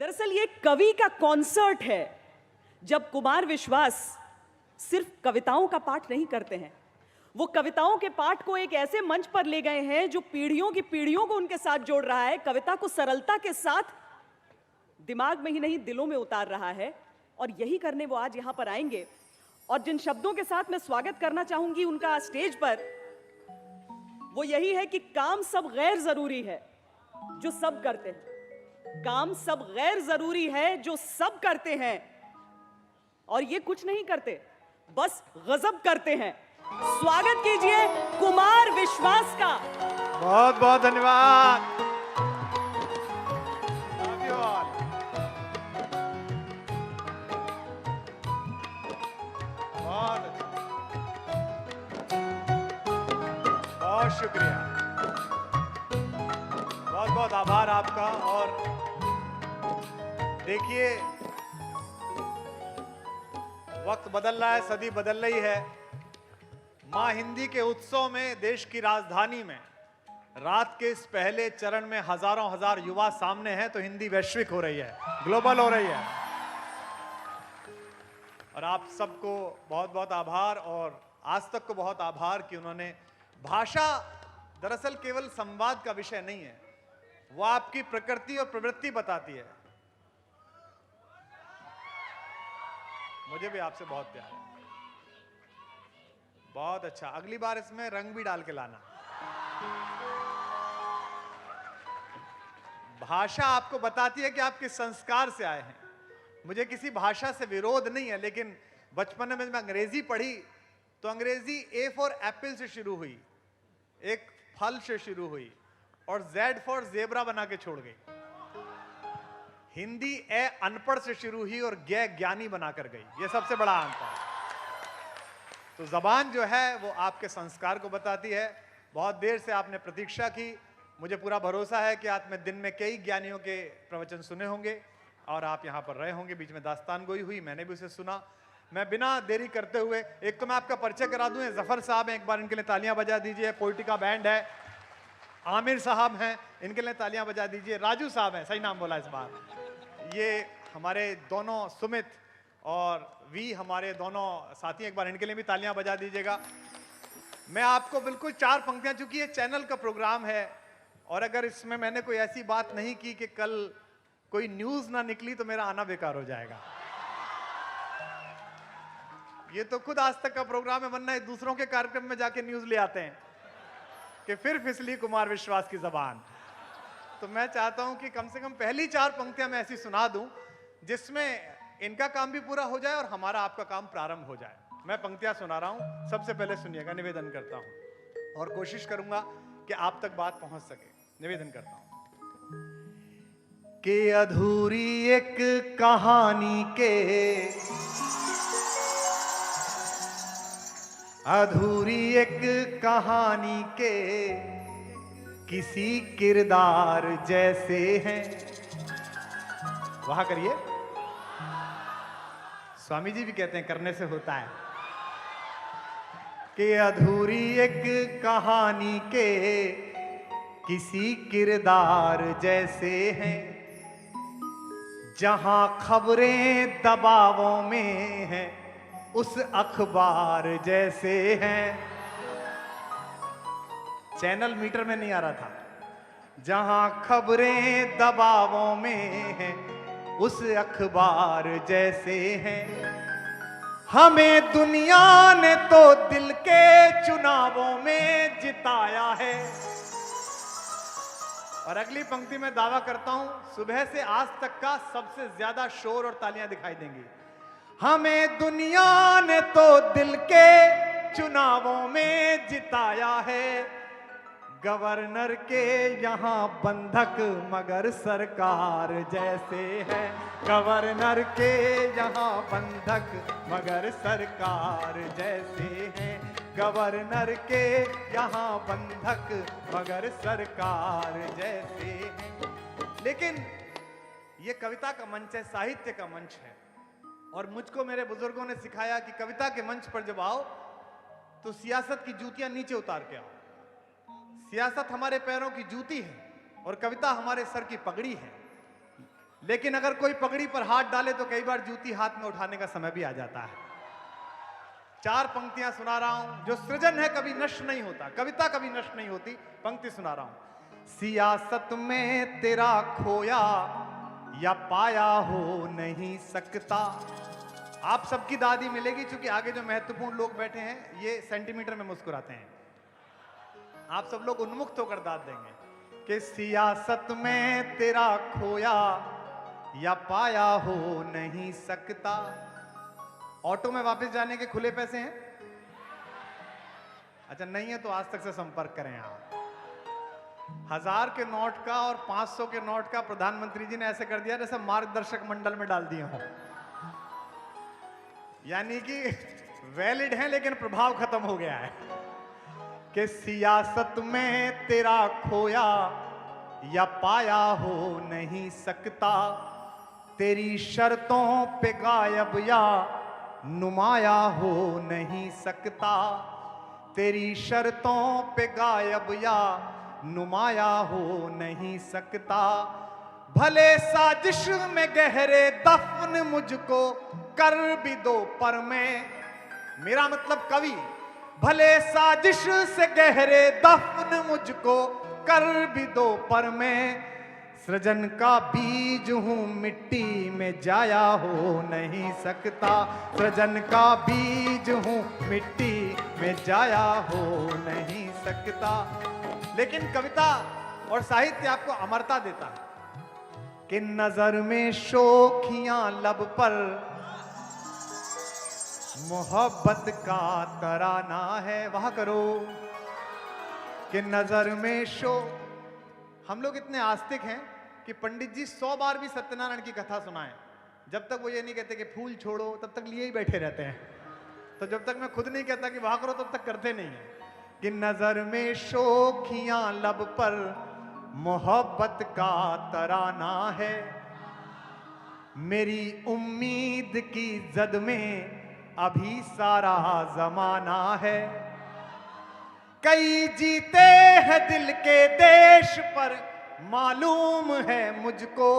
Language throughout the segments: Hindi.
दरअसल ये कवि का कॉन्सर्ट है, जब कुमार विश्वास सिर्फ कविताओं का पाठ नहीं करते हैं, वो कविताओं के पाठ को एक ऐसे मंच पर ले गए हैं जो पीढ़ियों की पीढ़ियों को उनके साथ जोड़ रहा है, कविता को सरलता के साथ दिमाग में ही नहीं दिलों में उतार रहा है। और यही करने वो आज यहां पर आएंगे। और जिन शब्दों के साथ मैं स्वागत करना चाहूंगी उनका स्टेज पर, वो यही है कि काम सब गैर जरूरी है जो सब करते हैं। काम सब गैर जरूरी है जो सब करते हैं, और ये कुछ नहीं करते, बस गजब करते हैं। स्वागत कीजिए कुमार विश्वास का। बहुत बहुत धन्यवाद। बहुत अच्छा, बहुत शुक्रिया, बहुत बहुत आभार आपका। और देखिए, वक्त बदल रहा है, सदी बदल रही है। मां हिंदी के उत्सव में देश की राजधानी में रात के इस पहले चरण में हजारों हजार युवा सामने हैं, तो हिंदी वैश्विक हो रही है, ग्लोबल हो रही है। और आप सबको बहुत बहुत आभार, और आज तक को बहुत आभार कि उन्होंने भाषा दरअसल केवल संवाद का विषय नहीं है, वो आपकी प्रकृति और प्रवृत्ति बताती है। मुझे भी आपसे बहुत प्यार है। बहुत अच्छा, अगली बार इसमें रंग भी डाल के लाना। भाषा आपको बताती है कि आप किस संस्कार से आए हैं। मुझे किसी भाषा से विरोध नहीं है, लेकिन बचपन में मैं अंग्रेजी पढ़ी तो अंग्रेजी ए फॉर एप्पल से शुरू हुई, एक फल से शुरू हुई, और जेड फॉर जेब्रा बना के छोड़ गई। हिंदी ए अनपढ़ से शुरू हुई और गे ज्ञानी बनाकर गई। यह सबसे बड़ा अंतर है। तो जबान जो है वो आपके संस्कार को बताती है। बहुत देर से आपने प्रतीक्षा की, मुझे पूरा भरोसा है कि आपने दिन में कई ज्ञानियों के प्रवचन सुने होंगे और आप यहाँ पर रहे होंगे। बीच में दास्तान गोई हुई, मैंने भी उसे सुना। मैं बिना देरी करते हुए, एक तो मैं आपका परिचय करा दूं, जफर साहब हैं, एक बार इनके लिए तालियां बजा दीजिए। पोइटिका बैंड है। आमिर साहब हैं, इनके लिए तालियां बजा दीजिए। राजू साहब हैं, सही नाम बोला इस बार। ये हमारे दोनों सुमित और वी हमारे दोनों साथी, एक बार इनके लिए भी तालियां बजा दीजिएगा। मैं आपको बिल्कुल 4 पंक्तियां, चूंकि ये चैनल का प्रोग्राम है और अगर इसमें मैंने कोई ऐसी बात नहीं की कि कल कोई न्यूज ना निकली तो मेरा आना बेकार हो जाएगा। ये तो खुद आज तक का प्रोग्राम है, वरना दूसरों के कार्यक्रम में जाके न्यूज ले आते हैं कि फिर फिसली कुमार विश्वास की जबान। तो मैं चाहता हूं कि कम से कम पहली 4 पंक्तियां मैं ऐसी सुना दूं जिसमें इनका काम भी पूरा हो जाए और हमारा आपका काम प्रारंभ हो जाए। मैं पंक्तियां सुना रहा हूं, सबसे पहले सुनिएगा, निवेदन करता हूं और कोशिश करूंगा कि आप तक बात पहुंच सके। निवेदन करता हूं कि अधूरी एक कहानी के, अधूरी एक कहानी के किसी किरदार जैसे हैं। वहां करिए। स्वामी जी भी कहते हैं करने से होता है। कि अधूरी एक कहानी के किसी किरदार जैसे हैं, जहां खबरें दबावों में हैं उस अखबार जैसे हैं। चैनल मीटर में नहीं आ रहा था। जहां खबरें दबावों में हैं उस अखबार जैसे हैं। हमें दुनिया ने तो दिल के चुनावों में जिताया है। और अगली पंक्ति में दावा करता हूं, सुबह से आज तक का सबसे ज्यादा शोर और तालियां दिखाई देंगी। हमें दुनिया ने तो दिल के चुनावों में जिताया है। गवर्नर के यहाँ बंधक मगर सरकार जैसे है। गवर्नर के यहाँ बंधक मगर सरकार जैसे है। गवर्नर के यहाँ बंधक मगर सरकार जैसे है। लेकिन ये कविता का मंच है, साहित्य का मंच है, और मुझको मेरे बुजुर्गों ने सिखाया कि कविता के मंच पर जब आओ तो सियासत की जूतियां नीचे उतार के आओ। सियासत हमारे पैरों की जूती है और कविता हमारे सर की पगड़ी है। लेकिन अगर कोई पगड़ी पर हाथ डाले तो कई बार जूती हाथ में उठाने का समय भी आ जाता है। 4 पंक्तियां सुना रहा हूं। जो सृजन है कभी नष्ट नहीं होता, कविता कभी नष्ट नहीं होती। पंक्ति सुना रहा हूं। सियासत में तेरा खोया या पाया हो नहीं सकता। आप सबकी दादी मिलेगी, क्योंकि आगे जो महत्वपूर्ण लोग बैठे हैं ये सेंटीमीटर में मुस्कुराते हैं। आप सब लोग उन्मुक्त होकर दाद देंगे कि सियासत में तेरा खोया या पाया हो नहीं सकता। ऑटो में वापस जाने के खुले पैसे हैं? अच्छा नहीं है तो आज तक से संपर्क करें आप। 1000 के नोट का और 500 के नोट का प्रधानमंत्री जी ने ऐसे कर दिया जैसे मार्गदर्शक मंडल में डाल दिए हों। यानी कि वैलिड है लेकिन प्रभाव खत्म हो गया है। कि सियासत में तेरा खोया या पाया हो नहीं सकता। तेरी शर्तों पे गायब या नुमाया हो नहीं सकता। तेरी शर्तों पे गायब या नुमाया हो नहीं सकता। भले साजिश में गहरे दफन मुझको कर भी दो पर मैं, मेरा मतलब कवि, भले साजिश से गहरे दफन मुझको कर भी दो पर मैं सृजन का बीज हूं मिट्टी में जाया हो नहीं सकता। सृजन का बीज हूं मिट्टी में जाया हो नहीं सकता। लेकिन कविता और साहित्य आपको अमरता देता है कि नजर में शोखियां लब पर मोहब्बत का तराना है। वह करो कि नजर में हम लोग इतने आस्तिक हैं कि पंडित जी 100 बार भी सत्यनारायण की कथा सुनाएं, जब तक वो ये नहीं कहते कि फूल छोड़ो तब तक लिए ही बैठे रहते हैं। तो जब तक मैं खुद नहीं कहता कि वाह करो तब तक करते नहीं है। कि नजर में शोखियां लब पर मोहब्बत का तराना है। मेरी उम्मीद की जद में अभी सारा जमाना है। कई जीते हैं दिल के देश पर मालूम है मुझको।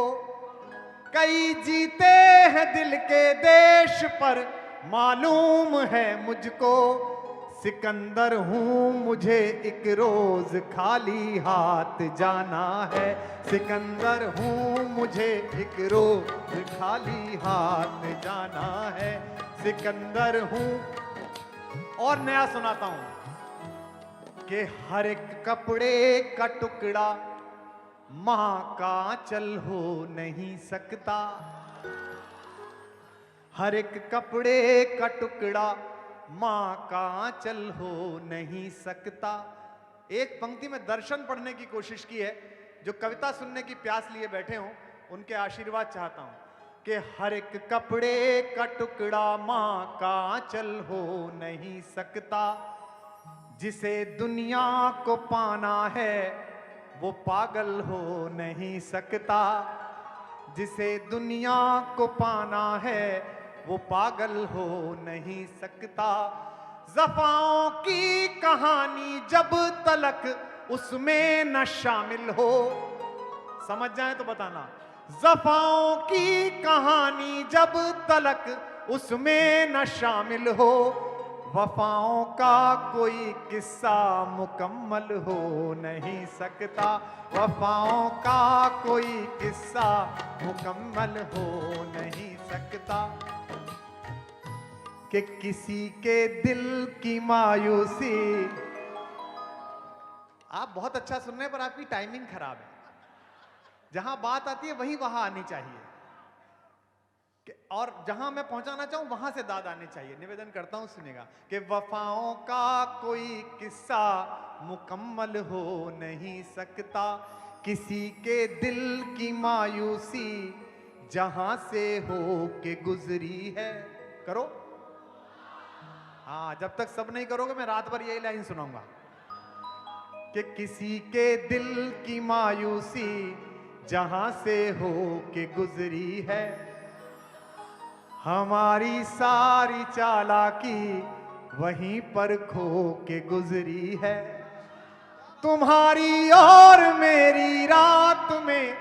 कई जीते हैं दिल के देश पर मालूम है मुझको। सिकंदर हूं मुझे एक रोज खाली हाथ जाना है। सिकंदर हूं मुझे एक रोज खाली हाथ जाना है। सिकंदर हूं। और नया सुनाता हूं कि हर एक कपड़े का टुकड़ा मां का आंचल हो नहीं सकता। हर एक कपड़े का टुकड़ा मां का आंचल हो नहीं सकता। एक पंक्ति में दर्शन पढ़ने की कोशिश की है। जो कविता सुनने की प्यास लिए बैठे हों उनके आशीर्वाद चाहता हूं कि हर एक कपड़े का टुकड़ा मां का आंचल हो नहीं सकता। जिसे दुनिया को पाना है वो पागल हो नहीं सकता। जिसे दुनिया को पाना है वो पागल हो नहीं सकता। ज़फ़ाओं की कहानी जब तलक उसमें न शामिल हो, समझ जाए तो बताना। ज़फ़ाओं की कहानी जब तलक उसमें न शामिल हो, वफ़ाओं का कोई किस्सा मुकम्मल हो नहीं सकता। वफ़ाओं का कोई किस्सा मुकम्मल हो नहीं सकता। कि किसी के दिल की मायूसी। आप बहुत अच्छा सुन रहे हैं पर आपकी टाइमिंग खराब है। जहां बात आती है वहीं वहां आनी चाहिए और जहां मैं पहुंचाना चाहूं वहां से दाद आनी चाहिए। निवेदन करता हूं सुनेगा कि वफाओं का कोई किस्सा मुकम्मल हो नहीं सकता। किसी के दिल की मायूसी जहां से हो के गुजरी है। करो। हाँ, जब तक सब नहीं करोगे मैं रात भर यही लाइन सुनाऊंगा कि किसी के दिल की मायूसी जहां से हो के गुजरी है। हमारी सारी चालाकी वहीं पर खो के गुजरी है। तुम्हारी और मेरी रात में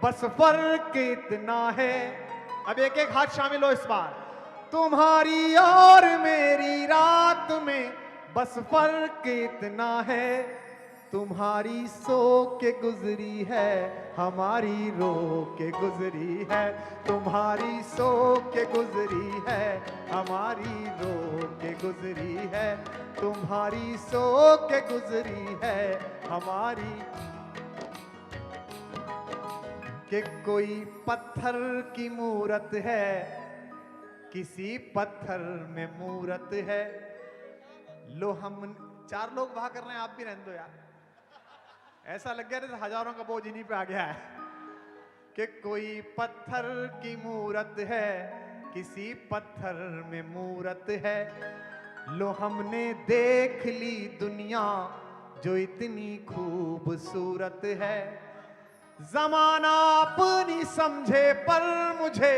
बस फर्क इतना है। अब एक एक हाथ शामिल हो इस बार। तुम्हारी और मेरी रात में बस फर्क इतना है, तुम्हारी सो के गुजरी है, हमारी रो के गुजरी है। तुम्हारी सो के गुजरी है, हमारी रो के गुजरी है। तुम्हारी सो के गुजरी है, हमारी। कि कोई पत्थर की मूरत है, किसी पत्थर में मूरत है। लो हम 4 लोग वहां कर रहे हैं, आप भी रहने दो यार। ऐसा लग गया जैसे हजारों का बोझ इन्हीं पे आ गया है। कि कोई पत्थर की मूरत है, किसी पत्थर में मूरत है। लो हमने देख ली दुनिया जो इतनी खूबसूरत है। जमाना अपनी समझे पर मुझे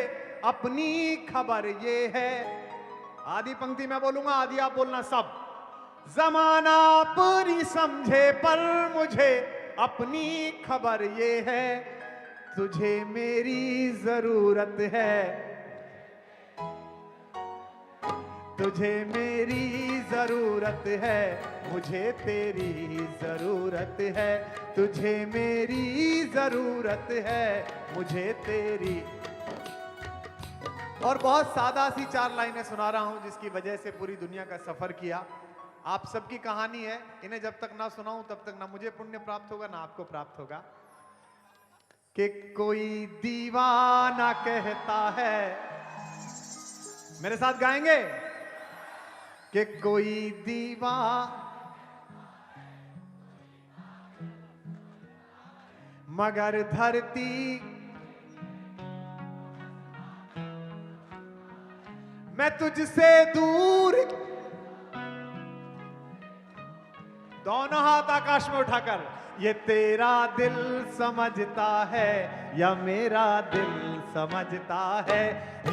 अपनी खबर ये है। आधी पंक्ति मैं बोलूंगा, आधी आप बोलना सब। जमाना अपनी समझे पर मुझे अपनी खबर ये है। तुझे मेरी जरूरत है, तुझे मेरी जरूरत है, मुझे तेरी जरूरत है। तुझे मेरी जरूरत है, मुझे तेरी। और बहुत सादा सी 4 लाइनें सुना रहा हूं जिसकी वजह से पूरी दुनिया का सफर किया। आप सबकी कहानी है, इन्हें जब तक ना सुनाऊं तब तक ना मुझे पुण्य प्राप्त होगा ना आपको प्राप्त होगा। कि कोई दीवाना कहता है, मेरे साथ गाएंगे। कि कोई मगर धरती मैं तुझसे दूर। दोनों हाथ आकाश में उठाकर, ये तेरा दिल समझता है या मेरा दिल समझता है।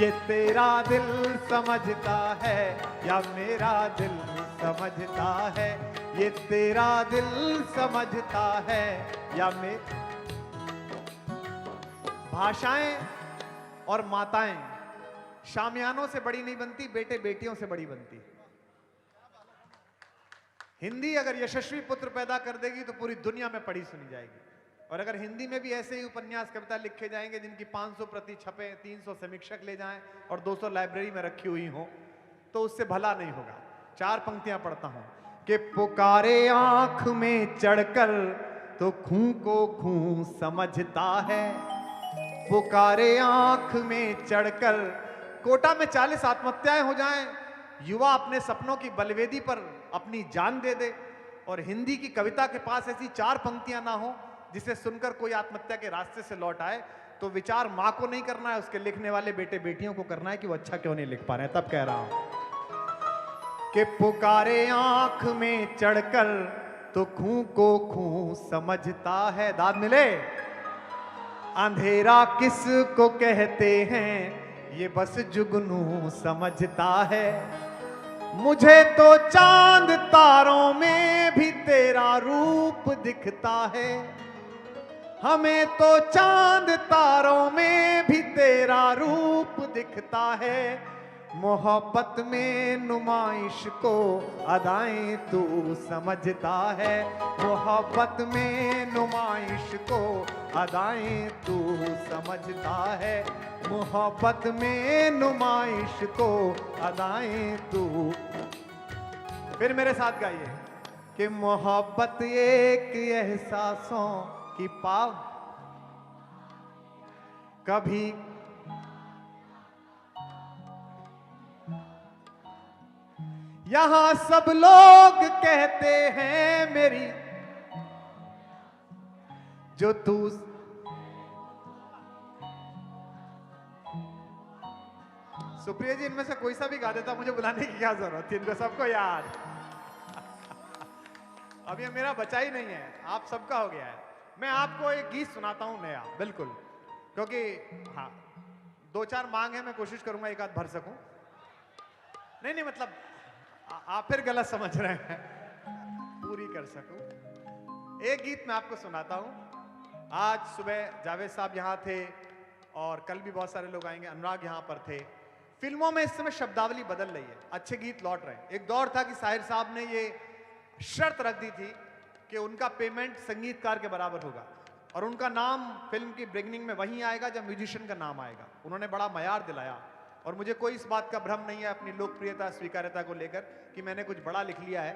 ये तेरा दिल समझता है या मेरा दिल समझता है। ये तेरा दिल समझता है या भाषाएं और माताएं शामियानों से बड़ी नहीं बनती, बेटे बेटियों से बड़ी बनती। हिंदी अगर यशस्वी पुत्र पैदा कर देगी तो पूरी दुनिया में पढ़ी सुनी जाएगी। और अगर हिंदी में भी ऐसे ही उपन्यास कविता लिखे जाएंगे जिनकी 500 प्रति छपे, 300 समीक्षक ले जाएं और 200 लाइब्रेरी में रखी हुई हो, तो उससे भला नहीं होगा। 4 पंक्तियां पढ़ता हूं। कि पुकारे आंख में चढ़कर तो खूं को खूं समझता है। पुकारे आंख में चढ़कर, कोटा में 40 आत्महत्याएं हो जाएं, युवा अपने सपनों की बलवेदी पर अपनी जान दे दे, और हिंदी की कविता के पास ऐसी 4 पंक्तियां ना हो जिसे सुनकर कोई आत्महत्या के रास्ते से लौट आए, तो विचार मां को नहीं करना है, उसके लिखने वाले बेटे बेटियों को करना है कि वो अच्छा क्यों नहीं लिख पा रहे हैं। तब कह रहा हूं कि पुकारे आंख में चढ़कर तो खूं को खूं समझता है। दाद मिले। अंधेरा किस को कहते हैं ये बस जुगनू समझता है। मुझे तो चांद तारों में भी तेरा रूप दिखता है। हमें तो चांद तारों में भी तेरा रूप दिखता है। मोहब्बत में नुमाइश को अदाएं तू समझता है। मोहब्बत में नुमाइश को अदाएं तू समझता है। मोहब्बत में नुमाइश को अदाएं तू। फिर मेरे साथ गाइए कि मोहब्बत एक एहसासों की पाव, कभी यहां सब लोग कहते हैं मेरी जो तू। सुप्रिया जी, इनमें से कोई सा भी गा देता, मुझे बुलाने की क्या जरूरत थी, इनको सबको याद। अब ये मेरा बचा ही नहीं है, आप सबका हो गया है। मैं आपको एक गीत सुनाता हूं नया, बिल्कुल, क्योंकि हाँ 2-4 मांग है, मैं कोशिश करूंगा एक आध भर सकूं। नहीं मतलब आप फिर गलत समझ रहे हैं, पूरी कर सकूं। एक गीत मैं आपको सुनाता हूं आज सुबह जावेद साहब यहाँ थे और कल भी बहुत सारे लोग आएंगे, अनुराग यहाँ पर थे। फिल्मों में इस समय शब्दावली बदल रही है, अच्छे गीत लौट रहे हैं। एक दौर था कि साहिर साहब ने ये शर्त रख दी थी कि उनका पेमेंट संगीतकार के बराबर होगा और उनका नाम फिल्म की बिगिनिंग में वहीं आएगा जब म्यूजिशियन का नाम आएगा। उन्होंने बड़ा मयार दिलाया और मुझे कोई इस बात का भ्रम नहीं है अपनी लोकप्रियता स्वीकार्यता को लेकर कि मैंने कुछ बड़ा लिख लिया है।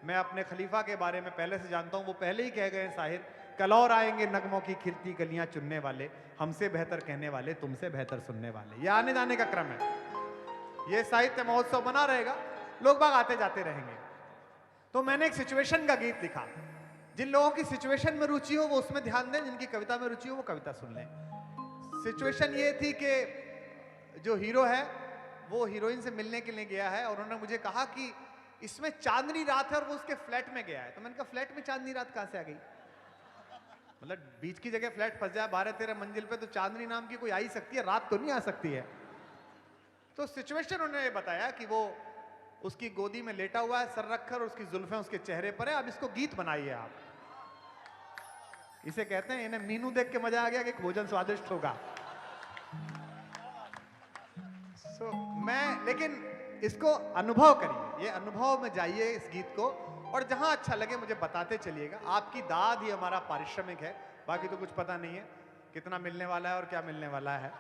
मैं अपने खलीफा के बारे में पहले से जानता हूं, वो पहले ही कह गए साहिर, कल और आएंगे नगमों की खिलती कलियां चुनने वाले, हमसे बेहतर कहने वाले, तुमसे बेहतर सुनने वाले। ये आने जाने का क्रम है, ये साहित्य महोत्सव बना रहेगा, लोग बाग आते जाते रहेंगे। तो मैंने एक सिचुएशन का गीत लिखा, जिन लोगों की सिचुएशन में रुचि हो वो उसमें ध्यान दें, जिनकी कविता में रुचि हो वो कविता सुन लें। सिचुएशन ये थी कि जो हीरो है वो हीरोइन से मिलने के लिए गया है और उन्होंने मुझे कहा कि इसमें चांदनी रात है और वो उसके फ्लैट में गया है। तो मैंने कहा फ्लैट में चांदनी रात कहां से आ गई? मतलब बीच की जगह फ्लैट फंस जाए 12-13 मंजिल पे तो चांदनी नाम की कोई आ ही सकती है, रात तो नहीं आ सकती है। तो सिचुएशन उन्होंने बताया कि वो उसकी गोदी में लेटा हुआ है, सर रखकर, और उसकी जुल्फें उसके चेहरे पर है। अब इसको गीत बनाइए आप। इसे कहते हैं, इन्हें मीनू देख के मजा आ गया कि भोजन स्वादिष्ट होगा। लेकिन इसको अनुभव करिए, ये अनुभव में जाइए इस गीत को, और जहां अच्छा लगे मुझे बताते चलिएगा। आपकी दाद ही हमारा पारिश्रमिक है, बाकी तो कुछ पता नहीं है कितना मिलने वाला है और क्या मिलने वाला है।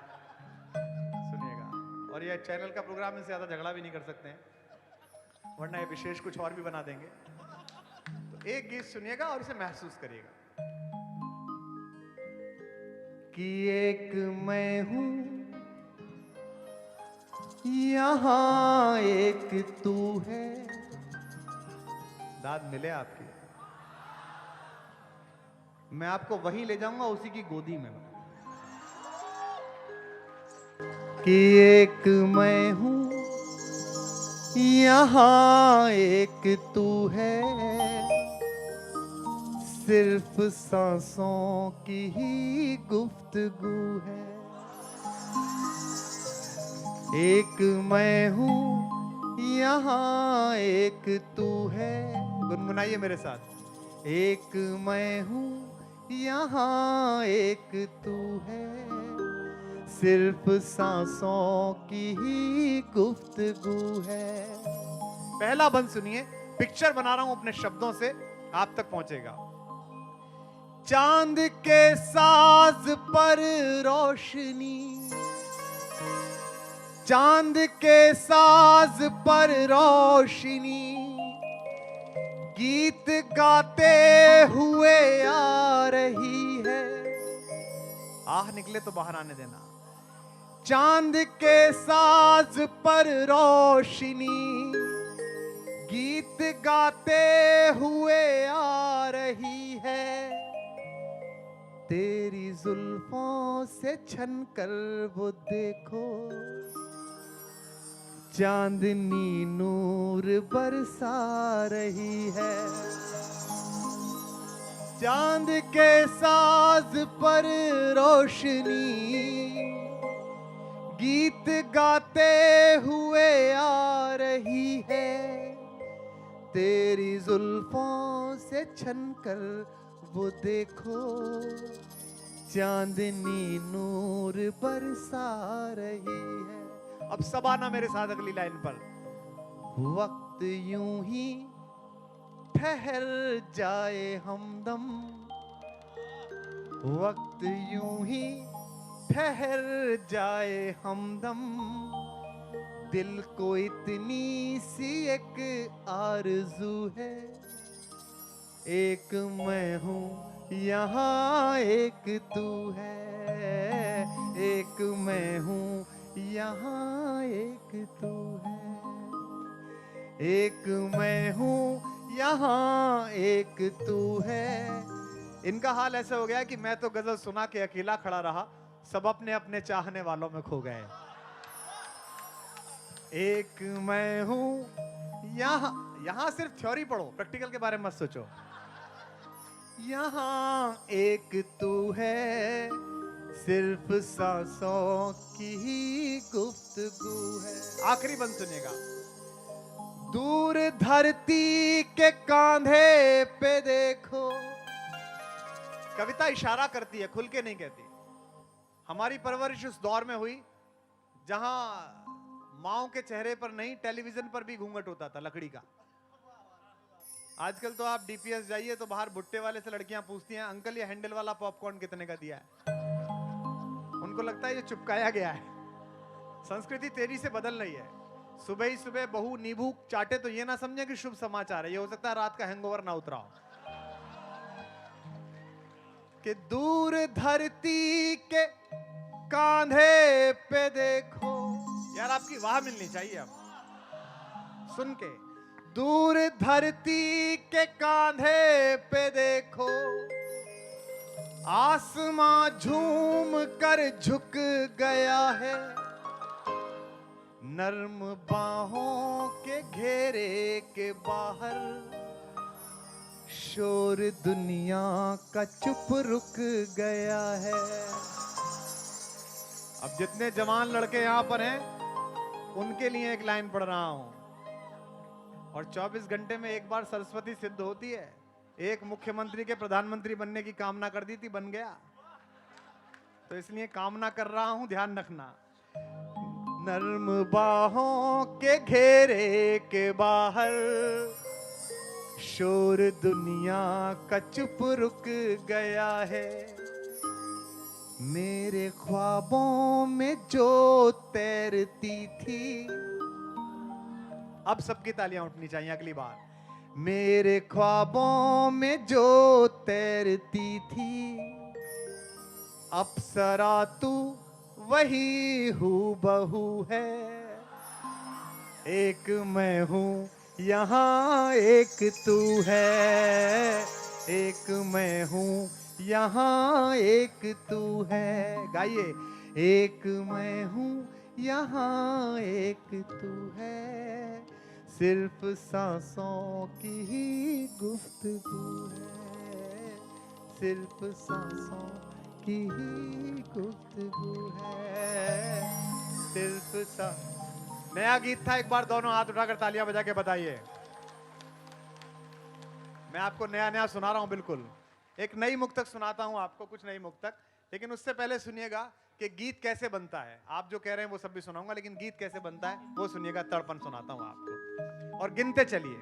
सुनिएगा, और ये चैनल का प्रोग्राम, इससे ज्यादा झगड़ा भी नहीं कर सकते हैं, वरना ये विशेष कुछ और भी बना देंगे। तो एक गीत सुनिएगा और इसे महसूस करिएगा कि एक मैं हूं यहां एक तू है। दाद मिले आपकी, मैं आपको वहीं ले जाऊंगा, उसी की गोदी में, कि एक मैं हूं यहां एक तू है, सिर्फ सांसों की ही गुफ्तगू है। एक मैं हूं यहां एक तू है, गुनगुनाइए मेरे साथ। एक मैं हूं यहां एक तू है, सिर्फ सांसों की ही गुफ्तगू है। पहला बंद सुनिए, पिक्चर बना रहा हूं अपने शब्दों से, आप तक पहुंचेगा। चांद के साज पर रोशनी, चांद के साज पर रोशनी, गीत गाते हुए आ रही है। आह निकले तो बाहर आने देना। चांद के साज पर रोशनी, गीत गाते हुए आ रही है, तेरी जुल्फों से छन कर वो देखो, चांदनी नूर बरसा रही है। चांद के साज पर रोशनी, गीत गाते हुए आ रही है, तेरी जुल्फों से छन कर वो देखो, चांदनी नूर बरसा रही है। अब सब आना मेरे साथ अगली लाइन पर। वक्त यूं ही ठहर जाए हमदम, वक्त यूं ही ठहर जाए हमदम, दिल को इतनी सी एक आरज़ू है, एक मैं हूं यहाँ एक तू है, एक मैं हूं यहाँ एक तू है, एक मैं हूं यहाँ एक तू है। इनका हाल ऐसा हो गया कि मैं तो गजल सुना के अकेला खड़ा रहा, सब अपने अपने चाहने वालों में खो गए। एक मैं हूं यहाँ सिर्फ थ्योरी पढ़ो, प्रैक्टिकल के बारे में मत सोचो। यहाँ एक तू है, सिर्फ सांसों की ही गुफ्तगू है। आखिरी बंद सुनिएगा। दूर धरती के कांधे पे देखो, कविता इशारा करती है, खुल के नहीं कहती। हमारी परवरिश उस दौर में हुई जहां माओ के चेहरे पर नहीं, टेलीविजन पर भी घूंघट होता था लकड़ी का। आजकल तो आप डीपीएस जाइए तो बाहर भुट्टे वाले से लड़कियां पूछती हैं, अंकल ये हैंडल वाला पॉपकॉर्न कितने का दिया है? उनको लगता है ये चिपकाया गया है। संस्कृति तेजी से बदल रही है। सुबह ही सुबह बहू नींबू चाटे तो ये ना समझे कि शुभ समाचार है, ये हो सकता है रात का हैंगओवर ना उतरा हो। कि दूर धरती के कांधे पे देखो, यार आपकी वाह मिलनी चाहिए अब सुन के। दूर धरती के कांधे पे देखो, आसमां झूम कर झुक गया है, नर्म बाहों के घेरे के बाहर शोर दुनिया का चुप रुक गया है। अब जितने जवान लड़के यहां पर हैं उनके लिए एक लाइन पढ़ रहा हूं। और 24 घंटे में एक बार सरस्वती सिद्ध होती है। एक मुख्यमंत्री के प्रधानमंत्री बनने की कामना कर दी थी, बन गया। तो इसलिए कामना कर रहा हूं, ध्यान रखना। नर्म बाहों के घेरे के बाहर शोर दुनिया का चुप रुक गया है, मेरे ख्वाबों में जो तैरती थी। अब सबकी तालियां उठनी चाहिए अगली बार। मेरे ख्वाबों में जो तैरती थी, अप्सरा तू वही हूबहू है, एक मैं हूं यहाँ एक तू है, एक मैं हूं यहाँ एक तू है। गाइए, एक मैं हूं यहाँ एक तू है, सिर्फ सांसों की ही गुफ्तगू है, सिर्फ सांसों की ही गुफ्तगू है, सिर्फ सांसों। नया गीत था, एक बार दोनों हाथ उठाकर तालियां बजा के बताइए। मैं आपको नया नया सुना रहा हूं। बिल्कुल एक नई मुक्तक सुनाता हूं आपको, कुछ नई मुक्तक। लेकिन उससे पहले सुनिएगा कि गीत कैसे बनता है। आप जो कह रहे हैं वो सब भी सुनाऊंगा, लेकिन गीत कैसे बनता है वो सुनिएगा। तड़पन सुनाता हूं आपको और गिनते चलिए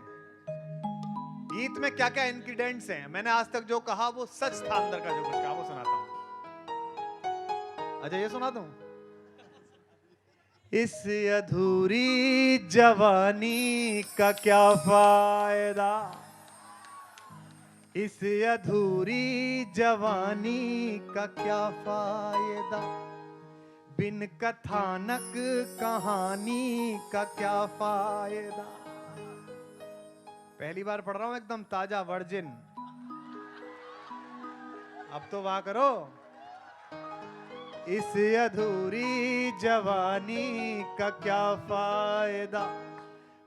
गीत में क्या क्या इंग्रेडिएंट्स हैं। मैंने आज तक जो कहा वो सच था, अंदर का जो कुछ कहा वो सुनाता हूं। अच्छा ये सुना दूं? इस अधूरी जवानी का क्या फायदा, इस अधूरी जवानी का क्या फायदा, बिन कथानक कहानी का क्या फायदा। पहली बार पढ़ रहा हूं, एकदम ताजा वर्जिन। अब तो वाह करो। इस अधूरी जवानी का क्या फायदा,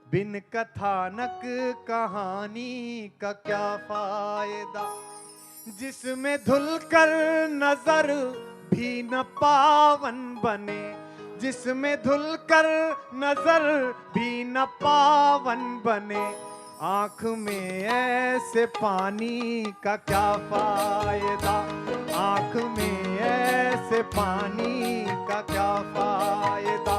बिन कथानक कहानी का क्या फायदा, जिसमें धुलकर नजर भी न पावन बने, जिसमें धुलकर नजर भी न पावन बने, आंख में ऐसे पानी का क्या फायदा, आंख में ऐसे पानी का क्या फायदा,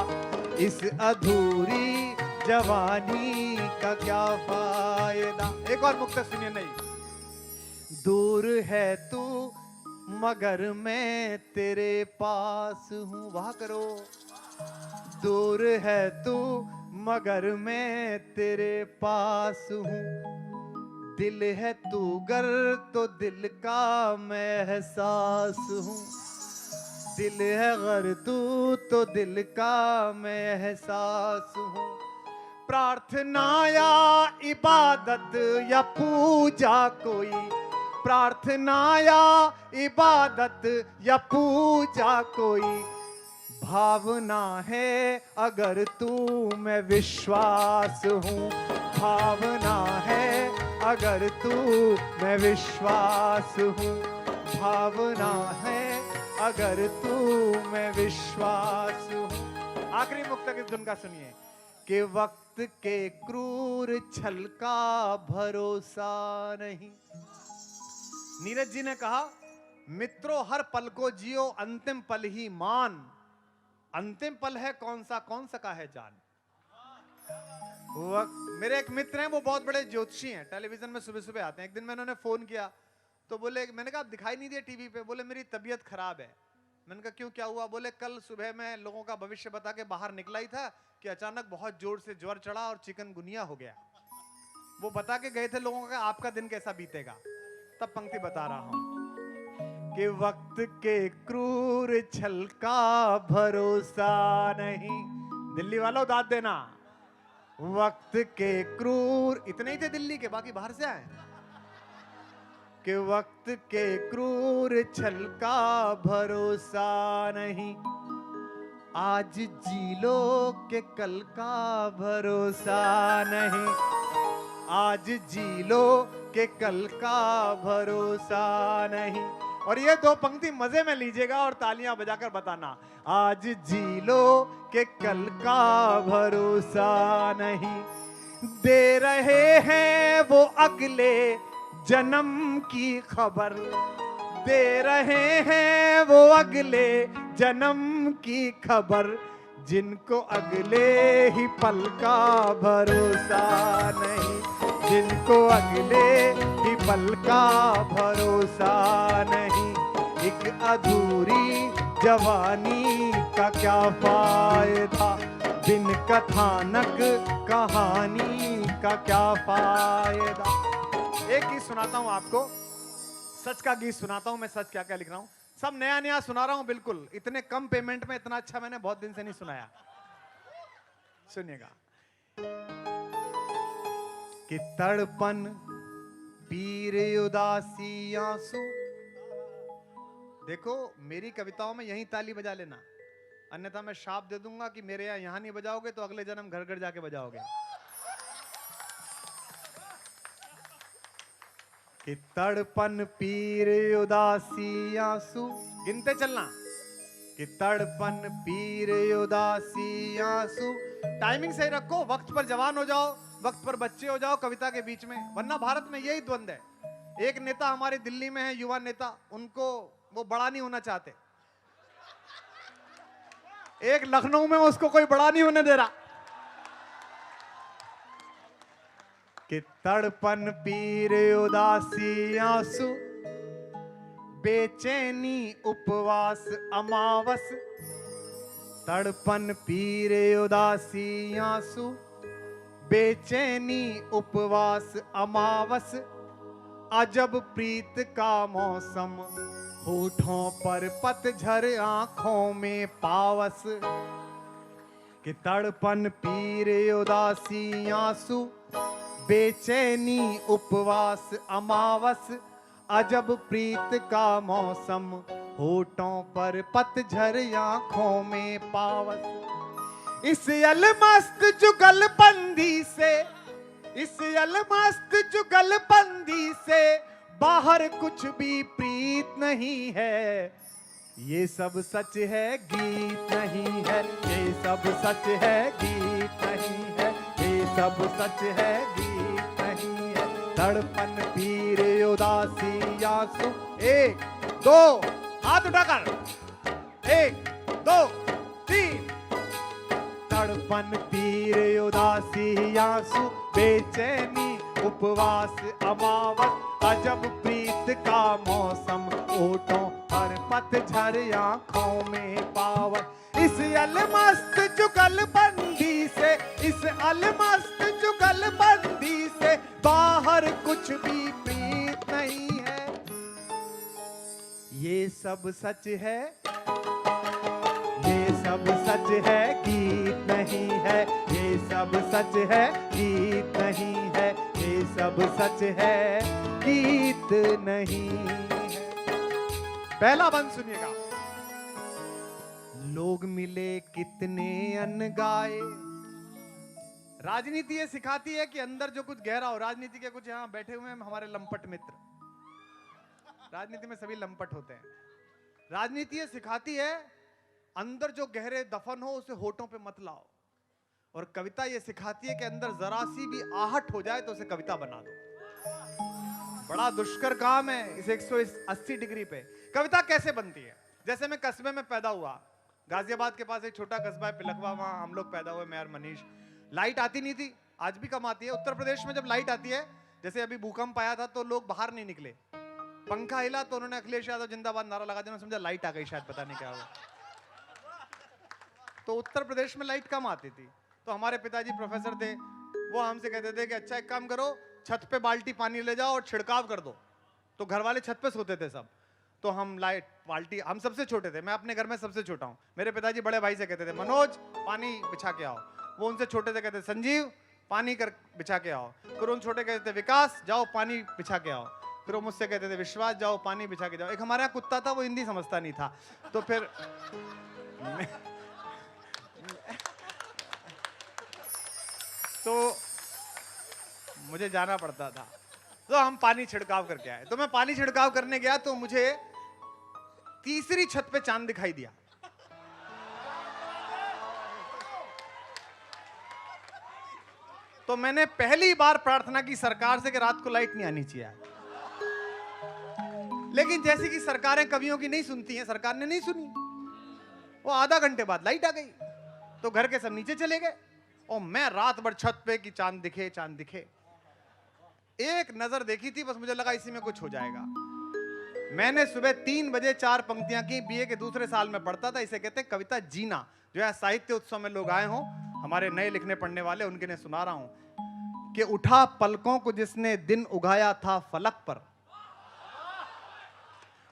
इस अधूरी जवानी का क्या फायदा। एक और मुक्तक सुनिए। नहीं, दूर है तू मगर मैं तेरे पास हूं। वाह करो। दूर है तू मगर मैं तेरे पास हूं, दिल है तू गर तो दिल का मैं एहसास हूं, दिल है गर तू तो दिल का मैं एहसास हूं। प्रार्थना या इबादत या पूजा कोई, प्रार्थना या इबादत या पूजा कोई, भावना है अगर तू मैं विश्वास हूँ, भावना है अगर तू मैं विश्वास हूँ, भावना है अगर तू मैं विश्वास हूँ। आखिरी मुक्तक इस धुन का सुनिए कि वक्त के क्रूर छल का भरोसा नहीं। नीरज जी ने कहा मित्रों हर पल को जियो, अंतिम पल ही मान। अंतिम पल है कौन सा का है जान। मेरे एक मित्र हैं, वो बहुत बड़े ज्योतिषी हैं, टेलीविजन में सुबह सुबह आते हैं। एक दिन मैंने उन्हें फोन किया तो बोले, मैंने कहा आप दिखाई नहीं दिए टीवी पे। बोले मेरी तबीयत खराब है। मैंने कहा क्यों, क्या हुआ? बोले कल सुबह मैं लोगों का भविष्य बता के बाहर निकला ही था कि अचानक बहुत जोर से ज्वर चढ़ा और चिकनगुनिया हो गया। वो बता के गए थे लोगों का आपका दिन कैसा बीतेगा। तब पंक्ति बता रहा हूं कि वक्त के क्रूर छल का भरोसा नहीं। दिल्ली वालों दाद देना। वक्त के क्रूर, इतने ही थे दिल्ली के, बाकी बाहर से आए। कि वक्त के क्रूर छल का भरोसा नहीं, आज जी लो के कल का भरोसा नहीं, आज जी लो के कल का भरोसा नहीं। और ये दो पंक्ति मजे में लीजिएगा और तालियां बजाकर बताना, आज जी लो के कल का भरोसा नहीं। दे रहे हैं वो अगले जन्म की खबर, दे रहे हैं वो अगले जन्म की खबर, जिनको अगले ही पल का भरोसा नहीं, जिनको अगले ही पल का भरोसा नहीं। एक अधूरी जवानी का क्या फायदा, बिन कथानक कहानी का क्या फायदा। एक गीत सुनाता हूं आपको, सच का गीत सुनाता हूं मैं। सच क्या क्या लिख रहा हूं, सब नया नया सुना रहा हूं बिल्कुल। इतने कम पेमेंट में इतना अच्छा मैंने बहुत दिन से नहीं सुनाया। सुनिएगा। कि तड़पन पीर उदासी आंसू। देखो मेरी कविताओं में यही ताली बजा लेना, अन्यथा मैं शाप दे दूंगा कि मेरे यहां नहीं बजाओगे तो अगले जन्म घर घर जाके बजाओगे। कि तड़पन पीर उदासी आंसू, गिनते चलना। कि तड़पन पीर उदासी आंसू। टाइमिंग सही रखो, वक्त पर जवान हो जाओ, वक्त पर बच्चे हो जाओ कविता के बीच में, वरना भारत में यही द्वंद है। एक नेता हमारे दिल्ली में है, युवा नेता, उनको वो बड़ा नहीं होना चाहते। एक लखनऊ में उसको कोई बड़ा नहीं होने दे रहा। कि तड़पन पीर उदासी आंसू, बेचैनी उपवास अमावस। तड़पन पीर उदासी आंसू, बेचैनी उपवास अमावस। अजब प्रीत का मौसम, होठों पर पतझर आंखों में पावस। कि तड़पन पीर उदासी आंसू, बेचैनी उपवास अमावस। अजब प्रीत का मौसम, होठों पर पतझर आंखों में पावस। इस अलमस्त जुगलबंदी से, इस अलमस्त जुगलबंदी से बाहर कुछ भी प्रीत नहीं है। ये सब सच है गीत नहीं है, ये सब सच है गीत नहीं है, ये सब सच है गीत नहीं है। तड़पन पीर उदासी आंसू। एक दो हाथ उठाकर, एक दो तीन। तड़पन पीर उदासी आंसू, बेचैनी उपवास अमावस। अजब प्रीत का मौसम, ओठों पर पतझर आंखों में पावस। इस अलमस्त जुगलबंदी से, इस अलमस्त जुगलबंदी से बाहर कुछ भी प्रीत नहीं है। ये सब सच है, ये सब सच है गीत नहीं है, ये सब सच है गीत नहीं है, ये सब सच है गीत नहीं है। पहला बंद सुनिएगा। लोग मिले कितने अनगाए। राजनीति ये सिखाती है कि अंदर जो कुछ गहरा हो। राजनीति के कुछ यहां बैठे हुए हैं हमारे लंपट मित्र, राजनीति में सभी लंपट होते हैं। राजनीति ये सिखाती है अंदर जो गहरे दफन हो उसे होठों पे मत लाओ। और कविता ये सिखाती है कि अंदर जरा सी भी आहट हो जाए तो उसे कविता बना दो। बड़ा दुष्कर काम है इस 180 डिग्री पे। कविता कैसे बनती है? जैसे मैं कस्बे में पैदा हुआ, गाजियाबाद के पास एक छोटा कस्बा है पिलखवा, वहां हम लोग पैदा हुए, मैं और मनीष। लाइट आती नहीं थी, आज भी कम आती है। उत्तर प्रदेश में जब लाइट आती है, जैसे अभी भूकंप आया था तो लोग बाहर नहीं निकले, पंखा हिला तो उन्होंने अखिलेश यादव जिंदाबाद नारा लगा दिया, समझा लाइट आ गई, शायद पता नहीं क्या हुआ। तो उत्तर प्रदेश में लाइट कम आती थी, तो हमारे पिताजी प्रोफेसर थे, वो हमसे कहते थे कि अच्छा एक काम करो, छत पे बाल्टी पानी ले जाओ और छिड़काव कर दो। तो घर वाले छत पे सोते थे सब, तो हम लाइट बाल्टी, हम सबसे छोटे थे, मैं अपने घर में सबसे छोटा हूँ। मेरे पिताजी बड़े भाई से कहते थे मनोज पानी बिछा के आओ, वो उनसे छोटे से कहते संजीव पानी कर बिछा के आओ, फिर उन छोटे कहते थे विकास जाओ पानी बिछा के आओ, फिर वो मुझसे कहते थे विश्वास जाओ पानी बिछा के जाओ। एक हमारे यहाँ कुत्ता था, वो हिंदी समझता नहीं था, तो फिर तो मुझे जाना पड़ता था, तो हम पानी छिड़काव करके आए। तो मैं पानी छिड़काव करने गया तो मुझे तीसरी छत पे चांद दिखाई दिया। तो मैंने पहली बार प्रार्थना की सरकार से कि रात को लाइट नहीं आनी चाहिए। लेकिन जैसे कि सरकारें कवियों की नहीं सुनती हैं, सरकार ने नहीं सुनी, वो आधा घंटे बाद लाइट आ गई, तो घर के सब नीचे चले गए और मैं रात भर छत पे कि चांद दिखे चांद दिखे। एक नजर देखी थी बस, मुझे लगा इसी में कुछ हो जाएगा। मैंने सुबह 3 बजे 4 पंक्तियां की, बीए के दूसरे साल में पढ़ता था। इसे कहते हैं कविता जीना। जो है साहित्य उत्सव में लोग आए हों, हमारे नए लिखने पढ़ने वाले, उनके लिए सुना रहा हूं कि उठा पलकों को जिसने दिन उगाया था फलक पर,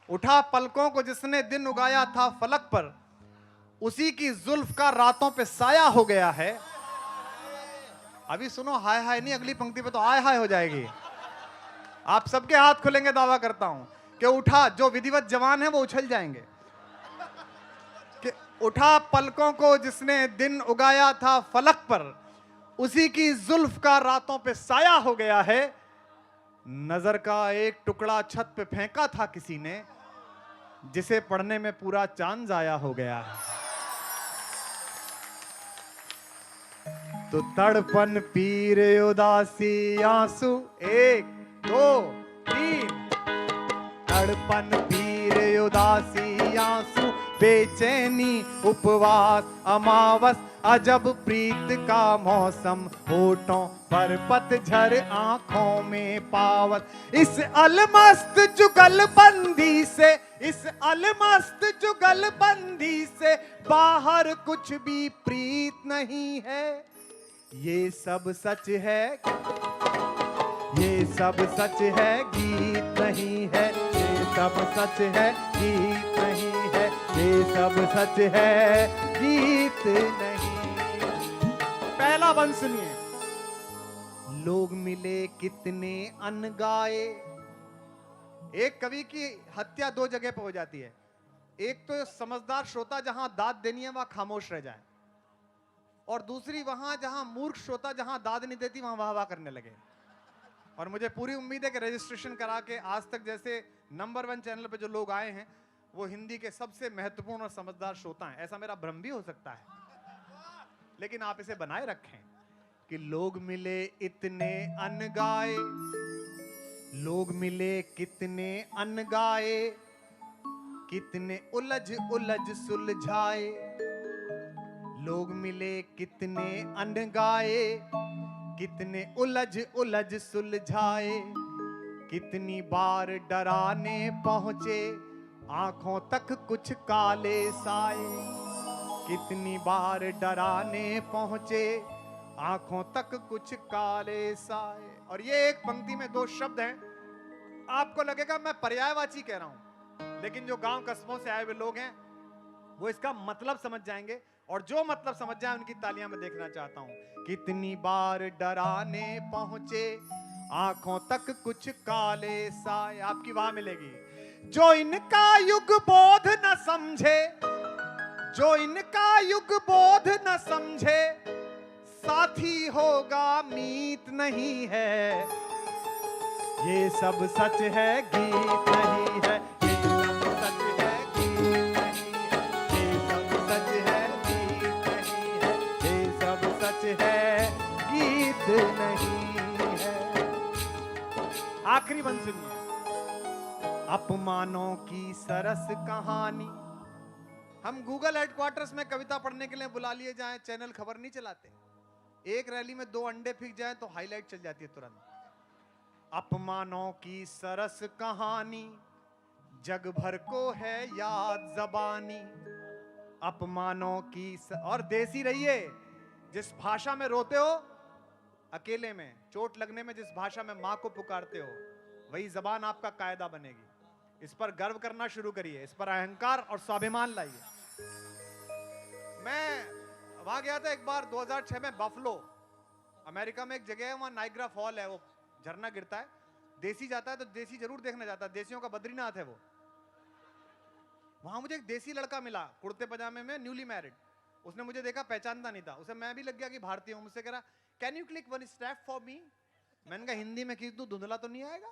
उठा पलकों को जिसने दिन उगाया था फलक पर, उसी की जुल्फ का रातों पे साया हो गया है। अभी सुनो, हाय हाय नहीं, अगली पंक्ति पे तो आय हाय हो जाएगी। आप सबके हाथ खुलेंगे, दावा करता हूं कि उठा, जो विधिवत जवान है वो उछल जाएंगे कि उठा पलकों को जिसने दिन उगाया था फलक पर, उसी की जुल्फ का रातों पे साया हो गया है। नजर का एक टुकड़ा छत पे फेंका था किसी ने, जिसे पढ़ने में पूरा चांद जाया हो गया है। तो तड़पन पीर उदासी आंसू, 1 2 3, तड़पन पीर उदासी आंसू, बेचैनी उपवास अमावस, अजब प्रीत का मौसम, होठों पर पतझर आंखों में पावस। इस अलमस्त जुगलबंदी से, इस अलमस्त जुगलबंदी से बाहर कुछ भी प्रीत नहीं है। ये सब सच है, ये सब सच है, गीत नहीं है। ये सब सच है, गीत नहीं है। ये सब सच है, गीत नहीं। पहला बंद सुनिए। लोग मिले कितने अनगाए। एक कवि की हत्या 2 जगह पर हो जाती है। एक तो समझदार श्रोता जहां दाद देनी है वहां खामोश रह जाए, और दूसरी वहां जहां मूर्ख श्रोता जहां दाद नहीं देती वहां वाह वाह करने लगे। और मुझे पूरी उम्मीद है कि रजिस्ट्रेशन करा के आज तक जैसे नंबर 1 चैनल पे जो लोग आए हैं वो हिंदी के सबसे महत्वपूर्ण और समझदार श्रोता हैं। ऐसा मेरा भ्रम भी हो सकता है, लेकिन आप इसे बनाए रखें कि लोग मिले इतने अनगाए, लोग मिले कितने अनगाए, कितने उलझ उलझ सुलझाए। लोग मिले कितने अनगाए, कितने उलझ उलझ सुलझाए। कितनी बार डराने पहुंचे, आंखों तक कुछ काले साए। कितनी बार डराने पहुंचे, आंखों तक कुछ काले साए। और ये एक पंक्ति में 2 शब्द हैं। आपको लगेगा मैं पर्यायवाची कह रहा हूं, लेकिन जो गांव कस्बों से आए हुए लोग हैं वो इसका मतलब समझ जाएंगे, और जो मतलब समझ जाए उनकी तालियां मैं देखना चाहता हूं। कितनी बार डराने पहुंचे, आंखों तक कुछ काले साए। आपकी वाह मिलेगी। जो इनका युग बोध न समझे, जो इनका युग बोध न समझे, साथी होगा मीत नहीं है। ये सब सच है, गीत नहीं है। ये सब सच है, गीत नहीं है। ये सब सच है, गीत नहीं है। ये सब सच है, गीत नहीं है। आखिरी बंद सुनिए। अपमानों की सरस कहानी। हम गूगल हेडक्वार्टर्स में कविता पढ़ने के लिए बुला लिए जाएं, चैनल खबर नहीं चलाते। एक रैली में 2 अंडे फेंक जाएं तो हाईलाइट चल जाती है तुरंत। अपमानों की सरस कहानी, जग भर को है याद ज़बानी। अपमानों की और देसी रहिए। जिस भाषा में रोते हो अकेले में, चोट लगने में जिस भाषा में मां को पुकारते हो, वही जबान आपका कायदा बनेगी। इस पर गर्व करना शुरू करिए, इस पर अहंकार और स्वाभिमान लाइए। मैं वहां गया था एक बार 2006 में, बफलो अमेरिका में एक जगह है, वहां नाइग्रा फॉल है, वो झरना गिरता है। देसी जाता है तो देसी जरूर देखने जाता है, देसियों का बद्रीनाथ है वो। वहां मुझे एक देसी लड़का मिला, कुर्ते पजामे में, न्यूली मैरिड। उसने मुझे देखा, पहचानता नहीं था उसे। मैं भी लग गया कि भारतीय हूं। मुझसे कह रहा, can you click one snap for me. मैंने कहा हिंदी में खींच दूं, धुंधला तो नहीं आएगा।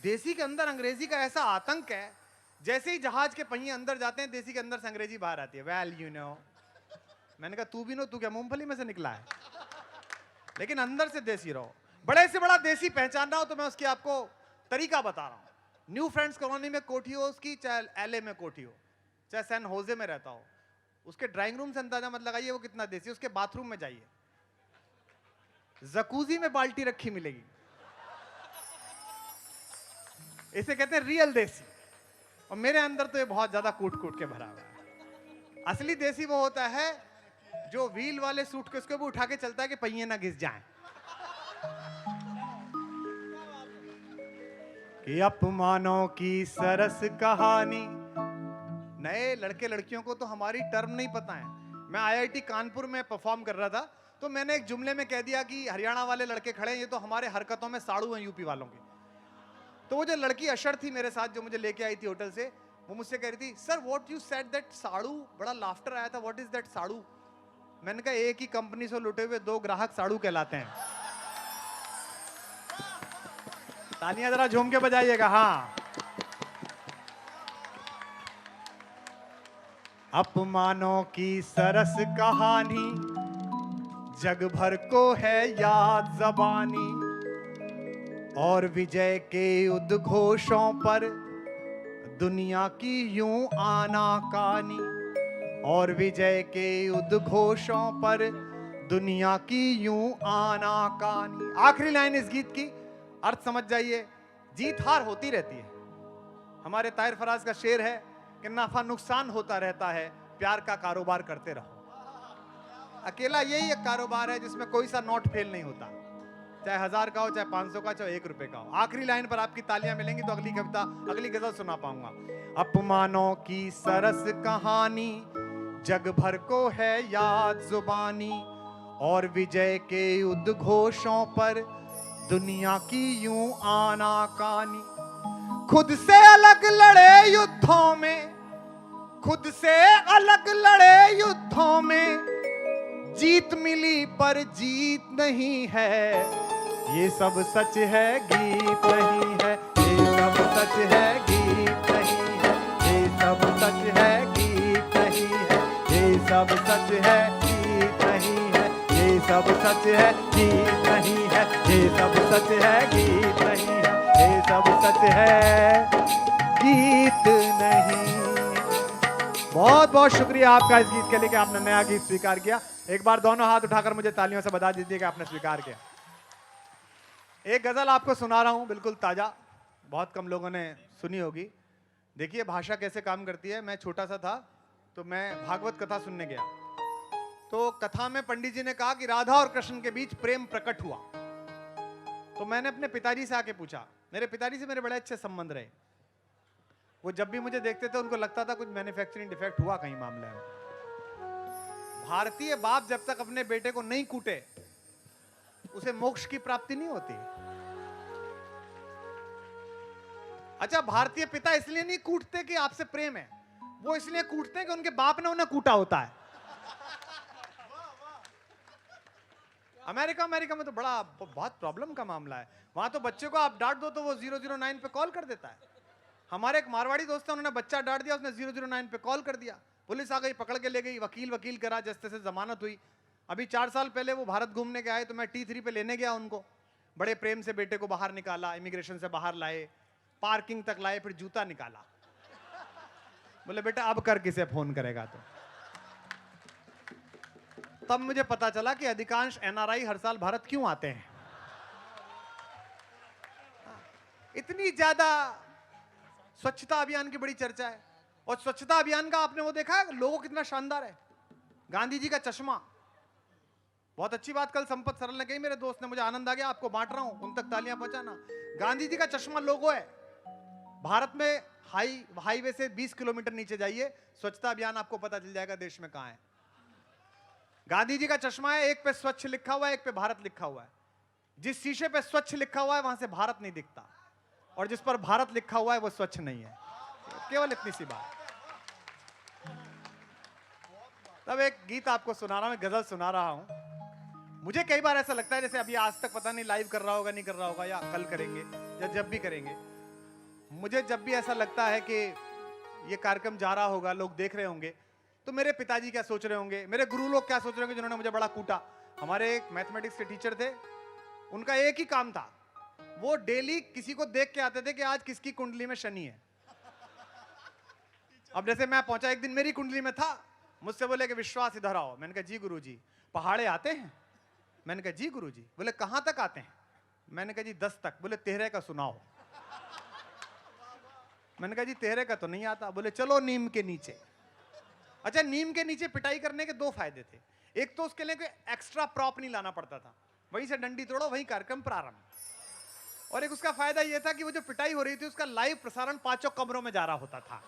देसी के अंदर अंग्रेजी का ऐसा आतंक है, जैसे ही जहाज के पहिए अंदर जाते हैं, देसी के अंदर से अंग्रेजी बाहर आती है। Well you know. मैंने कहा तू भी नो, तू क्या मूंगफली में से निकला है? लेकिन अंदर से देसी रहो। बड़े से बड़ा देसी पहचानना हो तो मैं उसकी आपको तरीका बता रहा हूं। न्यू फ्रेंड्स कॉलोनी में कोठी हो उसकी, चाहे एलए में कोठी हो, चाहे सैन होजे में रहता हो, उसके ड्राइंग रूम से अंदाजा मत लगाइए वो कितना देसी। उसके बाथरूम में जाइए, जकूजी में बाल्टी रखी मिलेगी। इसे कहते हैं रियल देसी। और मेरे अंदर तो ये बहुत ज्यादा कूट कूट के भरा हुआ है। असली देसी वो होता है जो व्हील वाले सूटकेस को भी उठा के चलता है कि पहिए ना घिस जाएं। कि अपमानों की सरस कहानी। नए लड़के लड़कियों को तो हमारी टर्म नहीं पता है। मैं आईआईटी कानपुर में परफॉर्म कर रहा था, तो मैंने एक जुमले में कह दिया कि हरियाणा वाले लड़के खड़े हैं, ये तो हमारे हरकतों में साड़ू हैं यूपी वालों के। तो वो जो लड़की अशर थी मेरे साथ, जो मुझे लेके आई थी होटल से, वो मुझसे कह रही थी, sir what you said that साड़ू, बड़ा लाफ्टर आया था, व्हाट इज दैट साड़ू। मैंने कहा एक ही कंपनी से लुटे हुए 2 ग्राहक साड़ू कहलाते हैं। तालियां जरा झूम के बजाइएगा। हाँ, अपमानों की सरस कहानी, जग भर को है याद ज़बानी। और विजय के उद्घोषों पर दुनिया की यूं आनाकानी। और विजय के उद्घोषों पर दुनिया की यूं आनाकानी। आखिरी लाइन इस गीत की अर्थ समझ जाइए, जीत हार होती रहती है। हमारे ताहिर फराज का शेर है कि नफा नुकसान होता रहता है, प्यार का कारोबार करते रहो। अकेला यही एक कारोबार है जिसमें कोई सा नोट फेल नहीं होता, चाहे 1000 का हो, चाहे 500 का, चाहे 1 रुपए का हो। आखिरी लाइन पर आपकी तालियां मिलेंगी तो अगली कविता, अगली गजल सुना पाऊंगा। अपमानों की सरस कहानी, जग भर को है याद जुबानी। और विजय के उद्घोषों पर दुनिया की यूं आनाकानी। खुद से अलग लड़े युद्धों में, खुद से अलग लड़े युद्धों में, जीत मिली पर जीत नहीं है। ये सब सच है, गीत नहीं है। ये सब सच है, गीत नहीं है। ये सब सच है, गीत नहीं है। ये सब सच है, गीत नहीं है। ये सब सच है, गीत नहीं है। ये सब सच है, गीत नहीं है। ये सब सच है, गीत नहीं। बहुत बहुत शुक्रिया आपका इस गीत के लिए कि आपने नया गीत स्वीकार किया। एक बार दोनों हाथ उठाकर मुझे तालियों से बता दीजिए कि आपने स्वीकार किया। एक गजल आपको सुना रहा हूं, बिल्कुल ताजा, बहुत कम लोगों ने सुनी होगी। देखिए भाषा कैसे काम करती है। मैं छोटा सा था तो मैं भागवत कथा सुनने गया, तो कथा में पंडित जी ने कहा कि राधा और कृष्ण के बीच प्रेम प्रकट हुआ। तो मैंने अपने पिताजी से आके पूछा, मेरे पिताजी से मेरे बड़े अच्छे संबंध रहे। वो जब भी मुझे देखते थे उनको लगता था कुछ मैन्युफैक्चरिंग डिफेक्ट हुआ कहीं मामले में। भारतीय बाप जब तक अपने बेटे को नहीं कूटे उसे मोक्ष की प्राप्ति नहीं होती। अच्छा, भारतीय पिता इसलिए नहीं कूटते कि आपसे प्रेम है, वो इसलिए कूटते हैं कि उनके बाप ने उन्हें कूटा होता है। अमेरिका में तो बड़ा बहुत प्रॉब्लम का मामला है। वहां तो बच्चे को आप डांट दो तो वो 009 पे कॉल कर देता है। हमारे एक मारवाड़ी दोस्त है, उन्होंने बच्चा डांट दिया, उसने 009 पे कॉल कर दिया, पुलिस आ गई, पकड़ के ले गई, वकील करा, जस्ते से जमानत हुई। अभी 4 साल पहले वो भारत घूमने के आए तो मैं T3 पे लेने गया उनको, बड़े प्रेम से बेटे को बाहर निकाला, इमिग्रेशन से बाहर लाए, पार्किंग तक लाए, फिर जूता निकाला। बोले बेटा अब कर किसे फोन करेगा तो। तब मुझे पता चला कि अधिकांश NRI हर साल भारत क्यों आते हैं। इतनी ज्यादा स्वच्छता अभियान की बड़ी चर्चा है, और स्वच्छता अभियान का आपने वो देखा है लोगो कितना शानदार है, गांधी जी का चश्मा। बहुत अच्छी बात कल संपत सरल ने कही, मेरे दोस्त ने, मुझे आनंद आ गया, आपको बांट रहा हूं, उन तक तालियां पहुंचाना। गांधी जी का चश्मा लोगो है। भारत में हाईवे से 20 किलोमीटर नीचे जाइए, स्वच्छता अभियान आपको पता चल जाएगा देश में कहां है। गांधी जी का चश्मा है, एक पे स्वच्छ लिखा हुआ है, एक पे भारत लिखा हुआ है। जिस शीशे पे स्वच्छ लिखा हुआ है वहां से भारत नहीं दिखता, और जिस पर भारत लिखा हुआ है वो स्वच्छ नहीं है। केवल इतनी सी बात। तब एक गीत आपको सुना रहा हूं, गजल सुना रहा हूं। मुझे कई बार ऐसा लगता है जैसे अभी आज तक पता नहीं लाइव कर रहा होगा, नहीं कर रहा होगा, या कल करेंगे या जब भी करेंगे, मुझे जब भी ऐसा लगता है कि ये कार्यक्रम जा रहा होगा, लोग देख रहे होंगे, तो मेरे पिताजी क्या सोच रहे होंगे, मेरे गुरु लोग क्या सोच रहे होंगे जिन्होंने मुझे बड़ा कूटा। हमारे एक मैथमेटिक्स के टीचर थे, उनका एक ही काम था, वो डेली किसी को देख के आते थे कि आज किसकी कुंडली में शनि है। अब जैसे मैं पहुंचा, एक दिन मेरी कुंडली में था, मुझसे बोले कि विश्वास इधर आओ। मैंने कहा जी गुरुजी। पहाड़े आते हैं? मैंने कहा जी गुरुजी। बोले कहां तक आते हैं? मैंने कहा जी 10 तक। बोले 13 का सुनाओ। मैंने कहा जी 13 का तो नहीं आता। बोले चलो नीम के नीचे। अच्छा, नीम के नीचे पिटाई करने के 2 फायदे थे। एक तो उसके लिए कोई एक्स्ट्रा प्रॉप नहीं लाना पड़ता था, वहीं से डंडी तोड़ो, वहीं कार्यक्रम प्रारंभ। और एक उसका फायदा यह था कि वो जो पिटाई हो रही थी उसका लाइव प्रसारण 5 कमरों में जा रहा होता था।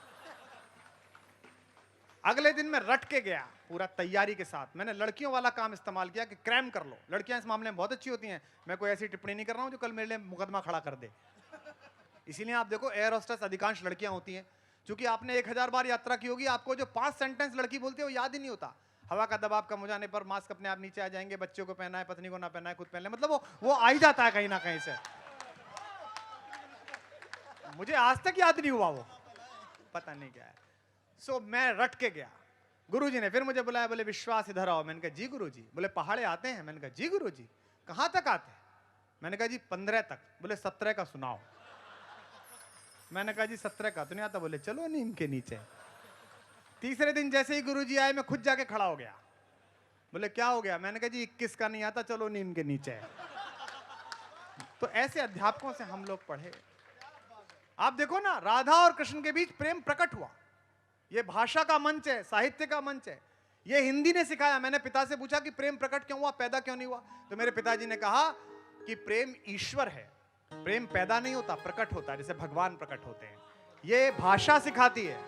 अगले दिन मैं रट के गया पूरा तैयारी के साथ। मैंने लड़कियों वाला काम इस्तेमाल किया कि क्रैम कर लो, लड़कियां इस मामले में बहुत अच्छी होती हैं। मैं कोई ऐसी टिप्पणी नहीं कर रहा हूं जो कल मेरे लिए मुकदमा खड़ा कर दे। इसीलिए आप देखो एयर होस्टेस अधिकांश लड़कियां होती हैं। क्योंकि आपने 1000 बार यात्रा की होगी, आपको जो 5 सेंटेंस लड़की बोलती है वो याद ही नहीं होता। हवा का दबाव कम हो जाने पर मास्क अपने आप नीचे आ जाएंगे, बच्चों को पहना है, पत्नी को ना पहना है, खुद पहन ले, मतलब वो आ ही जाता है कहीं ना कहीं से। मुझे आज तक याद नहीं हुआ, वो पता नहीं क्या है। सो मैं रट के गया। गुरुजी ने फिर मुझे बुलाया, बोले विश्वास इधर आओ। मैंने कहा जी गुरुजी। बोले पहाड़े आते हैं? मैंने कहा जी गुरुजी। कहां तक आते हैं? मैंने कहा जी 15 तक। बोले 17 का सुनाओ। मैंने कहा जी 17 का तो नहीं आता। बोले चलो नीम के नीचे। तीसरे दिन जैसे ही गुरुजी आए, मैं खुद जाके खड़ा हो गया। बोले क्या हो गया? मैंने कहा जी 21 का नहीं आता, चलो नीम के नीचे। तो ऐसे अध्यापकों से हम लोग पढ़े। आप देखो ना, राधा और कृष्ण के बीच प्रेम प्रकट हुआ। ये भाषा का मंच है, साहित्य का मंच है। ये हिंदी ने सिखाया। मैंने पिता से पूछा कि प्रेम प्रकट क्यों हुआ, पैदा क्यों नहीं हुआ? तो मेरे पिताजी ने कहा कि प्रेम ईश्वर है, प्रेम पैदा नहीं होता, प्रकट होता है, जैसे भगवान प्रकट होते हैं। ये भाषा सिखाती है।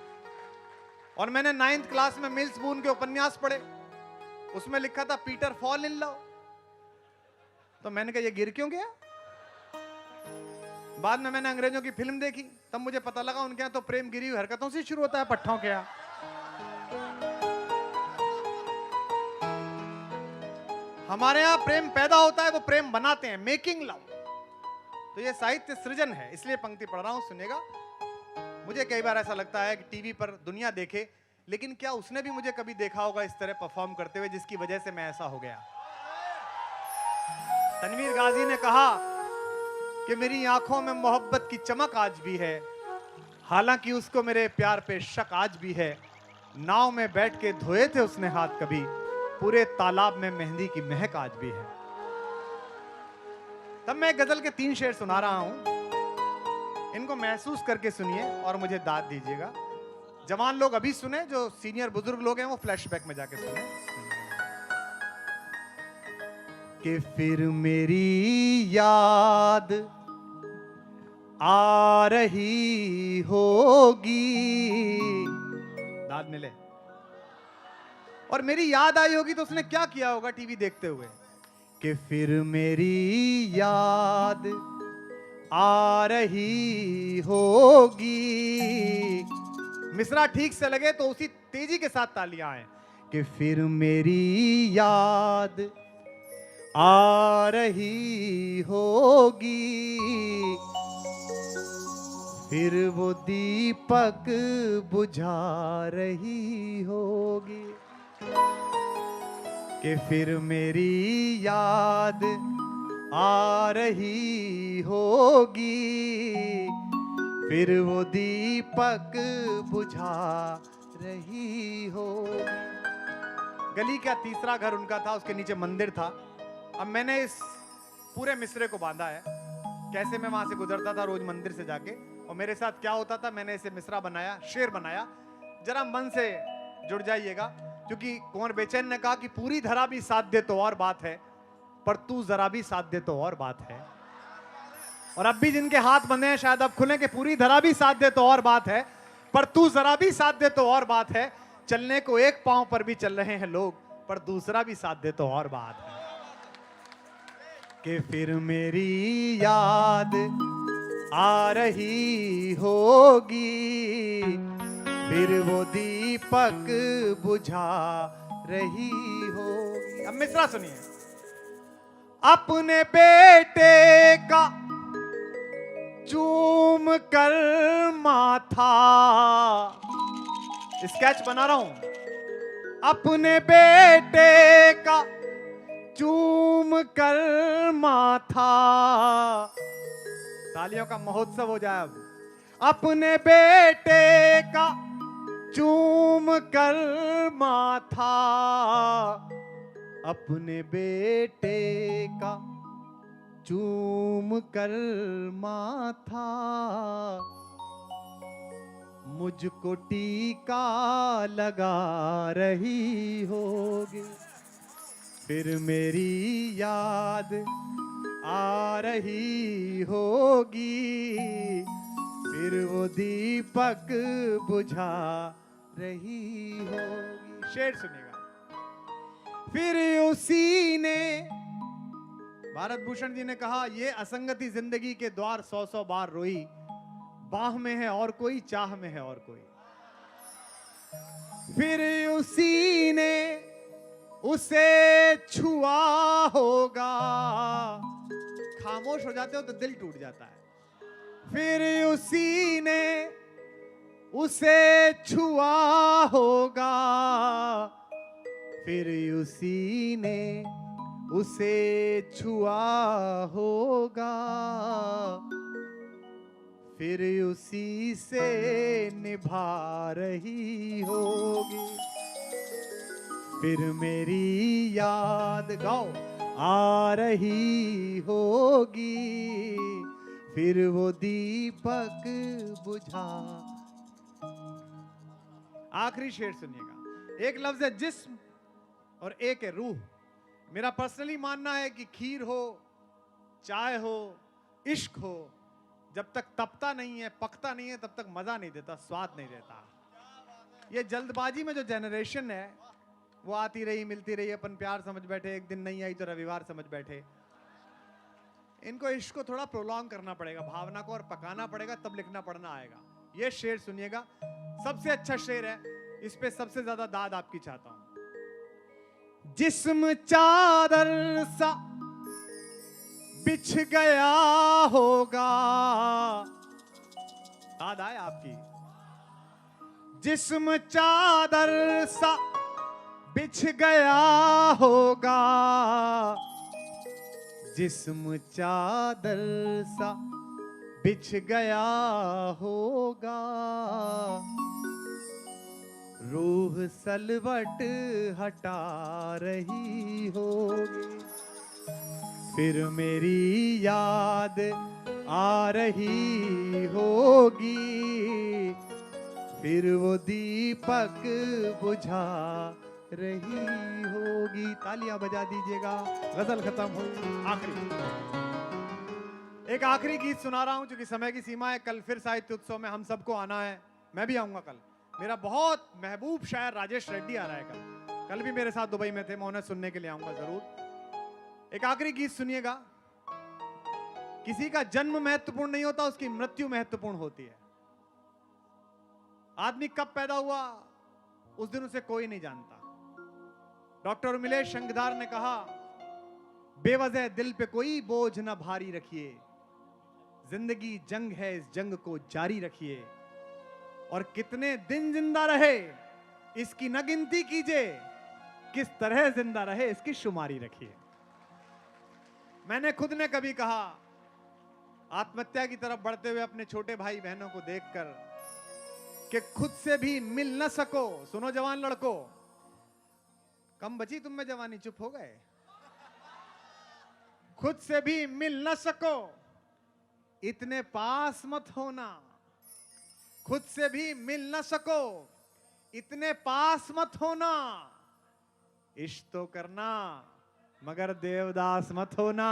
और मैंने 9th क्लास में मिल्स बून के उपन्यास पढ़े, उसमें लिखा था पीटर फॉल इन लव। तो मैंने कहा ये गिर क्यों गया? बाद में मैंने अंग्रेजों की फिल्म देखी, तब मुझे पता लगा उनके यहाँ तो प्रेम गिरी हुई हरकतों से शुरू होता है, पट्टों के यहाँ। हमारे यहाँ प्रेम पैदा होता है, वो प्रेम बनाते हैं, मेकिंग लव। तो ये साहित्य सृजन है, इसलिए पंक्ति पढ़ रहा हूं, सुनेगा। मुझे कई बार ऐसा लगता है कि टीवी पर दुनिया देखे, लेकिन क्या उसने भी मुझे कभी देखा होगा इस तरह परफॉर्म करते हुए जिसकी वजह से मैं ऐसा हो गया। तनवीर गाजी ने कहा कि मेरी आंखों में मोहब्बत की चमक आज भी है, हालांकि उसको मेरे प्यार पे शक आज भी है। नाव में बैठ के धोए थे उसने हाथ कभी, पूरे तालाब में मेहंदी की महक आज भी है। तब मैं गजल के 3 शेर सुना रहा हूं, इनको महसूस करके सुनिए और मुझे दाद दीजिएगा। जवान लोग अभी सुने, जो सीनियर बुजुर्ग लोग हैं वो फ्लैशबैक में जाके सुने। कि फिर मेरी याद आ रही होगी, दाद मिले। और मेरी याद आई होगी तो उसने क्या किया होगा टीवी देखते हुए? कि फिर मेरी याद आ रही होगी। मिसरा ठीक से लगे तो उसी तेजी के साथ तालियां आए। कि फिर मेरी याद आ रही होगी, फिर वो दीपक बुझा रही होगी। कि फिर मेरी याद आ रही होगी, फिर वो दीपक बुझा रही होगी। गली का तीसरा घर उनका था, उसके नीचे मंदिर था। अब मैंने इस पूरे मिसरे को बांधा है, कैसे मैं वहां से गुजरता था रोज मंदिर से जाके, और मेरे साथ क्या होता था। मैंने इसे मिसरा बनाया, शेर बनाया। जरा मन से जुड़ जाइएगा, क्योंकि कुंवर बेचैन ने कहा कि पूरी धरा भी साथ दे तो और बात है, पर तू जरा भी साथ दे तो और बात है। और अब भी जिनके हाथ बंधे हैं शायद अब खुले कि पूरी धरा भी साथ दे तो और बात है, पर तू जरा भी साथ दे तो और बात है। चलने को एक पांव पर भी चल रहे हैं लोग, पर दूसरा भी साथ दे तो और बात है। कि फिर मेरी याद आ रही होगी, फिर वो दीपक बुझा रही होगी। अब मिसरा सुनिए। अपने बेटे का चूम कर माथा, स्केच बना रहा हूं। अपने बेटे का चूम कर माथा, तालियों का महोत्सव हो जाए अब। अपने बेटे का चूम कर माथा, अपने बेटे का चूम कर माथा, मुझको टीका लगा रही होगी, फिर मेरी याद आ रही होगी, फिर वो दीपक बुझा रही होगी। शेर सुनिएगा। फिर उसी ने, भारत भूषण जी ने कहा, ये असंगति जिंदगी के द्वार 100-100 बार रोई, बाह में है और कोई, चाह में है और कोई। फिर उसी ने उसे छुआ होगा, खामोश हो जाते हो तो दिल टूट जाता है। फिर उसी ने उसे छुआ होगा, फिर उसी ने उसे छुआ होगा, फिर उसी से निभा रही होगी, फिर मेरी याद गाओ आ रही होगी, फिर वो दीपक बुझा। आखिरी शेर सुनिएगा। एक लफ्ज है जिस्म और एक है रूह। मेरा पर्सनली मानना है कि खीर हो, चाय हो, इश्क हो, जब तक तपता नहीं है, पकता नहीं है, तब तक मजा नहीं देता, स्वाद नहीं देता। ये जल्दबाजी में जो जनरेशन है वो आती रही, मिलती रही, अपन प्यार समझ बैठे, एक दिन नहीं आई तो रविवार समझ बैठे। इनको इश्क को थोड़ा प्रोलॉन्ग करना पड़ेगा, भावना को, और पकाना पड़ेगा, तब लिखना पढ़ना आएगा। ये शेर सुनिएगा, सबसे अच्छा शेर है, इस पे सबसे ज्यादा दाद आपकी चाहता हूं। जिस्म चादर सा बिछ गया होगा, दाद आए आपकी। जिस्म चादर सा बिछ गया होगा, जिस्म चादर सा बिछ गया होगा, रूह सलवट हटा रही होगी, फिर मेरी याद आ रही होगी, फिर वो दीपक बुझा रही होगी। तालियां बजा दीजिएगा, गजल खत्म हो। एक आखिरी गीत सुना रहा हूं, क्योंकि समय की सीमा है। कल फिर साहित्य उत्सव में हम सबको आना है, मैं भी आऊंगा कल। मेरा बहुत महबूब शायर राजेश रेड्डी आ रहा है कल भी मेरे साथ दुबई में थे, मैं उन्हें सुनने के लिए आऊंगा जरूर। एक आखिरी गीत सुनिएगा। किसी का जन्म महत्वपूर्ण नहीं होता, उसकी मृत्यु महत्वपूर्ण होती है। आदमी कब पैदा हुआ उस दिन उसे कोई नहीं जानता। डॉक्टर उर्मिलेश शंखधार ने कहा, बेवजह दिल पे कोई बोझ न भारी रखिए, जिंदगी जंग है, इस जंग को जारी रखिए, और कितने दिन जिंदा रहे इसकी न गिनती कीजिए, किस तरह जिंदा रहे इसकी शुमारी रखिए। मैंने खुद ने कभी कहा, आत्महत्या की तरफ बढ़ते हुए अपने छोटे भाई बहनों को देखकर, कि खुद से भी मिल न सको। सुनो जवान लड़कों, कम बची तुम में जवानी, चुप हो गए। खुद से भी मिल न सको, इतने पास मत होना। खुद से भी मिल न सको, इतने पास मत होना। इश्क तो करना मगर देवदास मत होना।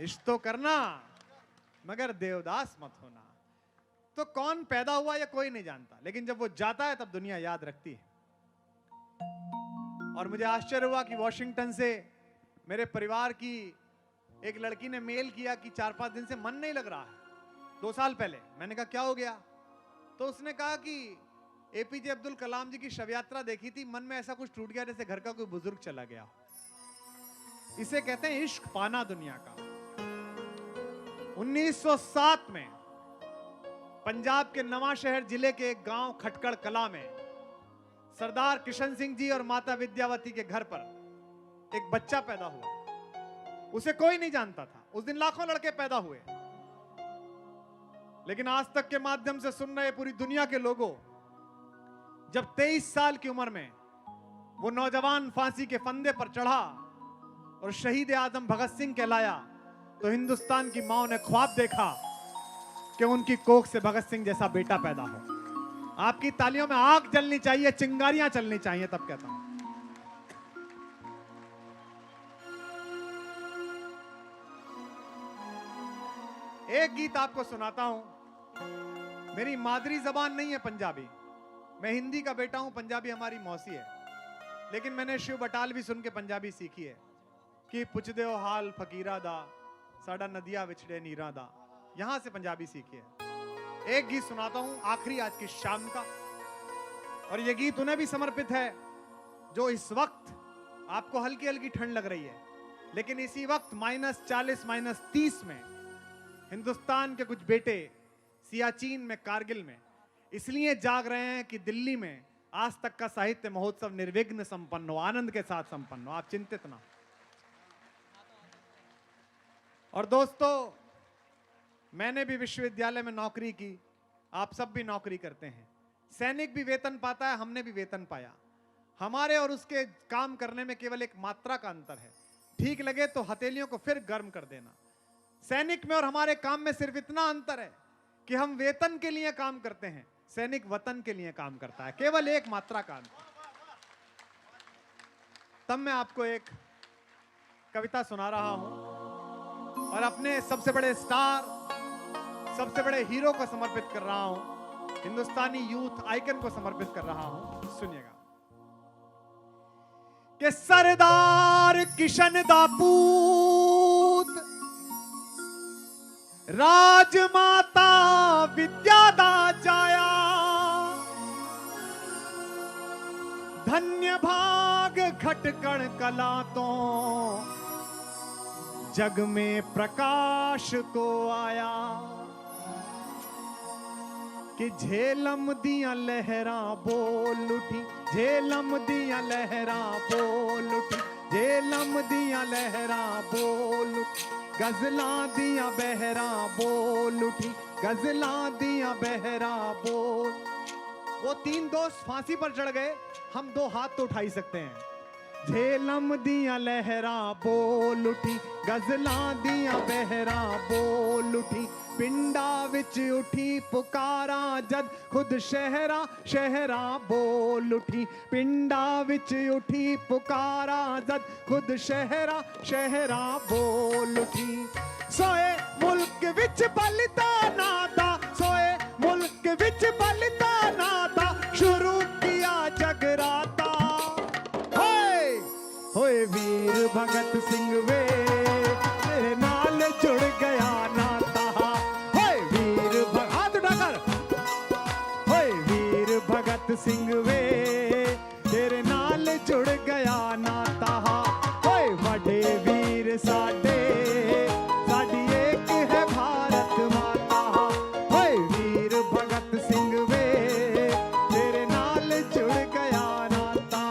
इश्क तो करना मगर देवदास मत होना। तो कौन पैदा हुआ या कोई नहीं जानता, लेकिन जब वो जाता है तब दुनिया याद रखती है। और मुझे आश्चर्य हुआ कि वॉशिंगटन से मेरे परिवार की एक लड़की ने मेल किया कि 4-5 दिन से मन नहीं लग रहा है, 2 साल पहले। मैंने कहा क्या हो गया? तो उसने कहा कि एपीजे अब्दुल कलाम जी की शव यात्रा देखी थी, मन में ऐसा कुछ टूट गया जैसे घर का कोई बुजुर्ग चला गया। इसे कहते हैं इश्क पाना दुनिया का। 1907 में पंजाब के नवांशहर जिले के एक गांव खटकड़ कला में सरदार किशन सिंह जी और माता विद्यावती के घर पर एक बच्चा पैदा हुआ। उसे कोई नहीं जानता था। उस दिन लाखों लड़के पैदा हुए, लेकिन आज तक के माध्यम से सुन रहे पूरी दुनिया के लोगों, जब 23 साल की उम्र में वो नौजवान फांसी के फंदे पर चढ़ा और शहीद आजम भगत सिंह कहलाया, तो हिंदुस्तान की मां ने ख्वाब देखा कि उनकी कोख से भगत सिंह जैसा बेटा पैदा हो। आपकी तालियों में आग जलनी चाहिए, चिंगारियां चलनी चाहिए, तब कहता हूं। एक गीत आपको सुनाता हूं। मेरी मादरी जबान नहीं है पंजाबी, मैं हिंदी का बेटा हूं, पंजाबी हमारी मौसी है, लेकिन मैंने शिव बटाल भी सुन के पंजाबी सीखी है कि पुछदे हो हाल फकीरा दा, साडा नदिया विछड़े नीरा दा। यहां से पंजाबी सीखी है। एक गीत सुनाता हूं आखिरी आज की शाम का, और यह गीत उन्हें भी समर्पित है जो इस वक्त आपको हल्की हल्की ठंड लग रही है, लेकिन इसी वक्त -40 -30 में हिंदुस्तान के कुछ बेटे सियाचिन में, कारगिल में इसलिए जाग रहे हैं कि दिल्ली में आज तक का साहित्य महोत्सव निर्विघ्न संपन्न हो, आनंद के साथ संपन्न हो। आप चिंतित ना। और दोस्तों, मैंने भी विश्वविद्यालय में नौकरी की, आप सब भी नौकरी करते हैं। सैनिक भी वेतन पाता है, हमने भी वेतन पाया। हमारे और उसके काम करने में केवल एक मात्रा का अंतर है। ठीक लगे तो हथेलियों को फिर गर्म कर देना। सैनिक में और हमारे काम में सिर्फ इतना अंतर है कि हम वेतन के लिए काम करते हैं, सैनिक वतन के लिए काम करता है। केवल एक मात्रा का अंतर। तब मैं आपको एक कविता सुना रहा हूं और अपने सबसे बड़े स्टार, सबसे बड़े हीरो को समर्पित कर रहा हूं, हिंदुस्तानी यूथ आइकन को समर्पित कर रहा हूं। सुनिएगा कि सरदार किशन दा पूत, राजमाता विद्या दा जाया, धन्य भाग खटकड़ कला तो जग में प्रकाश को आया। कि झेलम दिया लहरां बोल उठी, झेलम दिया लहरां बोल उठी, झेलम दिया लहरां बोल उठी, गजलां दिया बहरां बोल उठी, गजलां दिया बहरां बोल। वो 3 दोस्त फांसी पर चढ़ गए, हम 2 हाथ तो उठा ही सकते हैं। झेलम दिया लहरां बोल उठी, गजलां दिया बहरां बोल उठी, पिंडा विच उठी पुकारा जद खुद शहरा शहरा बोल उठी, पिंडा विच उठी पुकारा जद खुद शहरा शहरा बोल उठी। सोए मुल्क विच बलिदाना दा, सोए मुल्क विच बलिदाना दा, शुरू किया जगराता। होए वीर भगत सिंह वे, तेरे नाल जुड़ गया नाता। होए वीर हाथ उठाकर, होए वीर भगत सिंह वे, तेरे नाल जुड़ गया नाता। होए वडे वीर साडे, साडी एक है भारत माता। होए वीर भगत सिंह वे, तेरे नाल जुड़ गया नाता।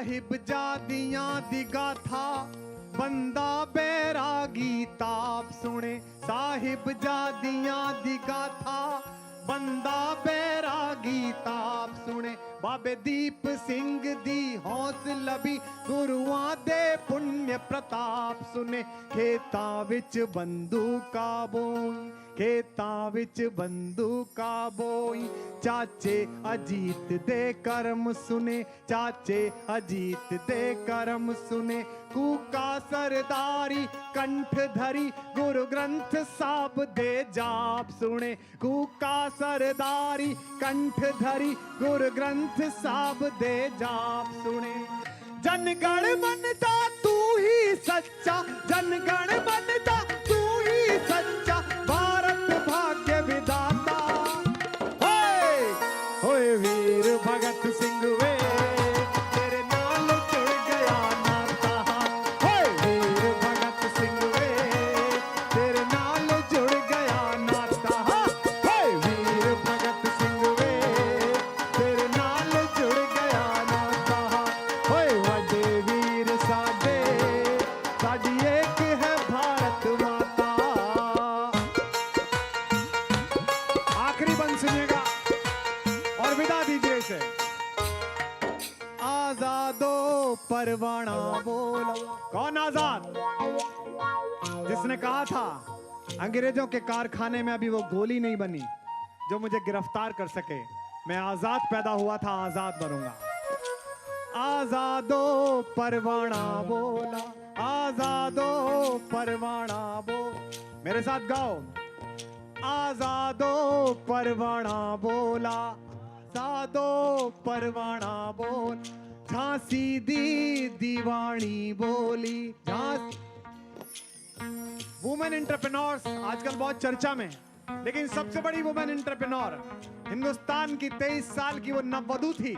ਸਾਹਿਬਜ਼ਾਦੀਆਂ ਦੀ ਗਾਥਾ ਬੰਦਾ ਬੈਰਾਗੀ ਤਾਪ ਸੁਣੇ ਸਾਹਿਬਜ਼ਾਦੀਆਂ ਦੀ ਗਾਥਾ ਬੰਦਾ ਬੈਰਾਗੀ ਤਾਪ ਸੁਣੇ ਬਾਬੇ ਦੀਪ ਸਿੰਘ ਦੀ ਹੌਸਲਾ ਵੀ ਗੁਰੂਆਂ ਦੇ ਪੁੰਨ ਪ੍ਰਤਾਪ ਸੁਣੇ ਖੇਤਾਂ ਵਿੱਚ ਬੰਦੂਕਾਂ ਬੋਈ ਖੇਤਾਂ ਵਿੱਚ ਬੰਦੂਕਾਂ ਬੋਈ ਚਾਚੇ ਅਜੀਤ ਦੇ ਕਰਮ ਸੁਨੇ ਚਾਚੇ ਅਜੀਤ ਦੇ ਕਰਮ ਸੁਨੇ ਕੂਕਾ ਸਰਦਾਰੀ ਕੰਠ ਧਰੀ ਗੁਰੂ ਗ੍ਰੰਥ ਸਾਹਿਬ ਦੇ ਜਾਪ ਸੁਣੇ ਕੂਕਾ ਸਰਦਾਰੀ ਕੰਠ ਧਰੀ ਗੁਰੂ ਗ੍ਰੰਥ ਸਾਹਿਬ ਦੇ ਜਾਪ ਸੁਣੇ ਜਨ ਗਣ ਮਨਦਾ ਤੂੰ ਹੀ ਸੱਚਾ ਜਨ ਗਣ ਮਨਦਾ ਤੂੰ ਹੀ ਸੱਚਾ ਭਾਰਤ ਭਾग्य ਵਿਦਾਤਾ ਹੋਏ ਹੋਏ ਵੀਰ ਭਗਤ ਸਿੰਘ ਵੇ ਤੇਰੇ ਨਾਲ ਜੁੜ ਗਿਆ ਨਾਤਾ ਹੋਏ ਵੀਰ ਭਗਤ ਸਿੰਘ ਵੇ ਤੇਰੇ ਨਾਲ ਜੁੜ ਗਿਆ ਨਾਤਾ ਹੋਏ ਵੀਰ ਭਗਤ ਸਿੰਘ ਵੇ ਤੇਰੇ ਨਾਲ ਜੁੜ ਗਿਆ ਨਾਤਾ ਹੋਏ ਵੱਡੇ ਵੀਰ ਸਾਡੇ ਸਾਡੀ ਏਕ ਹੈ ਭਾਰਤ ਮਾਤਾ आखिरी बंद सुनिएगा और विदा दीजिए इसे आजादो परवाना बोला कौन आजाद जिसने कहा था अंग्रेजों के कारखाने में अभी वो गोली नहीं बनी जो मुझे गिरफ्तार कर सके मैं आजाद पैदा हुआ था आजाद बनूंगा आजादो परवाना बोला आजादो परवाना बोल मेरे साथ गाओ आजादो परवाना बोला आजादो परवाना बोल झांसी दी दीवानी बोली झांसी वुमेन एंटरप्रेन्योर्स आजकल बहुत चर्चा में लेकिन सबसे बड़ी वुमेन एंटरप्रेन्योर हिंदुस्तान की 23 साल की वो नववधु थी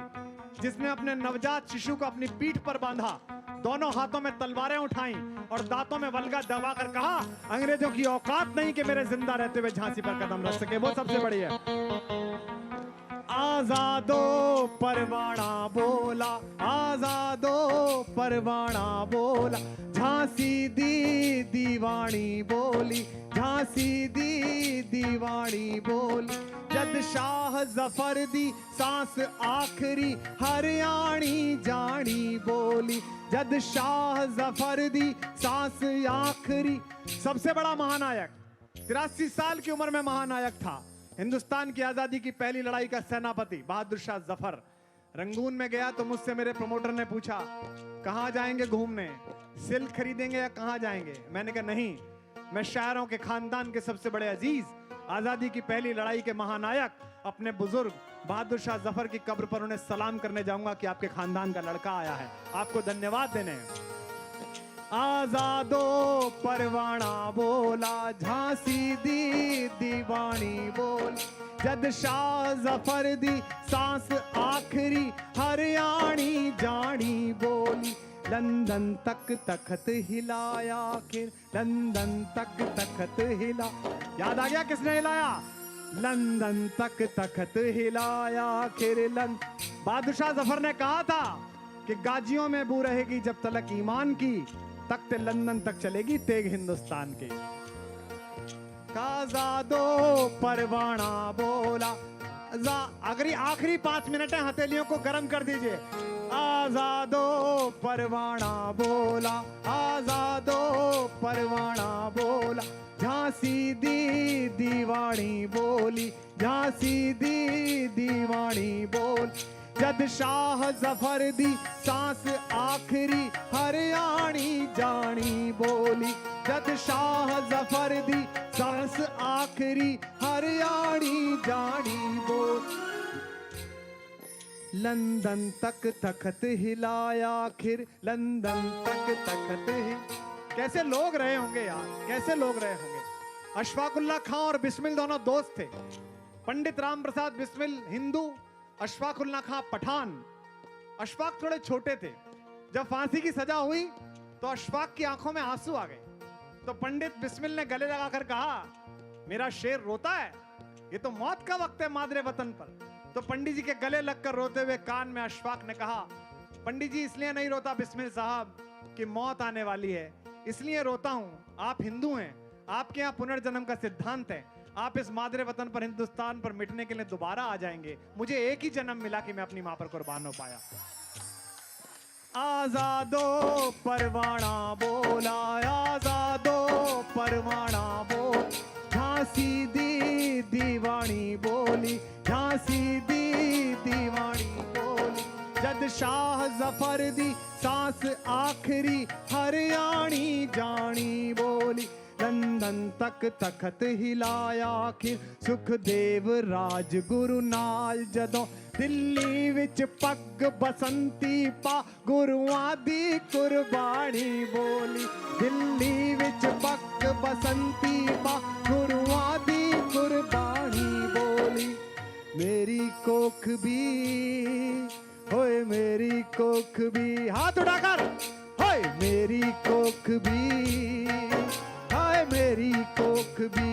जिसने अपने नवजात शिशु को अपनी पीठ पर बांधा दोनों हाथों में तलवारें उठाई और दांतों में वल्गा दबाकर कहा अंग्रेजों की औकात नहीं कि मेरे जिंदा रहते हुए झांसी पर कदम रख सके वो सबसे बड़ी है आजादो परवाना बोला आजादो परवाना बोला झांसी दी दीवानी बोली झांसी दी दीवानी बोली जद शाह जफर दी सांस आखरी हरियाणी जानी बोली जद शाह जफर दी सांस आखरी सबसे बड़ा महानायक 83 साल की उम्र में महानायक था हिंदुस्तान की आजादी की पहली लड़ाई का सेनापति बहादुर शाह जफर रंगून में गया तो मुझसे मेरे प्रमोटर ने पूछा कहां जाएंगे घूमने सिल्क खरीदेंगे या कहां जाएंगे मैंने कहा नहीं मैं शायरों के खानदान के सबसे बड़े अजीज आजादी की पहली लड़ाई के महानायक अपने बुजुर्ग बहादुर शाह जफर की कब्र पर उन्हें सलाम करने जाऊंगा कि आपके खानदान का लड़का आया है आपको धन्यवाद देने आजादो परवाना बोला झांसी दी दीवानी बोल जद शाह जफर दी सांस आखरी हरियाणी जानी बोली लंदन तक तखत हिलाया फिर लंदन तक तखत हिला याद आ गया किसने हिलाया लंदन तक तखत हिलाया फिर बहादुर शाह जफर ने कहा था कि गाजियों में बू रहेगी जब तलक ईमान की तख्त लंदन तक चलेगी तेग हिंदुस्तान की आजादो परवाना बोला आखिरी 5 मिनट है हथेलियों को गर्म कर दीजिए आजादो परवाना बोला आजादो परवाना बोला झांसी दी दीवानी बोली झांसी दी दीवानी बोल जद शाह जफर दी सांस आखरी हरियाणी जानी बोली जद शाह जफर दी सांस आखरी हरियाणी जानी बोल लंदन तक तखत हिलाया आखिर लंदन तक तखत कैसे लोग रहे होंगे यार कैसे लोग रहे होंगे अशफाकुल्ला खां और बिस्मिल दोनों दोस्त थे पंडित राम प्रसाद बिस्मिल हिंदू अशफाकुल्ला खां पठान अशफाक थोड़े छोटे थे जब फांसी की सजा हुई तो अशफाक की आंखों में आंसू आ गए तो पंडित बिस्मिल ने गले लगाकर कहा मेरा शेर रोता है ये तो मौत का वक्त है मादरे वतन पर तो पंडित जी के गले लगकर रोते हुए कान में अशफाक ने कहा पंडित जी इसलिए नहीं रोता बिस्मिल साहब कि मौत आने वाली है, इसलिए रोता हूं आप हिंदू हैं, आपके यहाँ पुनर्जन्म का सिद्धांत है, आप इस मादरे वतन पर हिंदुस्तान पर मिटने के लिए दोबारा आ जाएंगे। मुझे एक ही जन्म मिला कि मैं अपनी मां पर कुर्बान हो पाया। आजादो परवाना बोला, आजादो परवाना बोल, झांसी दी दीवानी बोली, झांसी दी दीवानी बोली, जद शाह जफर दी सांस आखिरी हरियाणी जानी बोली, लंदन तक तखत हिलाया आखिर सुखदेव राजगुरु नाल जदों दिल्ली विच पग बसंती पा गुरुआं दी कुर्बानी बोली, दिल्ली विच पग बसंती पा गुरुआं दी कुर्बानी बोली। मेरी कोख भी होए मेरी कोख भी, हाथ उठाकर होए मेरी कोख भी, हाय मेरी कोख भी,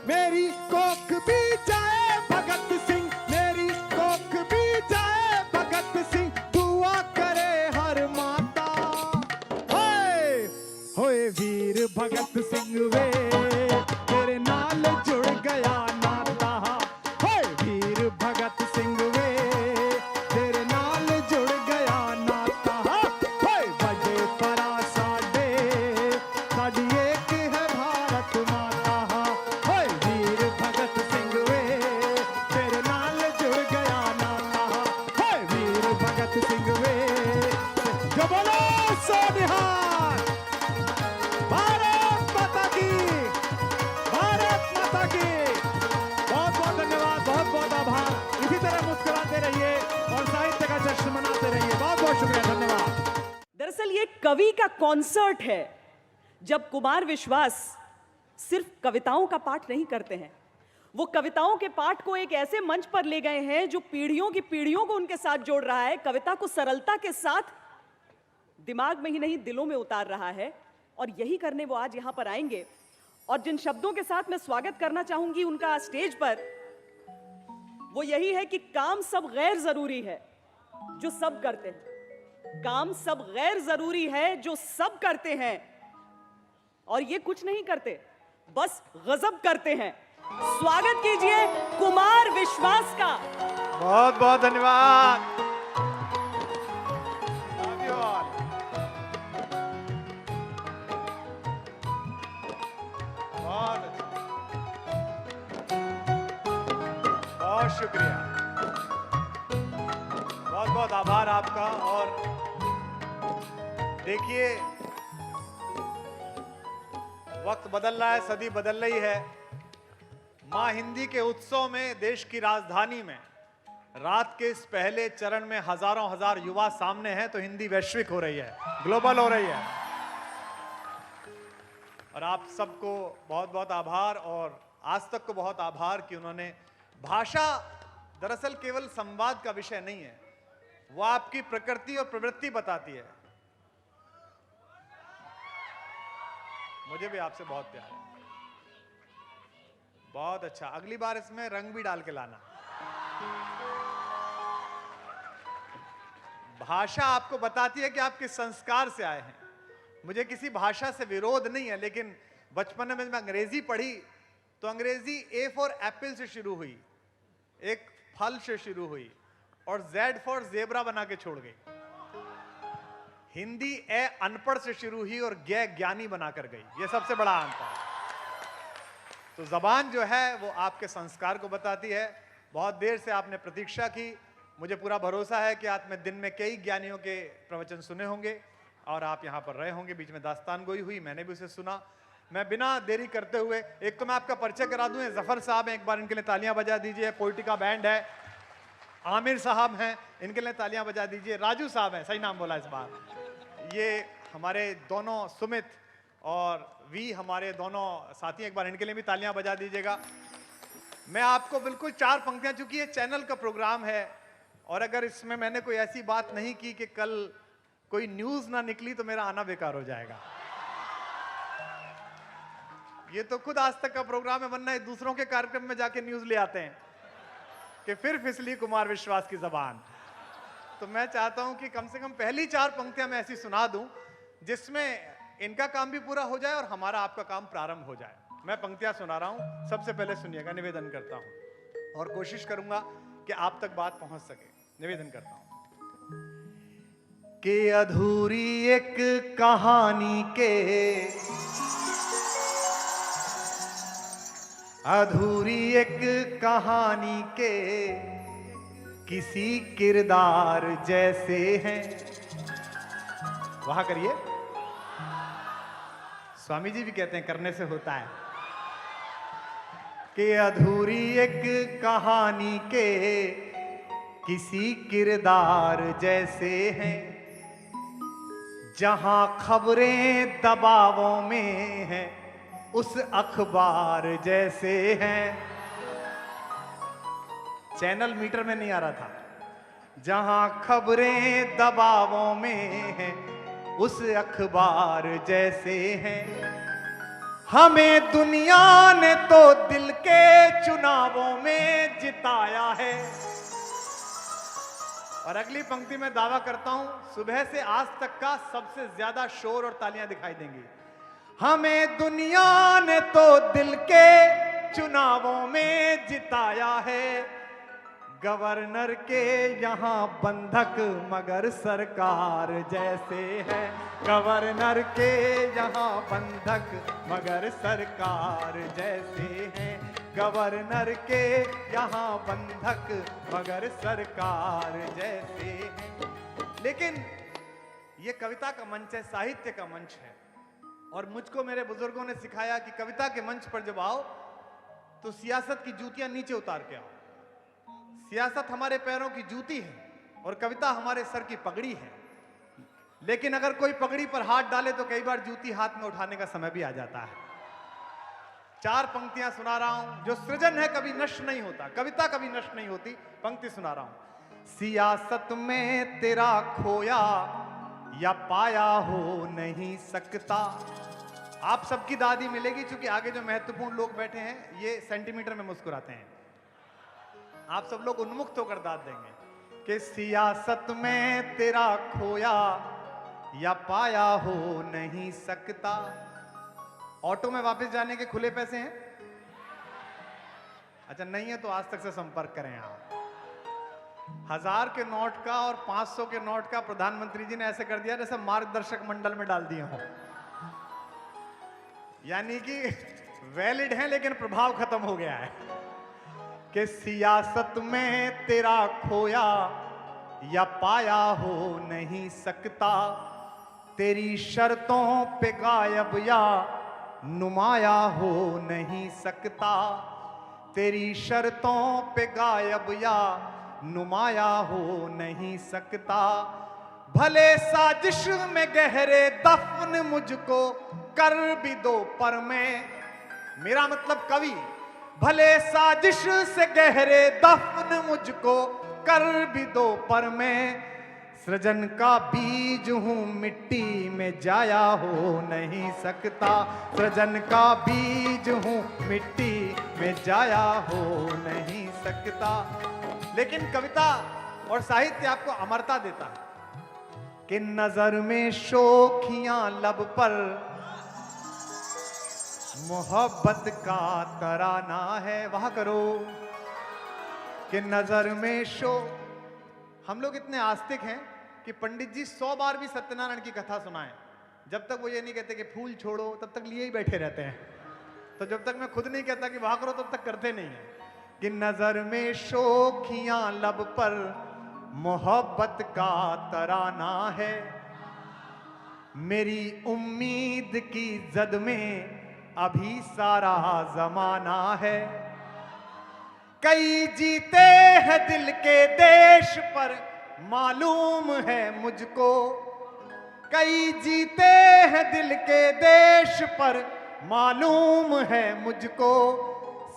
मेरी कोख भी जाए भगत सिंह, मेरी कोख भी जाए भगत सिंह, दुआ करे हर माता, होए वीर भगत सिंह वे तेरे नाल जुड़ गया नाता, होए वीर भगत सिंह वे तेरे नाल जुड़ गया नाता, होए बजे परा साडे साडी एक है भारत माता, होए वीर भगत सिंह वे तेरे नाल जुड़ गया नाता, होए वीर भगत सिंह वे, जो बोलो सो निहाल, भारत माता की, भारत माता की। बहुत बहुत धन्यवाद, बहुत बहुत आभार। इसी तरह मुस्कुराते रहिए और साहित्य का जश्न मनाते रहिए। बहुत बहुत शुक्रिया, धन्यवाद। दरअसल ये कवि का कॉन्सर्ट है, जब कुमार विश्वास सिर्फ कविताओं का पाठ नहीं करते हैं, वो कविताओं के पाठ को एक ऐसे मंच पर ले गए हैं जो पीढ़ियों की पीढ़ियों को उनके साथ जोड़ रहा है, कविता को सरलता के साथ दिमाग में ही नहीं दिलों में उतार रहा है। और यही करने वो आज यहां पर आएंगे। और जिन शब्दों के साथ मैं स्वागत करना चाहूंगी उनका स्टेज पर, वो यही है कि काम सब गैर जरूरी है जो सब करते हैं, काम सब गैर जरूरी है जो सब करते हैं, और ये कुछ नहीं करते, बस गजब करते हैं। स्वागत कीजिए कुमार विश्वास का। बहुत बहुत धन्यवाद। Love you all. बहुत अच्छा, बहुत शुक्रिया, बहुत बहुत आभार आपका। और देखिए वक्त बदल रहा है, सदी बदल रही है। मां हिंदी के उत्सव में देश की राजधानी में रात के इस पहले चरण में हजारों हजार युवा सामने हैं, तो हिंदी वैश्विक हो रही है, ग्लोबल हो रही है। और आप सबको बहुत बहुत आभार, और आज तक को बहुत आभार कि उन्होंने, भाषा दरअसल केवल संवाद का विषय नहीं है, वो आपकी प्रकृति और प्रवृत्ति बताती है। मुझे भी आपसे बहुत प्यार है। बहुत अच्छा, अगली बार इसमें रंग भी डाल के लाना। भाषा आपको बताती है कि आप किस संस्कार से आए हैं। मुझे किसी भाषा से विरोध नहीं है, लेकिन बचपन में मैं अंग्रेजी पढ़ी तो अंग्रेजी ए फॉर एप्पल से शुरू हुई, एक फल से शुरू हुई, और जेड फॉर जेब्रा बना के छोड़ गई। हिंदी ए अनपढ़ से शुरू हुई और गे ज्ञानी बनाकर गई। ये सबसे बड़ा अंतर है। तो जबान जो है वो आपके संस्कार को बताती है। बहुत देर से आपने प्रतीक्षा की, मुझे पूरा भरोसा है कि आज मैं दिन में कई ज्ञानियों के प्रवचन सुने होंगे और आप यहाँ पर रहे होंगे। बीच में दास्तान गोई हुई, मैंने भी उसे सुना। मैं बिना देरी करते हुए, एक तो मैं आपका परिचय करा दूं, जफर साहब हैं, एक बार इनके लिए तालियां बजा दीजिए। पोइटिका बैंड है। आमिर साहब हैं, इनके लिए तालियां बजा दीजिए। राजू साहब हैं, सही नाम बोला इस बार। ये हमारे दोनों सुमित और वी हमारे दोनों साथी, एक बार इनके लिए भी तालियां बजा दीजिएगा। मैं आपको बिल्कुल 4 पंक्तियां, चूंकि ये चैनल का प्रोग्राम है और अगर इसमें मैंने कोई ऐसी बात नहीं की कि कल कोई न्यूज ना निकली तो मेरा आना बेकार हो जाएगा। ये तो खुद आज तक का प्रोग्राम है, वरना दूसरों के कार्यक्रम में जाके न्यूज ले आते हैं कि फिर फिसली कुमार विश्वास की जबान। तो मैं चाहता हूं कि कम से कम पहली 4 पंक्तियां मैं ऐसी सुना दूं जिसमें इनका काम भी पूरा हो जाए और हमारा आपका काम प्रारंभ हो जाए। मैं पंक्तियां सुना रहा हूं, सबसे पहले सुनिएगा, निवेदन करता हूं और कोशिश करूंगा कि आप तक बात पहुंच सके। निवेदन करता हूं कि अधूरी एक कहानी के, अधूरी एक कहानी के किसी किरदार जैसे हैं। वहां करिए, स्वामी जी भी कहते हैं करने से होता है। कि अधूरी एक कहानी के किसी किरदार जैसे हैं, जहां खबरें दबावों में हैं उस अखबार जैसे हैं। चैनल मीटर में नहीं आ रहा था। जहां खबरें दबावों में हैं उस अखबार जैसे हैं। हमें दुनिया ने तो दिल के चुनावों में जिताया है। और अगली पंक्ति में दावा करता हूं सुबह से आज तक का सबसे ज्यादा शोर और तालियां दिखाई देंगी। हमें दुनिया ने तो दिल के चुनावों में जिताया है। गवर्नर के यहाँ बंधक मगर सरकार जैसे है। गवर्नर के यहाँ बंधक मगर सरकार जैसे हैं। गवर्नर के यहाँ बंधक मगर सरकार जैसे हैं। लेकिन ये कविता का मंच है, साहित्य का मंच है, और मुझको मेरे बुजुर्गों ने सिखाया कि कविता के मंच पर जब आओ तो सियासत की जूतियां नीचे उतार के आओ। सियासत हमारे पैरों की जूती है और कविता हमारे सर की पगड़ी है। लेकिन अगर कोई पगड़ी पर हाथ डाले तो कई बार जूती हाथ में उठाने का समय भी आ जाता है। 4 पंक्तियां सुना रहा हूं। जो सृजन है कभी नष्ट नहीं होता, कविता कभी नष्ट नहीं होती। पंक्ति सुना रहा हूं। सियासत में तेरा खोया या पाया हो नहीं सकता। आप सबकी दादी मिलेगी, क्योंकि आगे जो महत्वपूर्ण लोग बैठे हैं ये सेंटीमीटर में मुस्कुराते हैं। आप सब लोग उन्मुक्त होकर दाद देंगे कि सियासत में तेरा खोया या पाया हो नहीं सकता। ऑटो में वापस जाने के खुले पैसे हैं? अच्छा नहीं है तो आज तक से संपर्क करें। आप 1000 के नोट का और 500 के नोट का प्रधानमंत्री जी ने ऐसे कर दिया जैसे मार्गदर्शक मंडल में डाल दिए हों। यानी कि वैलिड है लेकिन प्रभाव खत्म हो गया है। कि सियासत में तेरा खोया या पाया हो नहीं सकता। तेरी शर्तों पे गायब या नुमाया हो नहीं सकता। तेरी शर्तों पे गायब या नुमाया हो नहीं सकता। भले साजिश में गहरे दफन मुझको कर भी दो पर मैं, मेरा मतलब कवि, भले साजिश से गहरे दफन मुझको कर भी दो पर मैं सृजन का बीज हूं मिट्टी में जाया हो नहीं सकता। सृजन का बीज हूं मिट्टी में जाया हो नहीं सकता। लेकिन कविता और साहित्य आपको अमरता देता है। कि नजर में शोखियां लब पर मोहब्बत का तराना है। वहां करो कि नजर में शो। हम लोग इतने आस्तिक हैं कि पंडित जी 100 बार भी सत्यनारायण की कथा सुनाएं, जब तक वो ये नहीं कहते कि फूल छोड़ो तब तक लिए ही बैठे रहते हैं। तो जब तक मैं खुद नहीं कहता कि वहां करो तब तक करते नहीं है। कि नजर में शोखियां लब पर मोहब्बत का तराना है। मेरी उम्मीद की जद में अभी सारा जमाना है। कई जीते हैं दिल के देश पर मालूम है मुझको। कई जीते हैं दिल के देश पर मालूम है मुझको।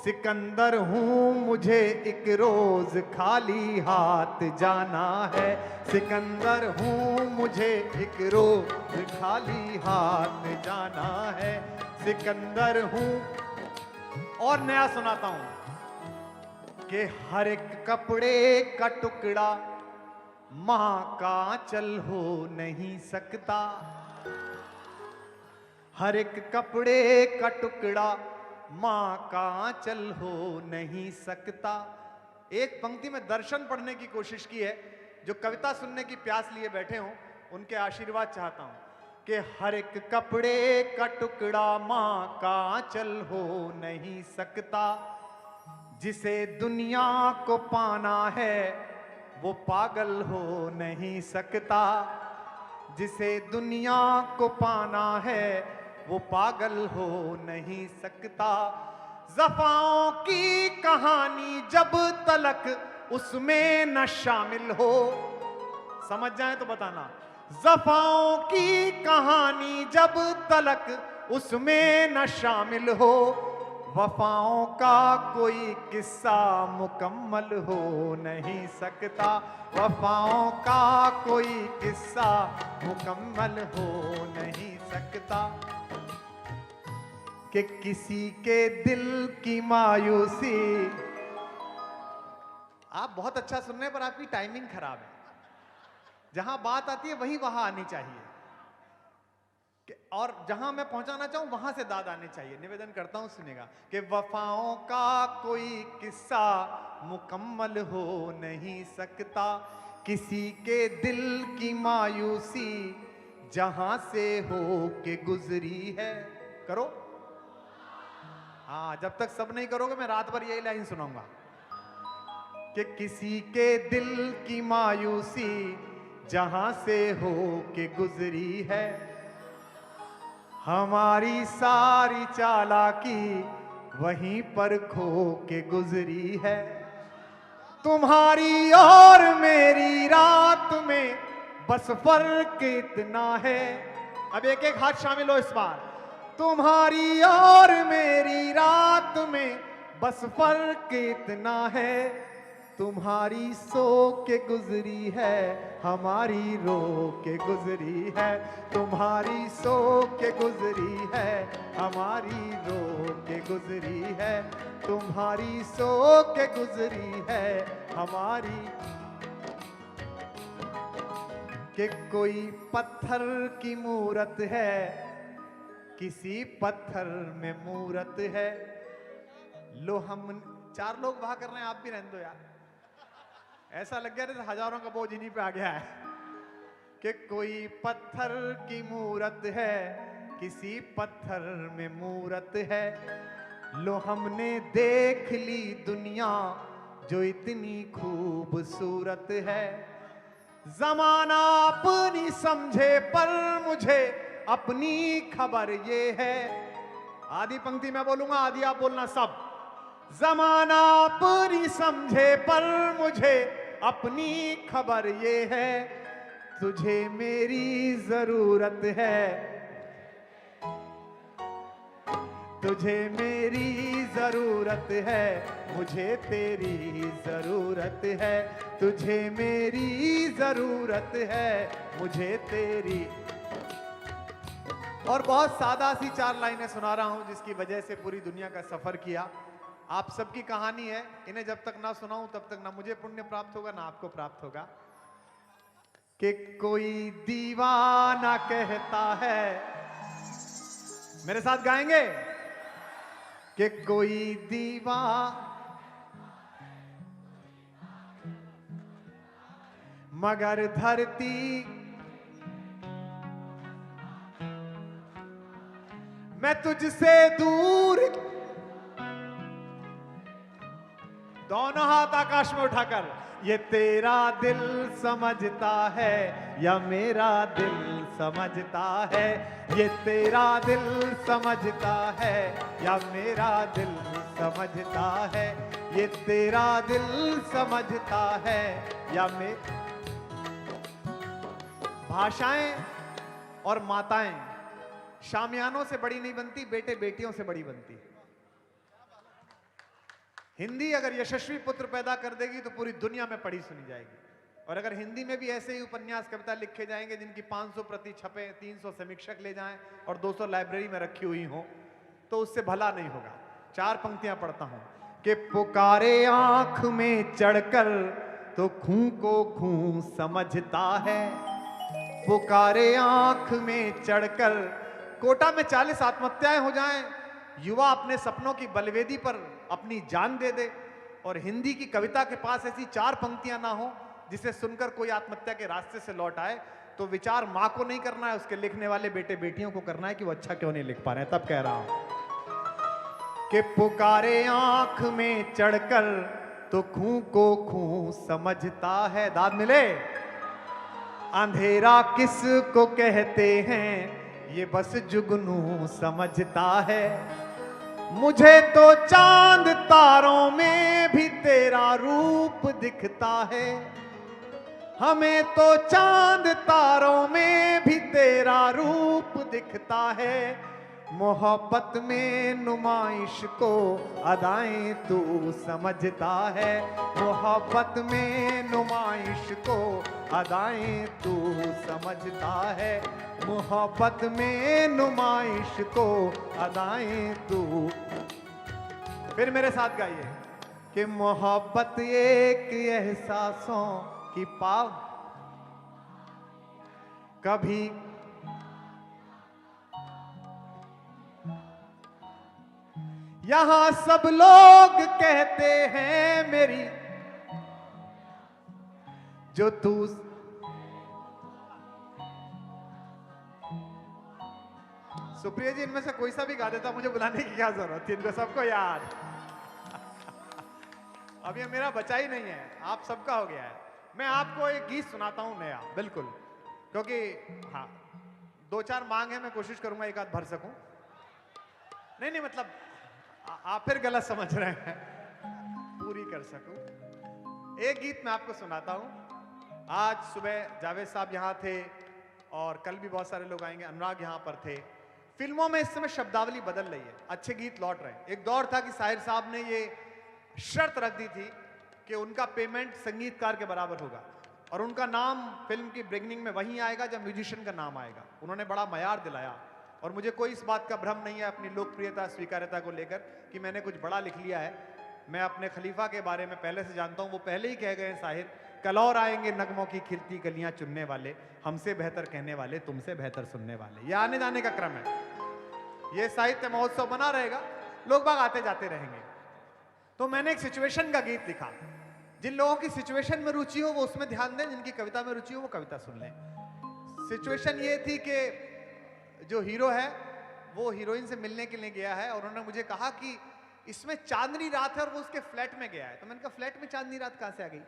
सिकंदर हूं मुझे एक रोज खाली हाथ जाना है। सिकंदर हूं मुझे एक रोज खाली हाथ जाना है। सिकंदर हूं। और नया सुनाता हूं कि हर एक कपड़े का टुकड़ा मां का चल हो नहीं सकता, हर एक कपड़े का टुकड़ा मां का चल हो नहीं सकता। एक पंक्ति में दर्शन पढ़ने की कोशिश की है। जो कविता सुनने की प्यास लिए बैठे हों उनके आशीर्वाद चाहता हूं कि हर एक कपड़े का टुकड़ा मां का चल हो नहीं सकता, जिसे दुनिया को पाना है वो पागल हो नहीं सकता, जिसे दुनिया को पाना है वो पागल हो नहीं सकता। ज़फ़ाओं की कहानी जब तलक उसमें न शामिल हो, समझ जाए तो बताना। ज़फ़ाओं की कहानी जब तलक उसमें न शामिल हो, वफ़ाओं का कोई किस्सा मुकम्मल हो नहीं सकता, वफ़ाओं का कोई किस्सा मुकम्मल हो नहीं सकता। कि किसी के दिल की मायूसी, आप बहुत अच्छा सुन रहे हैं पर आपकी टाइमिंग खराब है। जहां बात आती है वहीं वहां आनी चाहिए और जहां मैं पहुंचाना चाहूं वहां से दाद आने चाहिए। निवेदन करता हूं सुनेगा कि वफाओं का कोई किस्सा मुकम्मल हो नहीं सकता, किसी के दिल की मायूसी जहां से हो के गुजरी है। करो हाँ, जब तक सब नहीं करोगे मैं रात भर यही लाइन सुनाऊंगा कि किसी के दिल की मायूसी जहां से हो के गुजरी है, हमारी सारी चालाकी वहीं पर खो के गुजरी है। तुम्हारी और मेरी रात में बस फर्क इतना है, अब एक एक हाथ शामिल हो इस बार। तुम्हारी और मेरी रात में बस फर्क इतना है, तुम्हारी सो के गुजरी है हमारी रो के गुजरी है, तुम्हारी सो के गुजरी है हमारी रो के गुजरी है, तुम्हारी सो के गुजरी है हमारी। कि कोई पत्थर की मूरत है, किसी पत्थर में मूरत है। लो हम 4 लोग वहां कर रहे हैं, आप भी रहने दो यार, ऐसा लग गया जैसे हजारों का बोझ इन्हीं पे आ गया है। कि कोई पत्थर की मूरत है, किसी पत्थर में मूरत है। लो हमने देख ली दुनिया जो इतनी खूबसूरत है, जमाना अपनी समझे पर मुझे अपनी खबर ये है। आधी पंक्ति मैं बोलूंगा, आधी आप बोलना सब। जमाना अपनी समझे पर मुझे अपनी खबर ये है, तुझे मेरी जरूरत है, तुझे मेरी जरूरत है, मुझे तेरी जरूरत है, तुझे मेरी जरूरत है, मुझे तेरी। और बहुत सादा सी 4 लाइनें सुना रहा हूं जिसकी वजह से पूरी दुनिया का सफर किया। आप सबकी कहानी है, इन्हें जब तक ना सुनाऊं तब तक ना मुझे पुण्य प्राप्त होगा ना आपको प्राप्त होगा। कि कोई दीवाना कहता है, मेरे साथ गाएंगे। कि कोई मगर धरती मैं तुझसे दूर। दोनों हाथ आकाश में उठाकर, ये तेरा दिल समझता है या मेरा दिल समझता है, ये तेरा दिल समझता है या मेरा दिल समझता है, ये तेरा दिल समझता है या भाषाएं और माताएं शामियानों से बड़ी नहीं बनती, बेटे बेटियों से बड़ी बनती। हिंदी अगर यशस्वी पुत्र पैदा कर देगी तो पूरी दुनिया में पढ़ी सुनी जाएगी। और अगर हिंदी में भी ऐसे ही उपन्यास कविता लिखे जाएंगे जिनकी 500 प्रति छपे, 300 समीक्षक ले जाएं और 200 लाइब्रेरी में रखी हुई हो, तो उससे भला नहीं होगा। 4 पंक्तियां पढ़ता हूं। कि पुकारे आंख में चढ़कर तो खूं को खूं समझता है। पुकारे आंख में चढ़कर, कोटा में 40 आत्महत्याएं हो जाएं, युवा अपने सपनों की बलवेदी पर अपनी जान दे दे, और हिंदी की कविता के पास ऐसी 4 पंक्तियां ना हो जिसे सुनकर कोई आत्महत्या के रास्ते से लौट आए, तो विचार मां को नहीं करना है, उसके लिखने वाले बेटे बेटियों को करना है कि वो अच्छा क्यों नहीं लिख पा रहे हैं। तब कह रहा हूं कि पुकारे आंख में चढ़कर तो खूं को खूं समझता है। दाद मिले। अंधेरा किस को कहते हैं ये बस जुगनू समझता है। मुझे तो चांद तारों में भी तेरा रूप दिखता है। हमें तो चांद तारों में भी तेरा रूप दिखता है। मोहब्बत में नुमाइश को अदाएं तू समझता है। मोहब्बत में नुमाइश को अदाएं तू समझता है। मोहब्बत में नुमाइश को अदाएं तू। फिर मेरे साथ गाइए कि मोहब्बत एक एहसासों की पाव, कभी यहां सब लोग कहते हैं मेरी जो तू। सुप्रिया जी, इनमें से कोई सा भी गा देता, मुझे बुलाने की क्या जरूरत थी, इनको सबको याद। अब ये मेरा बचा ही नहीं है, आप सबका हो गया है। मैं आपको एक गीत सुनाता हूं नया, बिल्कुल, क्योंकि हाँ 2-4 मांग है, मैं कोशिश करूंगा एक आध भर सकूं। नहीं मतलब आप फिर गलत समझ रहे हैं, पूरी कर सकूं। एक गीत मैं आपको सुनाता हूं। आज सुबह जावेद साहब यहां थे और कल भी बहुत सारे लोग आएंगे, अनुराग यहां पर थे। फिल्मों में इस समय शब्दावली बदल रही है, अच्छे गीत लौट रहे हैं। एक दौर था कि साहिर साहब ने ये शर्त रख दी थी कि उनका पेमेंट संगीतकार के बराबर होगा और उनका नाम फिल्म की बिगिनिंग में वहीं आएगा जब म्यूजिशियन का नाम आएगा। उन्होंने बड़ा मयार दिलाया और मुझे कोई इस बात का भ्रम नहीं है अपनी लोकप्रियता स्वीकार्यता को लेकर कि मैंने कुछ बड़ा लिख लिया है। मैं अपने खलीफा के बारे में पहले से जानता हूं, वो पहले ही कह गए हैं साहिर, कल और आएंगे नगमों की खिलती गलियां चुनने वाले, हमसे बेहतर कहने वाले, तुमसे बेहतर सुनने वाले। ये आने जाने का क्रम है, ये साहित्य महोत्सव बना रहेगा, लोग बाग आते जाते रहेंगे। तो मैंने एक सिचुएशन का गीत लिखा, जिन लोगों की सिचुएशन में रुचि हो वो उसमें ध्यान दें, जिनकी कविता में रुचि हो वो कविता सुन लें। सिचुएशन ये थी कि जो हीरो है वो हीरोइन से मिलने के लिए गया है और उन्होंने मुझे कहा कि इसमें चांदनी रात है और वो उसके फ्लैट में गया है। तो मैंने कहा फ्लैट में चांदनी रात कहां से आ गई?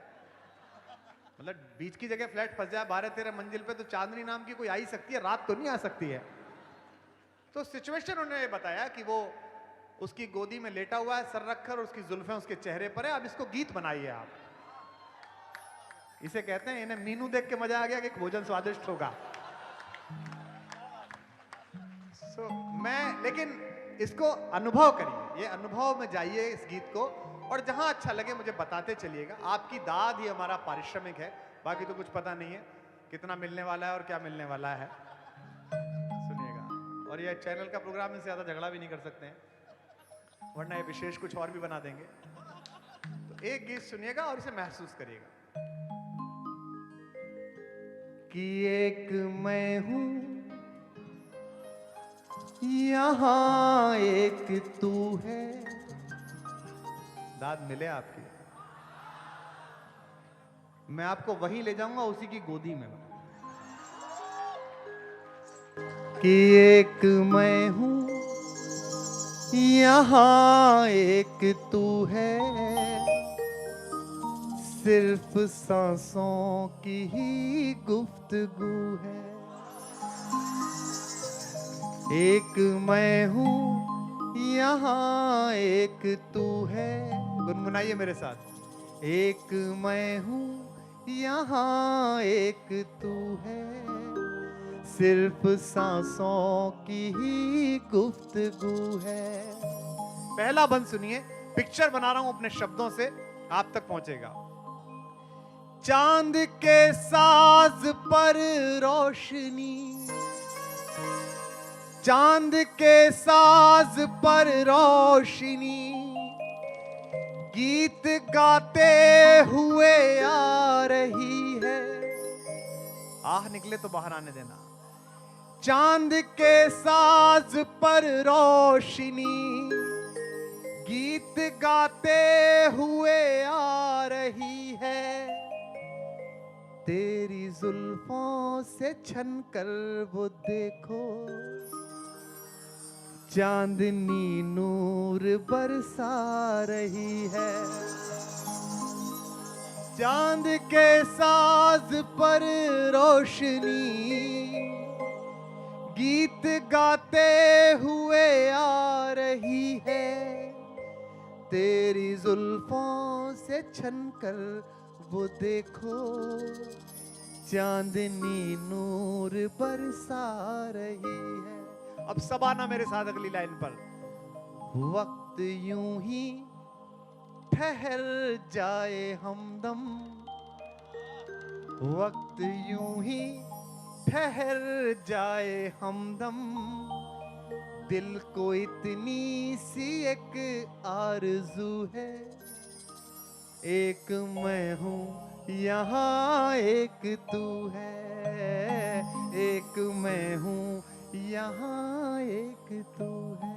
मतलब बीच की जगह फ्लैट फंस जाए 12-13 मंजिल पे, तो चांदनी नाम की कोई आ ही सकती है, रात तो नहीं आ सकती है। तो सिचुएशन उन्होंने बताया कि वो उसकी गोदी में लेटा हुआ है, सर रखकर, उसकी जुल्फें उसके चेहरे पर है। अब इसको गीत बनाइए आप। इसे कहते हैं, इन्हें मीनू देख के मजा आ गया कि भोजन स्वादिष्ट होगा। लेकिन इसको अनुभव करिए, ये अनुभव में जाइए इस गीत को, और जहां अच्छा लगे मुझे बताते चलिएगा। आपकी दाद ही हमारा पारिश्रमिक है, बाकी तो कुछ पता नहीं है कितना मिलने वाला है और क्या मिलने वाला है। सुनिएगा, और ये चैनल का प्रोग्राम, इनसे ज्यादा झगड़ा भी नहीं कर सकते हैं, वरना ये विशेष कुछ और भी बना देंगे। तो एक गीत सुनिएगा और इसे महसूस करिएगा कि एक मैं हूं यहां एक तू है। दाद मिले आपकी, मैं आपको वहीं ले जाऊंगा, उसी की गोदी में, कि एक मैं हूं यहां एक तू है। सिर्फ सांसों की ही गुफ्तगू है। एक मैं हूं यहां एक तू है। गुनगुनाइए मेरे साथ। एक मैं हूं यहां एक तू है। सिर्फ सांसों की ही गुफ्तगू है। पहला बंद सुनिए, पिक्चर बना रहा हूं अपने शब्दों से, आप तक पहुंचेगा। चांद के साज पर रोशनी, चांद के साज पर रोशनी, गीत गाते हुए आ रही है। आह निकले तो बाहर आने देना। चांद के साज पर रोशनी गीत गाते हुए आ रही है। तेरी जुल्फों से छन कर वो देखो, चांदनी नूर बरसा रही है। चांद के साज पर रोशनी गीत गाते हुए आ रही है। तेरी जुल्फों से छन कर वो देखो, चांदनी नूर बरसा रही है। अब सब आना मेरे साथ अगली लाइन पर। वक्त यूं ही ठहर जाए हमदम, वक्त यूं ही ठहर जाए हमदम। दिल को इतनी सी एक आरज़ू है, एक मैं हूँ यहाँ एक तू है। एक मैं हूँ यहाँ एक तू है।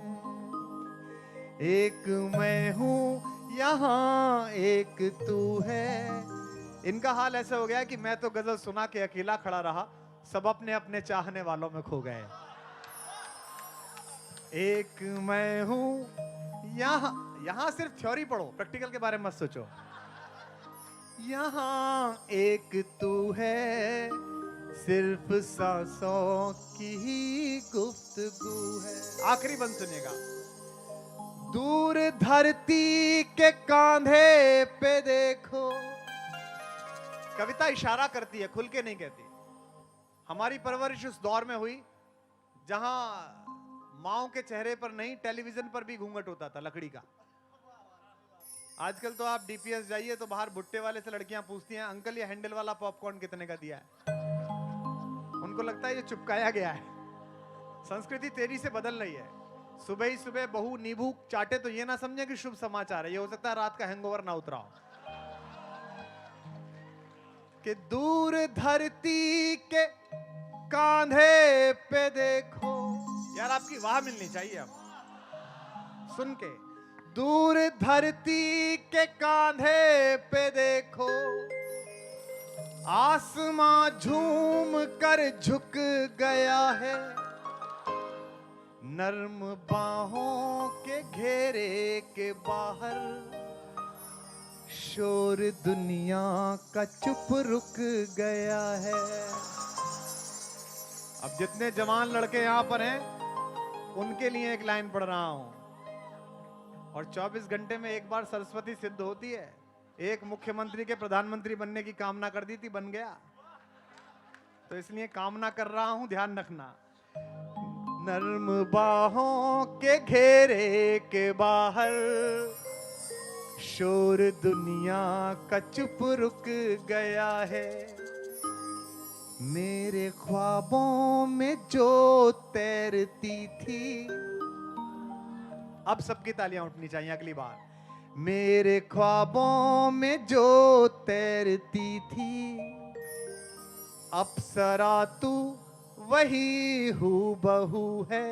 एक मैं हूँ यहाँ एक तू है। इनका हाल ऐसा हो गया कि मैं तो गजल सुना के अकेला खड़ा रहा, सब अपने अपने चाहने वालों में खो गए। एक मैं हूँ यहाँ सिर्फ थ्योरी पढ़ो, प्रैक्टिकल के बारे में मत सोचो। यहाँ एक तू है, सिर्फ सांसों की ही गुफ्तगू है। आखिरी बंद सुनिएगा। दूर धरती के कांधे पे देखो। कविता इशारा करती है, खुल के नहीं कहती। हमारी परवरिश उस दौर में हुई जहां माओ के चेहरे पर नहीं, टेलीविजन पर भी घूंघट होता था लकड़ी का। आजकल तो आप डीपीएस जाइए तो बाहर भुट्टे वाले से लड़कियां पूछती हैं, अंकल ये हैंडल वाला पॉपकॉर्न कितने का दिया है? उनको लगता है ये चिपकाया गया है। संस्कृति तेजी से बदल रही है। सुबह ही सुबह बहू नींबू चाटे तो ये ना समझे कि शुभ समाचार है, ये हो सकता है रात का हैंगओवर ना उतरा हो। कि दूर धरती के कांधे पे देखो। यार आपकी वाह मिलनी चाहिए अब सुन के। दूर धरती के कांधे पे देखो, आसमां झूम कर झुक गया है। नर्म बाहों के घेरे के बाहर शोर दुनिया का चुप रुक गया है। अब जितने जवान लड़के यहां पर हैं उनके लिए एक लाइन पढ़ रहा हूं। और 24 घंटे में एक बार सरस्वती सिद्ध होती है। एक मुख्यमंत्री के प्रधानमंत्री बनने की कामना कर दी थी, बन गया। तो इसलिए कामना कर रहा हूं, ध्यान रखना। नर्म बाहों के घेरे के बाहर शोर दुनिया का चुप रुक गया है। मेरे ख्वाबों में जो तैरती थी। अब सबकी तालियां उठनी चाहिए अगली बार। मेरे ख्वाबों में जो तैरती थी, अप्सरा तू वही हूबहू है।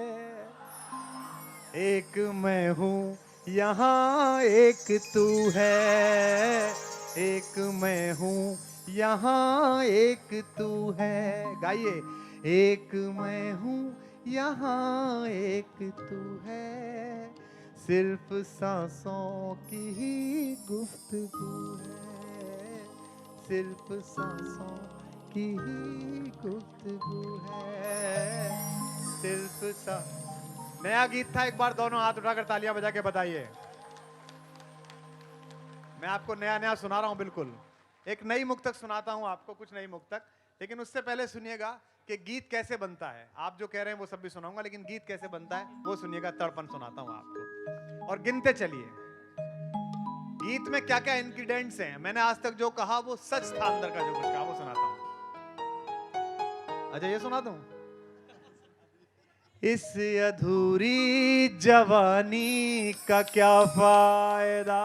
एक मैं हूं यहाँ एक तू है। एक मैं हूं यहाँ एक तू है। गाइए। एक मैं हूं यहाँ एक तू है, सिर्फ सांसों की ही गुफ्तगू है। सिर्फ सांसों की ही गुफ्तगू है। सिर्फ नया गीत था, एक बार दोनों हाथ उठाकर तालियां बजा के बताइए। मैं आपको नया नया सुना रहा हूं। बिल्कुल एक नई मुक्तक सुनाता हूं आपको, कुछ नई मुक्तक। लेकिन उससे पहले सुनिएगा कि गीत कैसे बनता है। आप जो कह रहे हैं वो सब भी सुनाऊंगा, लेकिन गीत कैसे बनता है वो सुनिएगा। तड़पन सुनाता हूं आपको और गिनते चलिए गीत में क्या क्या इंग्रेडिएंट्स हैं। मैंने आज तक जो कहा वो सच था, अंदर का जो कुछ कहा वो सुनाता हूं। अच्छा ये सुना दूं। इस अधूरी जवानी का क्या फायदा,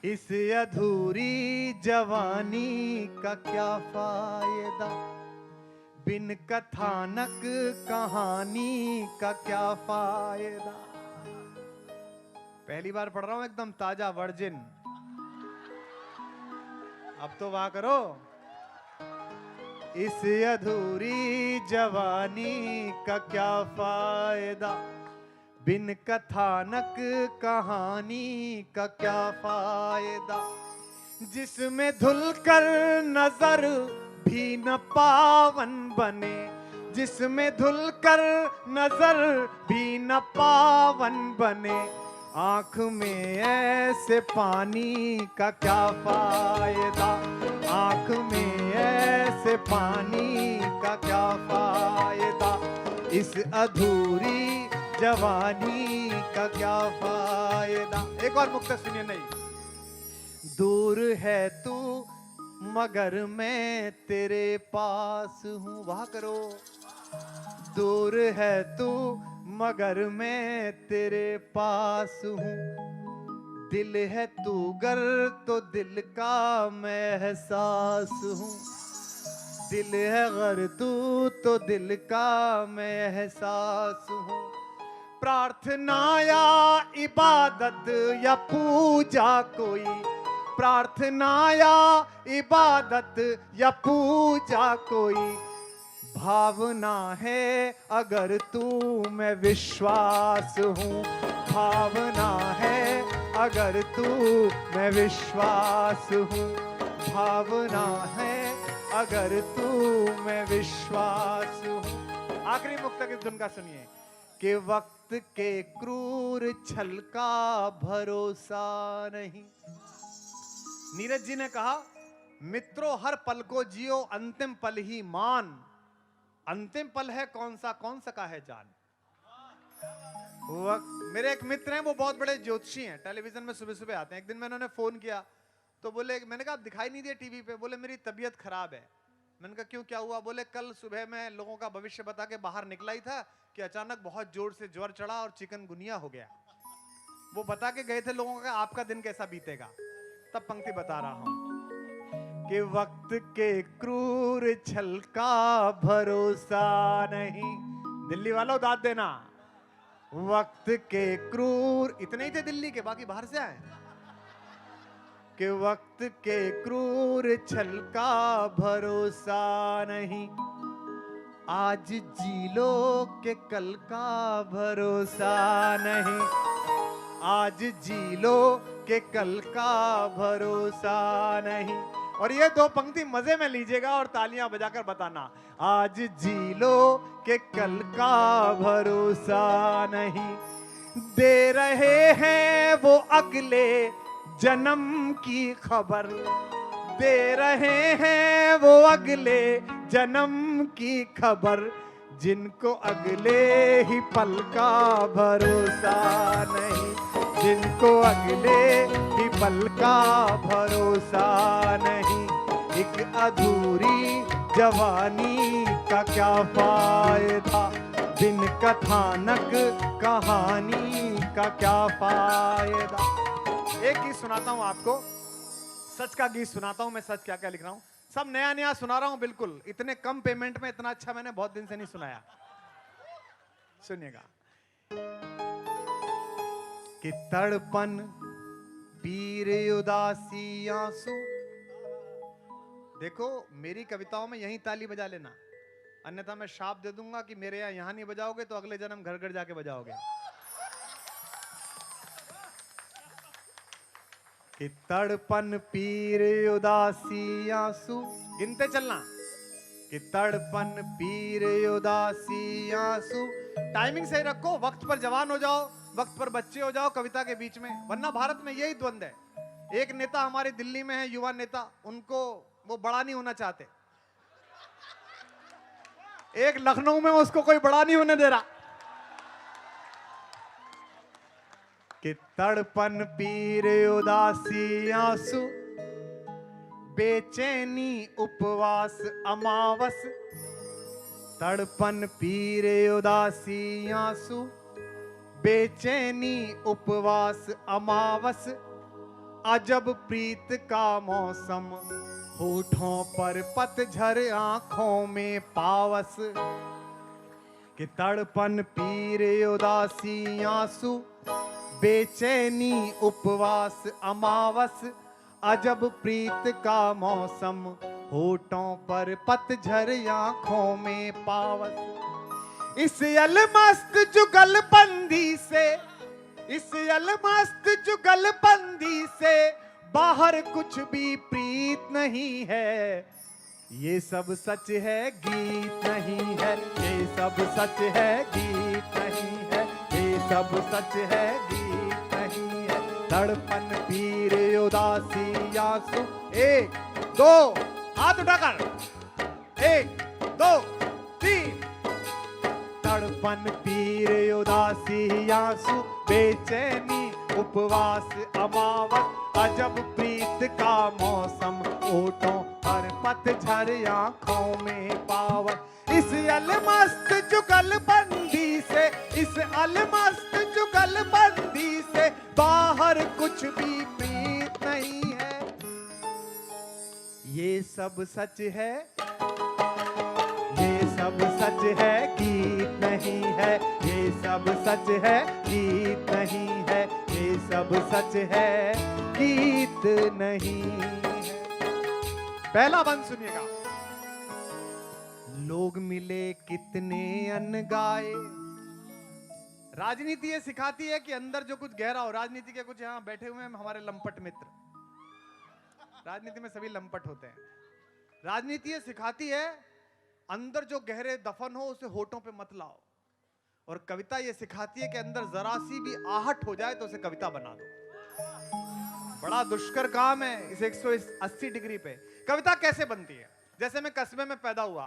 इस अधूरी जवानी का क्या फायदा, बिन कथानक कहानी का क्या फायदा। पहली बार पढ़ रहा हूं, एकदम ताजा वर्जिन। अब तो वाह करो। इस अधूरी जवानी का क्या फायदा, बिन कथानक कहानी का क्या फायदा। जिसमें धुलकर नजर भी न पावन बने, जिसमें धुलकर नजर भी न पावन बने। आंख में ऐसे पानी का क्या फायदा, आंख में ऐसे पानी का क्या फायदा। इस अधूरी जवानी का क्या फायदा। एक और मुक्तक सुनिए। नहीं, दूर है तू मगर मैं तेरे पास हूं। वाह करो। दूर है तू मगर मैं तेरे पास हूं। दिल है तू गर तो दिल का मैं एहसास हूं। दिल है गर तू तो दिल का मैं एहसास हूं। प्रार्थना या इबादत या पूजा कोई, प्रार्थना या इबादत या पूजा कोई भावना है अगर तू मैं विश्वास हूँ। भावना है अगर तू मैं विश्वास हूँ। भावना है अगर तू मैं विश्वास हूँ। आखिरी मुक्तक इस धुन का सुनिए कि वक्त के क्रूर छल का भरोसा नहीं। नीरज जी ने कहा, मित्रों हर पल को जियो, अंतिम पल ही मान। अंतिम पल है कौन सा का है जान। मेरे एक मित्र हैं, वो बहुत बड़े ज्योतिषी हैं, टेलीविजन में सुबह सुबह आते हैं। एक दिन मैंने उन्हें फोन किया तो बोले, मैंने कहा आप दिखाई नहीं दिए टीवी पे। बोले मेरी तबीयत खराब है। मैंने कहा क्यों, क्या हुआ? बोले कल सुबह मैं लोगों का भविष्य बता के बाहर निकला ही था कि अचानक बहुत जोर से ज्वर चढ़ा और चिकनगुनिया हो गया। वो बता के गए थे लोगों का आपका दिन कैसा बीतेगा। तब पंक्ति बता रहा हूं कि वक्त के क्रूर छल का भरोसा नहीं। दिल्ली वालों दाद देना। वक्त के क्रूर, इतने ही थे दिल्ली के, बाकी बाहर से आए। कि वक्त के क्रूर छल का भरोसा नहीं। आज जी लो के कल का भरोसा नहीं। आज जी लो के कल का भरोसा नहीं। और ये दो पंक्ति मजे में लीजिएगा और तालियां बजाकर बताना। आज जी लो के कल का भरोसा नहीं। दे रहे हैं वो अगले जन्म की खबर। दे रहे हैं वो अगले जन्म की खबर। जिनको अगले ही पल का भरोसा नहीं। जिनको अगले ही पल का भरोसा नहीं। एक अधूरी जवानी का क्या फायदा, बिन कथानक कहानी का क्या फायदा। एक गीत सुनाता हूं आपको, सच का गीत सुनाता हूं मैं। सच क्या क्या लिख रहा हूं, सब नया नया सुना रहा हूं। बिल्कुल इतने कम पेमेंट में इतना अच्छा मैंने बहुत दिन से नहीं सुनाया। सुनिएगा कि तड़पन पीर उदासी आंसू। देखो मेरी कविताओं में यही ताली बजा लेना, अन्यथा मैं शाप दे दूंगा कि मेरे यहां नहीं बजाओगे तो अगले जन्म घर घर जाके बजाओगे। कि तड़पन पीर उदासी आंसू, गिनते चलना। कि तड़पन पीर उदासी आंसू। टाइमिंग सही रखो, वक्त पर जवान हो जाओ, वक्त पर बच्चे हो जाओ कविता के बीच में, वरना भारत में यही द्वंद्व है। एक नेता हमारे दिल्ली में है, युवा नेता, उनको वो बड़ा नहीं होना चाहते। एक लखनऊ में उसको कोई बड़ा नहीं होने दे रहा। कि तड़पन पीर उदासी आंसू, बेचैनी उपवास अमावस। तड़पन पीर उदासी आंसू, बेचैनी उपवास अमावस। अजब प्रीत का मौसम, होठों पर पतझर, आंखों में पावस, कि तड़पन पीर उदासी आंसू, बेचैनी उपवास अमावस। अजब प्रीत का मौसम, होठों पर पतझर, आंखों में पावस। इस अलमस्त जुगलबंदी से, इस अलमस्त जुगलबंदी से बाहर कुछ भी प्रीत नहीं है। ये सब सच है, गीत नहीं है। ये सब सच है, गीत नहीं है। ये सब सच है, गीत नहीं है। तड़पन पीर उदासी आंसू, 1 2 हाथ उठाकर, 1 2 3। तड़पन पीर उदासी आंसू, बेचैनी उपवास अमावस। अजब प्रीत का मौसम, होठों पर पतझर, आंखों में पावस। इस अलमस्त जुगलबंदी से, इस अलमस्त जुगलबंदी से बाहर कुछ भी प्रीत नहीं है। ये सब सच है, ये सब सच है, गीत नहीं है। ये सब सच है, गीत नहीं है। ये सब सच है, गीत नहीं है। पहला बंद सुनिएगा। लोग मिले कितने अनगाए। राजनीति ये सिखाती है कि अंदर जो कुछ गहरा हो, राजनीति के कुछ यहां बैठे हुए हैं हमारे लंपट मित्र, राजनीति में सभी लंपट होते हैं। राजनीति ये सिखाती है अंदर जो गहरे दफन हो उसे होठों पे मत लाओ। और कविता ये सिखाती है कि अंदर जरा सी भी आहट हो जाए तो उसे कविता बना दो। बड़ा दुष्कर काम है इस 180 डिग्री पे। कविता कैसे बनती है? जैसे मैं कस्बे में पैदा हुआ,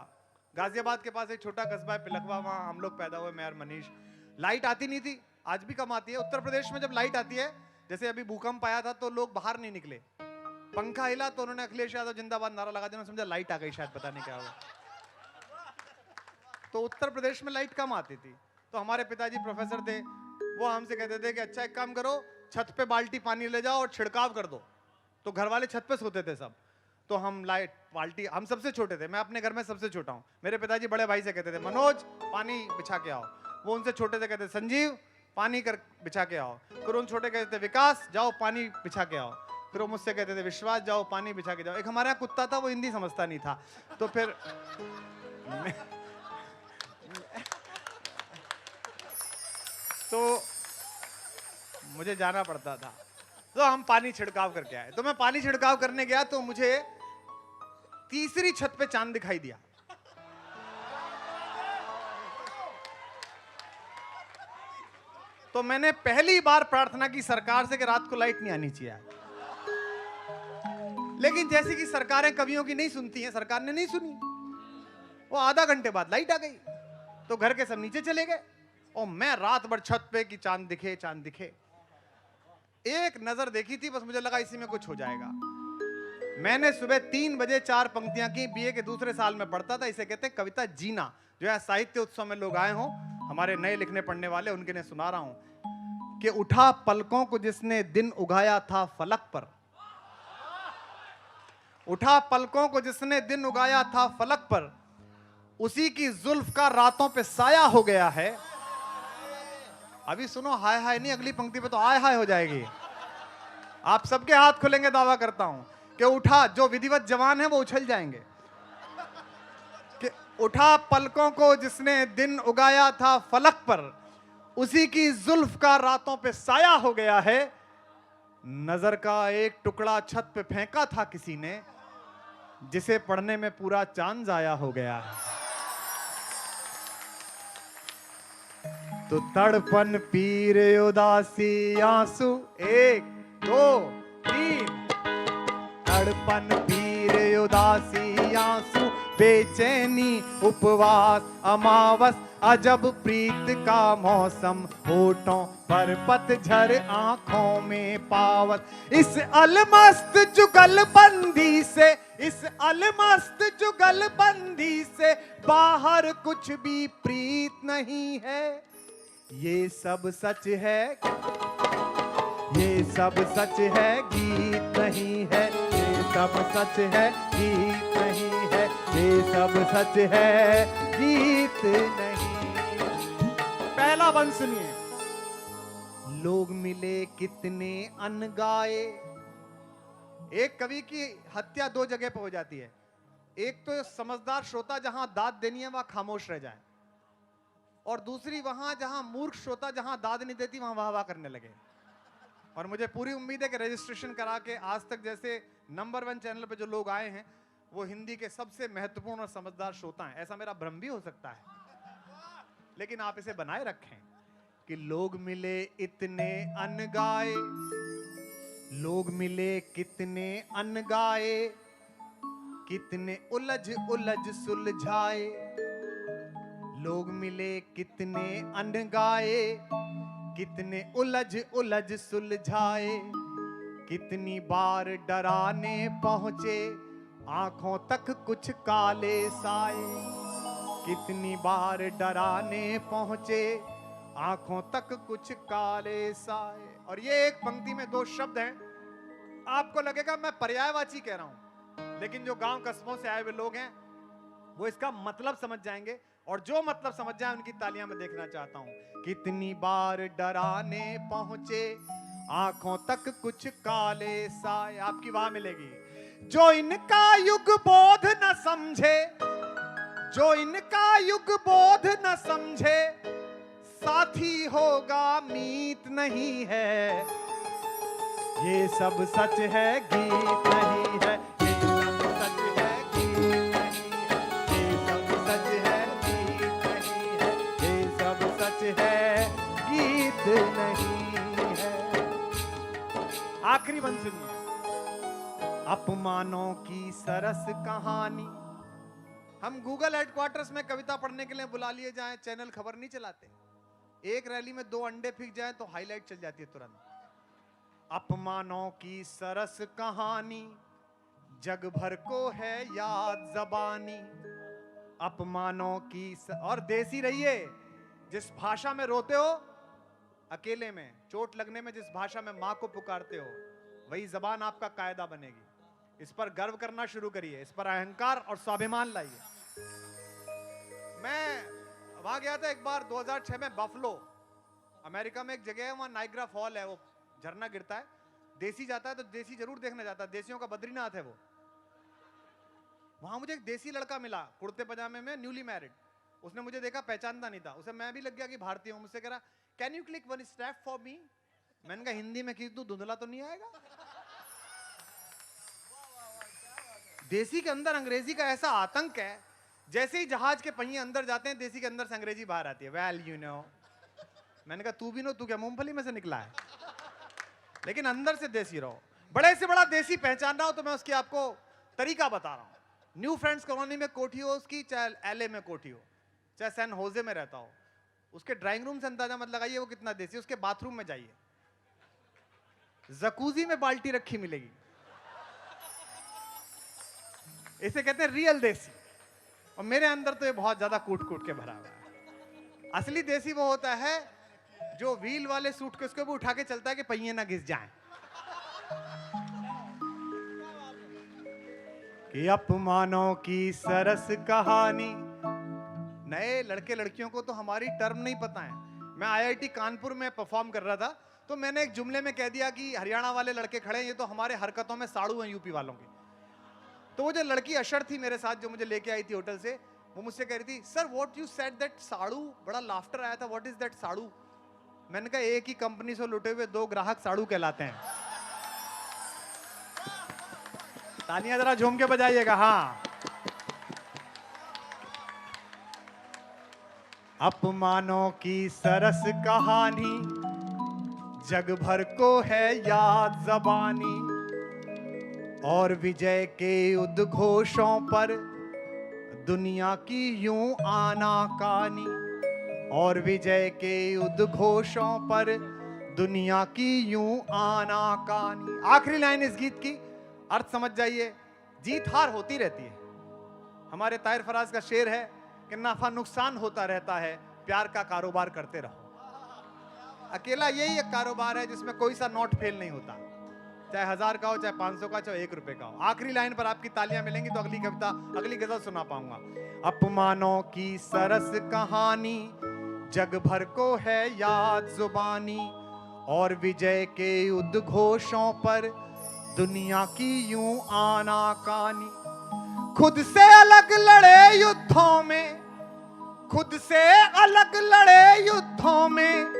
गाजियाबाद के पास एक छोटा कस्बा है पिलखवा, वहां हम लोग पैदा हुए, मैं और मनीष। लाइट आती नहीं थी, आज भी कम आती है। उत्तर प्रदेश में जब लाइट आती है, जैसे अभी भूकंप आया था तो लोग बाहर नहीं निकले, पंखा हिला तो उन्होंने अखिलेश यादव जिंदाबाद नारा लगा दिया, समझा लाइट आ गई, शायद पता नहीं क्या हुआ। तो उत्तर प्रदेश में लाइट कम आती थी, तो हमारे पिताजी प्रोफेसर थे, वो हमसे कहते थे कि अच्छा एक काम करो, छत पे बाल्टी पानी ले जाओ और छिड़काव कर दो। तो घर वाले छत पे सोते थे सब, तो हम लाइट बाल्टी, हम सबसे छोटे थे, मैं अपने घर में सबसे छोटा हूँ। मेरे पिताजी बड़े भाई से कहते थे मनोज पानी बिछा के आओ, वो उनसे छोटे थे कहते संजीव पानी कर बिछा के आओ, फिर उन छोटे कहते थे विकास जाओ पानी बिछा के आओ, फिर वो मुझसे कहते थे विश्वास जाओ पानी बिछा के जाओ। एक हमारे यहाँ कुत्ता था, वो हिंदी समझता नहीं था, तो फिर तो मुझे जाना पड़ता था, तो हम पानी छिड़काव करके आए। तो मैं पानी छिड़काव करने गया तो मुझे तीसरी छत पे चांद दिखाई दिया। तो मैंने पहली बार प्रार्थना की सरकार से कि रात को लाइट नहीं आनी चाहिए। लेकिन जैसे कि सरकारें कवियों की नहीं सुनती हैं, सरकार ने नहीं सुनी। वो आधा घंटे बाद लाइट आ गई, तो घर के सब नीचे चले गए और मैं रात भर छत पे कि चांद दिखे चांद दिखे। एक नजर देखी थी, बस मुझे लगा इसी में कुछ हो जाएगा। मैंने सुबह 3 बजे 4 पंक्तियां की, बीए के दूसरे साल में पढ़ता था। इसे कहते हैं कविता जीना। जो है साहित्य उत्सव में लोग आए हों, हमारे नए लिखने पढ़ने वाले, उनके लिए सुना रहा हूं कि उठा पलकों को जिसने दिन उगाया था फलक पर, उठा पलकों को जिसने दिन उगाया था फलक पर, उसी की जुल्फ का रातों पे साया हो गया है। अभी सुनो, हाय हाय नहीं, अगली पंक्ति पे तो हाय हाय हो जाएगी। आप सबके हाथ खुलेंगे, दावा करता हूं कि उठा, जो विधिवत जवान है वो उछल जाएंगे कि उठा पलकों को जिसने दिन उगाया था फलक पर, उसी की जुल्फ का रातों पे साया हो गया है। नजर का एक टुकड़ा छत पे फेंका था किसी ने, जिसे पढ़ने में पूरा चांद जाया हो गया है। तो तड़पन पीर उदासी आंसू, 1 2 3। तड़पन पीर उदासी आंसू, बेचैनी उपवास अमावस। अजब प्रीत का मौसम, होठों पर पतझर, आंखों में पावस। इस अलमस्त जुगलबंदी से, इस अलमस्त जुगलबंदी से बाहर कुछ भी प्रीत नहीं है। ये सब सच है, ये सब सच है गीत नहीं है, ये सब सच है गीत नहीं है, ये सब सच है गीत नहीं। पहला वन सुनिए। लोग मिले कितने अनगाए। एक कवि की हत्या दो जगह पे हो जाती है, एक तो समझदार श्रोता जहां दाद देनी है वहां खामोश रह जाए, और दूसरी वहां जहां मूर्ख श्रोता जहां दाद नहीं देती वहां वाह वाह करने लगे। और मुझे पूरी उम्मीद है कि रजिस्ट्रेशन करा के आज तक जैसे नंबर 1 चैनल पे जो लोग आए हैं वो हिंदी के सबसे महत्वपूर्ण और समझदार श्रोता हैं। ऐसा मेरा भ्रम भी हो सकता है, लेकिन आप इसे बनाए रखें कि लोग मिले इतने अनगाए, लोग मिले कितने अनगाए, कितने उलझ उलझ सुलझाए। लोग मिले कितने अनगाए, कितने उलझ उलझ सुलझाए। कितनी बार डराने पहुंचे, आंखों तक कुछ काले साए। कितनी बार डराने पहुंचे, आंखों तक कुछ काले साए। और ये एक पंक्ति में दो शब्द हैं, आपको लगेगा मैं पर्यायवाची कह रहा हूं, लेकिन जो गांव कस्बों से आए हुए लोग हैं वो इसका मतलब समझ जाएंगे, और जो मतलब समझ जाए उनकी तालियां मैं देखना चाहता हूं। कितनी बार डराने पहुंचे, आंखों तक कुछ काले साए। आपकी वाह मिलेगी। जो इनका युग बोध न समझे, जो इनका युग बोध न समझे, साथी होगा मीत नहीं है। ये सब सच है गीत नहीं है, ये सब सच है गीत नहीं है, ये सब सच है गीत नहीं है, ये सब सच है गीत नहीं है। आखिरी बंद सुनिए। अपमानों की सरस कहानी। हम गूगल हेडक्वार्टर्स में कविता पढ़ने के लिए बुला लिए जाएं, चैनल खबर नहीं चलाते। एक रैली में 2 अंडे फेंक जाए तो हाईलाइट चल जाती है तुरंत। अपमानों की सरस कहानी, जग भर को है याद जबानी। अपमानों की और देसी रहिए। जिस भाषा में रोते हो अकेले में, चोट लगने में, जिस भाषा में मां को पुकारते हो, वही जबान आपका कायदा बनेगी। इस पर गर्व करना शुरू करिए, इस पर अहंकार और स्वाभिमान लाइए। मैं वहां गया था एक बार 2006 में, बफलो अमेरिका में एक जगह है, वहां नाइग्रा फॉल है, वो झरना गिरता है। देसी जाता है तो देसी जरूर देखने जाता है, देसियों का बद्रीनाथ है वो। वहां मुझे एक देसी लड़का मिला कुर्ते पजामे में, न्यूली मैरिड। उसने मुझे देखा, पहचानता नहीं था उसे। मैं भी लग गया कि भारतीय हूं। मुझसे कह रहा, can you click one snap for me. मैंने कहा हिंदी में खींच दूं, धुंधला तो नहीं आएगा। देसी के अंदर अंग्रेजी का ऐसा आतंक है, जैसे ही जहाज के पहिए अंदर जाते हैं देसी के अंदर से अंग्रेजी बाहर आती है। Well you know. मैंने कहा तू भी नो, तू क्या मूंगफली में से निकला है? लेकिन अंदर से देसी रहो। बड़े से बड़ा देसी पहचानना हो तो मैं उसकी आपको तरीका बता रहा हूं। न्यू फ्रेंड्स कॉलोनी में कोठी हो उसकी, चाहे एलए में कोठी हो, चाहे सैन होजे में रहता हो, उसके ड्राइंग रूम से अंदाजा मत लगाइए वो कितना देसी। उसके बाथरूम में जाइए, जकूजी में बाल्टी रखी मिलेगी। इसे कहते हैं रियल देसी। और मेरे अंदर तो ये बहुत ज्यादा कूट कूट के भरा हुआ है। असली देसी वो होता है जो व्हील वाले सूटकेस को भी उठा के चलता है कि पहिए ना घिस जाएं। कि अपमानों की सरस कहानी। नए लड़के लड़कियों को तो हमारी टर्म नहीं पता है। मैं आईआईटी कानपुर में परफॉर्म कर रहा था, तो मैंने एक जुमले में कह दिया कि हरियाणा वाले लड़के खड़े हैं, ये तो हमारे हरकतों में साड़ू हैं यूपी वालों के। तो वो जो लड़की अशर थी मेरे साथ, जो मुझे लेके आई थी होटल से, वो मुझसे कह रही थी, sir what you said that साड़ू, बड़ा लाफ्टर आया था, व्हाट इज दैट साड़ू। मैंने कहा एक ही कंपनी से लुटे हुए 2 ग्राहक साड़ू कहलाते हैं। तालियां जरा झूम के बजाइएगा। हाँ। अपमानों की सरस कहानी, जग भर को है याद जबानी। और विजय के उद्घोषों पर दुनिया की यूं आनाकानी। और विजय के उद्घोषों पर दुनिया की यूं आनाकानी। आखिरी लाइन इस गीत की अर्थ समझ जाइए। जीत हार होती रहती है। हमारे ताहिर फराज का शेर है कि नाफा नुकसान होता रहता है, प्यार का कारोबार करते रहो। अकेला यही एक कारोबार है जिसमें कोई सा नोट फेल नहीं होता, चाहे 1000 का हो, चाहे 500 का, चाहे 1 रुपए का हो। आखिरी लाइन पर आपकी तालियां मिलेंगी तो अगली कविता, अगली गजल सुना पाऊंगा। अपमानों की सरस कहानी जग भर को है याद जुबानी, और विजय के उद्घोषों पर दुनिया की यूं आनाकानी। खुद से अलग लड़े युद्धों में, खुद से अलग लड़े युद्धों में,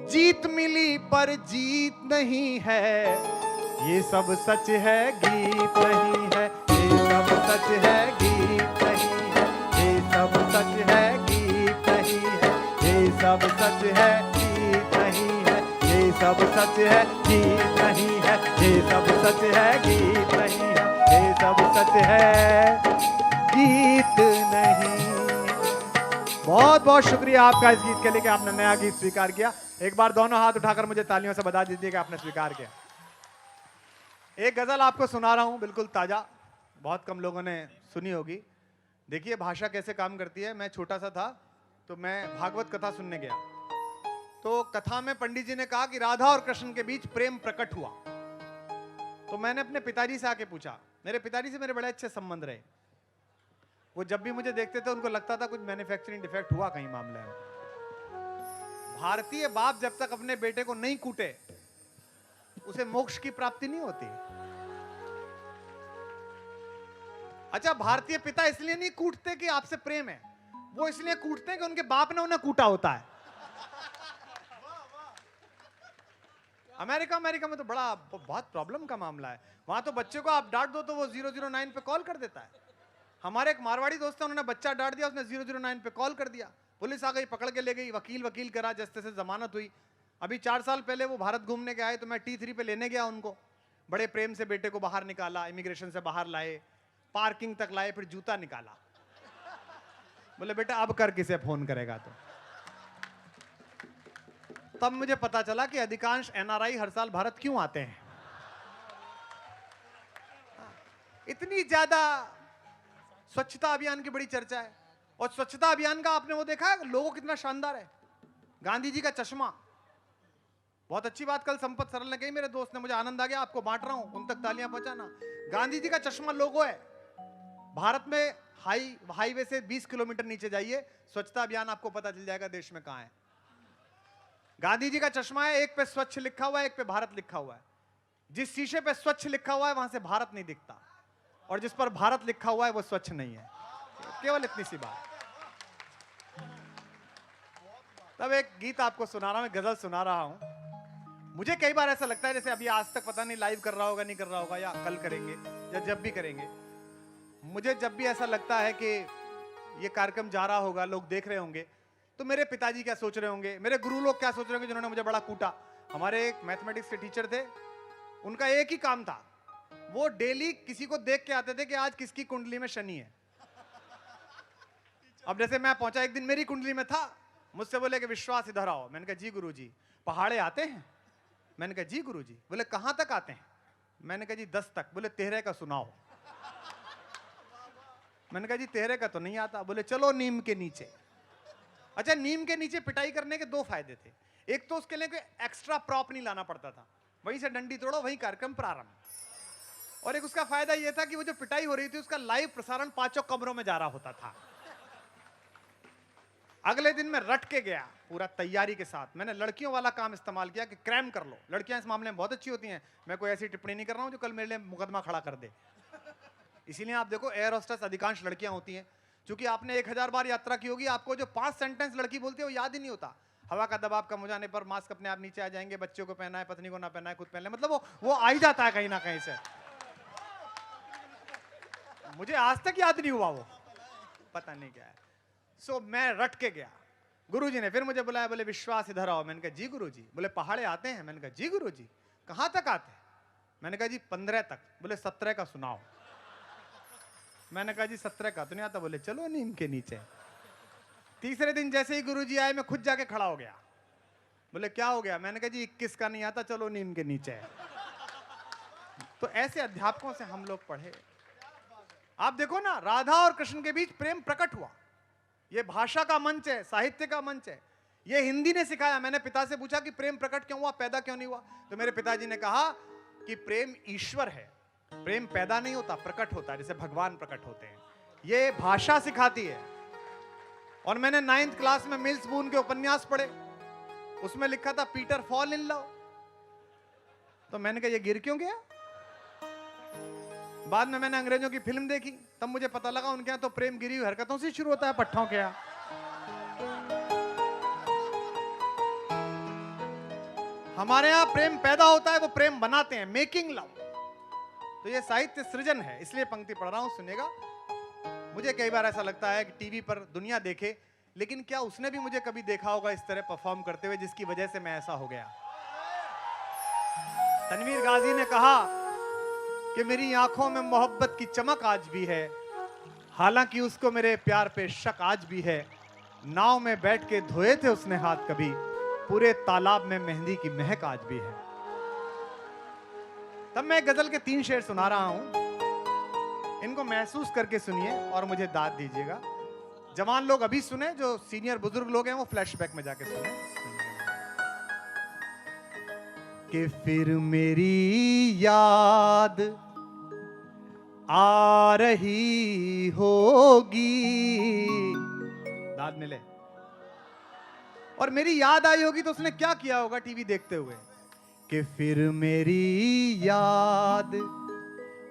जीत मिली पर जीत नहीं है। ये सब सच है, गीत नहीं है। ये सब सच है, गीत नहीं है। ये सब सच है, गीत नहीं है। ये सब सच है, गीत नहीं है। ये सब सच है, गीत नहीं है। ये सब सच है, गीत नहीं है। ये सब सच है, गीत नहीं। बहुत बहुत शुक्रिया आपका इस गीत के लिए कि आपने नया गीत स्वीकार किया। एक बार दोनों हाथ उठाकर मुझे तालियों से बता दीजिए कि आपने स्वीकार किया। एक गजल आपको सुना रहा हूं, बिल्कुल ताजा, बहुत कम लोगों ने सुनी होगी। देखिए भाषा कैसे काम करती है। मैं छोटा सा था तो मैं भागवत कथा सुनने गया, तो कथा में पंडित जी ने कहा कि राधा और कृष्ण के बीच प्रेम प्रकट हुआ। तो मैंने अपने पिताजी से आके पूछा, मेरे पिताजी से मेरे बड़े अच्छे संबंध रहे, वो जब भी मुझे देखते थे उनको लगता था कुछ मैन्युफैक्चरिंग डिफेक्ट हुआ कहीं मामले में। भारतीय बाप जब तक अपने बेटे को नहीं कूटे उसे मोक्ष की प्राप्ति नहीं होती। अच्छा, भारतीय पिता इसलिए नहीं कूटते कि आपसे प्रेम है, वो इसलिए कूटते हैं कि उनके बाप ने उन्हें कूटा होता है। अमेरिका में तो बड़ा बहुत प्रॉब्लम का मामला है। वहां तो बच्चे को आप डांट दो तो वो 009 पे कॉल कर देता है। हमारे एक मारवाड़ी दोस्त है, उन्होंने बच्चा डांट दिया, उसने 009 पे कॉल कर दिया, पुलिस आ गई, पकड़ के ले गई, वकील करा, जस्ते से जमानत हुई। अभी 4 साल पहले वो भारत घूमने के आए तो मैं T3 पे लेने गया उनको, बड़े प्रेम से बेटे को बाहर निकाला, इमिग्रेशन से बाहर लाए, पार्किंग तक लाए, फिर जूता निकाला। बोले बेटा अब कर किसे फोन करेगा। तो तब मुझे पता चला कि अधिकांश NRI हर साल भारत क्यों आते हैं। इतनी ज्यादा स्वच्छता अभियान की बड़ी चर्चा है, और स्वच्छता अभियान का आपने वो देखा है लोगो कितना शानदार है, गांधी जी का चश्मा। बहुत अच्छी बात कल संपत सरल ने कही, मेरे दोस्त ने, मुझे आनंद आ गया, आपको बांट रहा हूं, उन तक तालियां पहुंचाना। गांधी जी का चश्मा लोगो है। भारत में हाईवे से 20 किलोमीटर नीचे जाइए, स्वच्छता अभियान आपको पता चल जाएगा देश में कहां है। गांधी जी का चश्मा है, एक पे स्वच्छ लिखा हुआ है, एक पे भारत लिखा हुआ है। जिस शीशे पे स्वच्छ लिखा हुआ है वहां से भारत नहीं दिखता, और जिस पर भारत लिखा हुआ है वो स्वच्छ नहीं है। केवल इतनी सी बात। तब एक गीत आपको सुना रहा हूं, मैं गजल सुना रहा हूं। मुझे कई बार ऐसा लगता है जैसे अभी आज तक पता नहीं लाइव कर रहा होगा, नहीं कर रहा होगा, या कल करेंगे, या जब भी करेंगे, मुझे जब भी ऐसा लगता है कि ये कार्यक्रम जा रहा होगा, लोग देख रहे होंगे, तो मेरे पिताजी क्या सोच रहे होंगे, मेरे गुरु लोग क्या सोच रहे होंगे जिन्होंने मुझे बड़ा कूटा। हमारे एक मैथमेटिक्स के टीचर थे, उनका एक ही काम था, वो डेली किसी को देख के आते थे कि आज किसकी कुंडली में शनि है। अब जैसे मैं पहुंचा, एक दिन मेरी कुंडली में था, मुझसे बोले कि विश्वास इधर आओ। मैंने कहा जी गुरुजी। पहाड़े आते हैं? मैंने कहा जी गुरुजी। बोले कहां तक आते हैं? मैंने कहा जी 10 तक। बोले 13 का सुनाओ। मैंने कहा जी 13 का तो नहीं आता। बोले चलो नीम के नीचे। अच्छा, नीम के नीचे पिटाई करने के 2 फायदे थे। एक तो उसके लिए कोई एक्स्ट्रा प्रॉप नहीं लाना पड़ता था, वहीं से डंडी तोड़ो, वहीं कार्यक्रम प्रारंभ। और एक उसका फायदा यह था कि वो जो पिटाई हो रही थी उसका लाइव प्रसारण 5 कमरों में जा रहा होता था। अगले दिन मैं रट के गया पूरा तैयारी के साथ। मैंने लड़कियों वाला काम इस्तेमाल किया कि क्रैम कर लो, लड़कियां इस मामले में बहुत अच्छी होती हैं। मैं कोई ऐसी टिप्पणी नहीं कर रहा हूं जो कल मेरे लिए मुकदमा खड़ा कर दे। इसीलिए आप देखो एयर होस्टेस अधिकांश लड़कियां होती हैं। क्योंकि आपने 1000 बार यात्रा की होगी, आपको जो 5 सेंटेंस लड़की बोलती है वो याद ही नहीं होता। हवा का दबाव कम हो जाने पर मास्क अपने आप नीचे आ जाएंगे, बच्चों को पहना है, पत्नी को ना पहना है, खुद पहन ले, मतलब वो आ ही जाता है कहीं ना कहीं से। मुझे आज तक याद नहीं हुआ, वो पता नहीं क्या है। सो मैं रट के गया। गुरुजी ने फिर मुझे बुलाया, बोले विश्वास इधर आओ। मैंने कहा जी गुरुजी। बोले पहाड़े आते हैं? मैंने कहा जी गुरुजी। कहां तक आते हैं? मैंने कहा जी 15 तक। बोले 17 का सुनाओ। मैंने कहा जी 17 का तो नहीं आता। बोले चलो नीम के नीचे। तीसरे दिन जैसे ही गुरुजी आए, मैं खुद जाके खड़ा हो गया। बोले क्या हो गया? मैंने कहा जी 21 का नहीं आता, चलो नीम के नीचे। तो ऐसे अध्यापकों से हम लोग पढ़े। आप देखो ना, राधा और कृष्ण के बीच प्रेम प्रकट हुआ। ये भाषा का मंच है, साहित्य का मंच है। ये हिंदी ने सिखाया। मैंने पिता से पूछा कि प्रेम प्रकट क्यों हुआ, पैदा क्यों नहीं हुआ? तो मेरे पिताजी ने कहा कि प्रेम ईश्वर है, प्रेम पैदा नहीं होता, प्रकट होता है, जैसे भगवान प्रकट होते हैं। ये भाषा सिखाती है। और मैंने 9th क्लास में मिल्स बून के उपन्यास पढ़े, उसमें लिखा था पीटर फॉल इन लव। तो मैंने कहा ये गिर क्यों गया? बाद में मैंने अंग्रेजों की फिल्म देखी, तब मुझे पता लगा उनके यहाँ तो प्रेम गिरी हुई हरकतों से शुरू होता है, पट्ठों के यहाँ। हमारे यहाँ प्रेम पैदा होता है, वो प्रेम बनाते हैं, मेकिंग लव। तो ये साहित्य सृजन है, इसलिए पंक्ति पढ़ रहा हूं, सुनिएगा। मुझे कई बार ऐसा लगता है कि टीवी पर दुनिया देखे, लेकिन क्या उसने भी मुझे कभी देखा होगा इस तरह परफॉर्म करते हुए, जिसकी वजह से मैं ऐसा हो गया। तनवीर गाजी ने कहा कि मेरी आंखों में मोहब्बत की चमक आज भी है, हालांकि उसको मेरे प्यार पे शक आज भी है। नाव में बैठ के धोए थे उसने हाथ कभी, पूरे तालाब में मेहंदी की महक आज भी है। तब मैं गजल के 3 शेर सुना रहा हूं, इनको महसूस करके सुनिए और मुझे दाद दीजिएगा। जवान लोग अभी सुने, जो सीनियर बुजुर्ग लोग हैं वो फ्लैशबैक में जाके सुने। कि फिर मेरी याद आ रही होगी, दाद मिले। और मेरी याद आई होगी तो उसने क्या किया होगा टीवी देखते हुए? कि फिर मेरी याद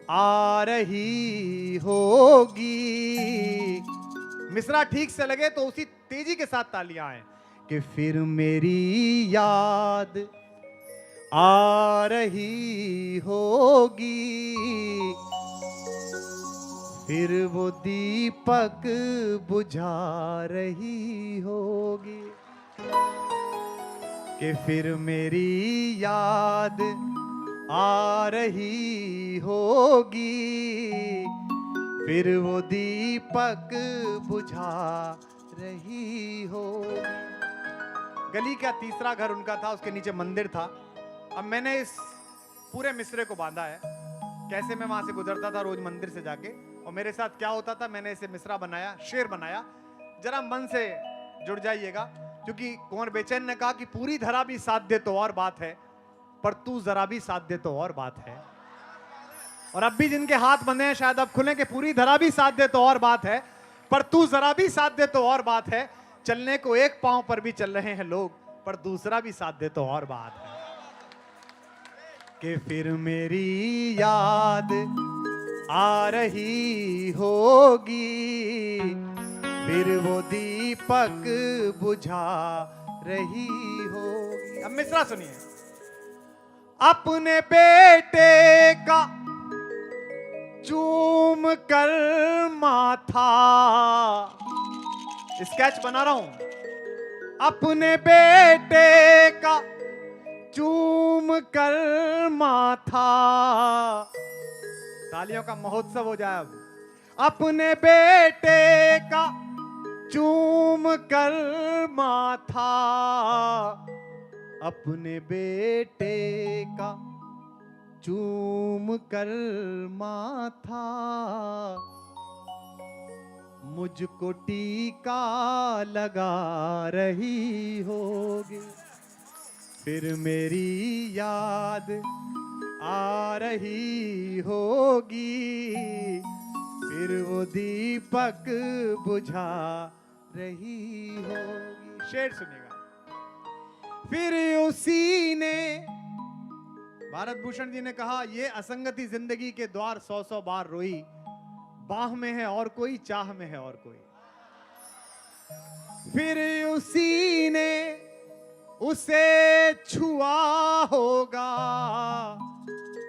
आ रही होगी। मिसरा ठीक से लगे तो उसी तेजी के साथ तालियां आए। कि फिर मेरी याद आ रही होगी, फिर वो दीपक बुझा रही होगी। कि फिर मेरी याद आ रही होगी, फिर वो दीपक बुझा रही होगी। गली का तीसरा घर उनका था, उसके नीचे मंदिर था। अब मैंने इस पूरे मिसरे को बांधा है, कैसे मैं वहां से गुजरता था रोज मंदिर से जाके, और मेरे साथ क्या होता था। मैंने इसे मिसरा बनाया, शेर बनाया। जरा मन से जुड़ जाइएगा, क्योंकि कुंवर बेचैन ने कहा कि पूरी धरा भी साथ दे तो और बात है, पर तू जरा भी साथ दे तो और बात है। और अब भी जिनके हाथ बंधे हैं शायद अब खुले, कि पूरी धरा भी साथ दे तो और बात है, पर तू जरा भी साथ दे तो और बात है। चलने को एक पांव पर भी चल रहे हैं लोग, पर दूसरा भी साथ दे तो और बात है। कि फिर मेरी याद आ रही होगी, फिर वो दीपक बुझा रही होगी। अब मिसरा सुनिए। अपने बेटे का चूम कर माथा, स्केच बना रहा हूं। अपने बेटे का चूम कर माथा, तालियों का महोत्सव हो जाए अब। अपने बेटे का चूम कर माथा, अपने बेटे का चूम कर माथा, मुझको टीका लगा रही होगी। फिर मेरी याद आ रही होगी, फिर वो दीपक बुझा रही होगी। शेर सुनिएगा। फिर उसी ने, भारत भूषण जी ने कहा, ये असंगति जिंदगी के द्वार 100-100 बार रोई, बाह में है और कोई, चाह में है और कोई। फिर उसी ने उसे छुआ होगा,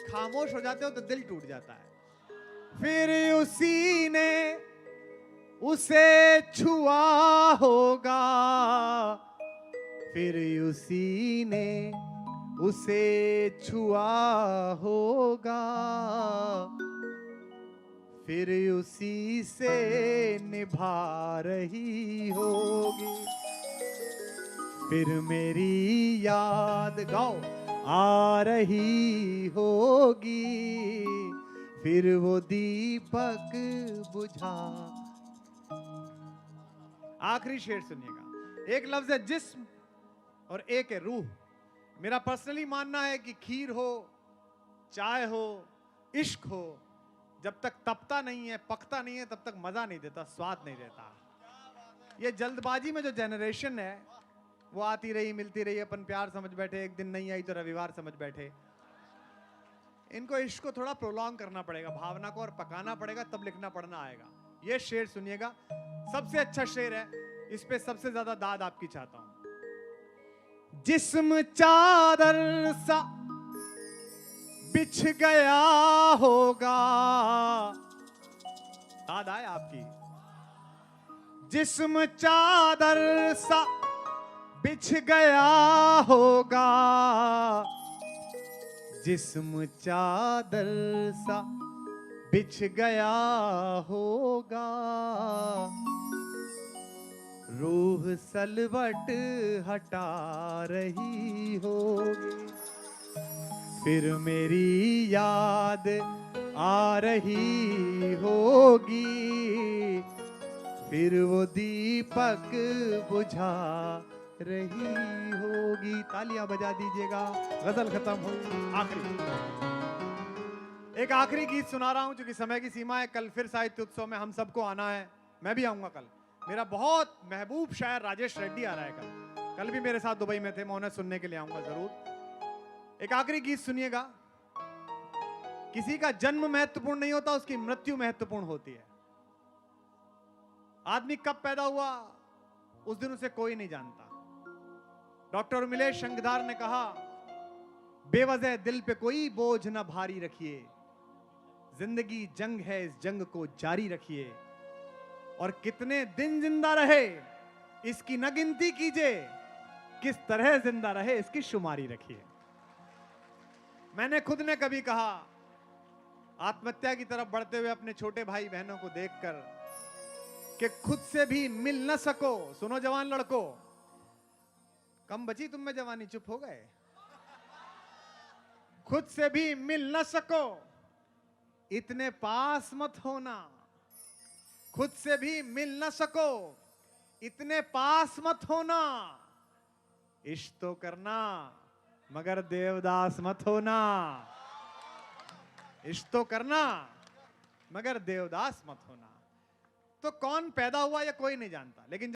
खामोश हो जाते हो तो दिल टूट जाता है। फिर उसी ने उसे छुआ होगा, फिर उसी ने उसे छुआ होगा, फिर उसी से निभा रही होगी। फिर मेरी याद, गाओ, आ रही होगी, फिर वो दीपक बुझा। आखिरी शेर सुनिएगा। एक लफ्ज है जिस्म और एक है रूह। मेरा पर्सनली मानना है कि खीर हो, चाय हो, इश्क हो, जब तक तपता नहीं है, पकता नहीं है, तब तक मजा नहीं देता, स्वाद नहीं देता। ये जल्दबाजी में जो जनरेशन है वो आती रही, मिलती रही, अपन प्यार समझ बैठे, एक दिन नहीं आई तो रविवार समझ बैठे। इनको इश्क को थोड़ा प्रोलॉन्ग करना पड़ेगा, भावना को, और पकाना पड़ेगा, तब लिखना पढ़ना आएगा। ये शेर सुनिएगा, सबसे अच्छा शेर है, इस पे सबसे ज्यादा दाद आपकी चाहता हूं। जिस्म चादर सा बिछ गया होगा, दाद आए आपकी। जिस्म चादर सा बिछ गया होगा, जिस्म चादर सा बिछ गया होगा, रूह सलवट हटा रही होगी, फिर मेरी याद आ रही होगी, फिर वो दीपक बुझा रही होगी। तालियां बजा दीजिएगा, गजल खत्म हुई। आखिरी एक आखिरी गीत सुना रहा हूं, क्योंकि समय की सीमा है। कल फिर साहित्य उत्सव में हम सबको आना है, मैं भी आऊंगा कल। मेरा बहुत महबूब शायर राजेश रेड्डी आ रहा है कल। कल भी मेरे साथ दुबई में थे, मैं उन्हें सुनने के लिए आऊंगा जरूर। एक आखिरी गीत सुनिएगा। किसी का जन्म महत्वपूर्ण नहीं होता, उसकी मृत्यु महत्वपूर्ण होती है। आदमी कब पैदा हुआ उस दिन उसे कोई नहीं जानता। डॉक्टर उमिलेश शंखधार ने कहा, बेवजह दिल पे कोई बोझ न भारी रखिए, जिंदगी जंग है, इस जंग को जारी रखिए, और कितने दिन जिंदा रहे इसकी न गिनती कीजिए, किस तरह जिंदा रहे इसकी शुमारी रखिए। मैंने खुद ने कभी कहा, आत्महत्या की तरफ बढ़ते हुए अपने छोटे भाई बहनों को देखकर, कि खुद से भी मिल न सको। सुनो जवान लड़कों, कम बची तुम में जवानी, चुप हो गए। खुद से भी मिल न सको, इतने पास मत होना। खुद से भी मिल न सको, इतने पास मत होना। इश्क तो करना मगर देवदास मत होना। इश्क तो करना मगर देवदास मत होना। तो कौन पैदा हुआ ये कोई नहीं जानता, लेकिन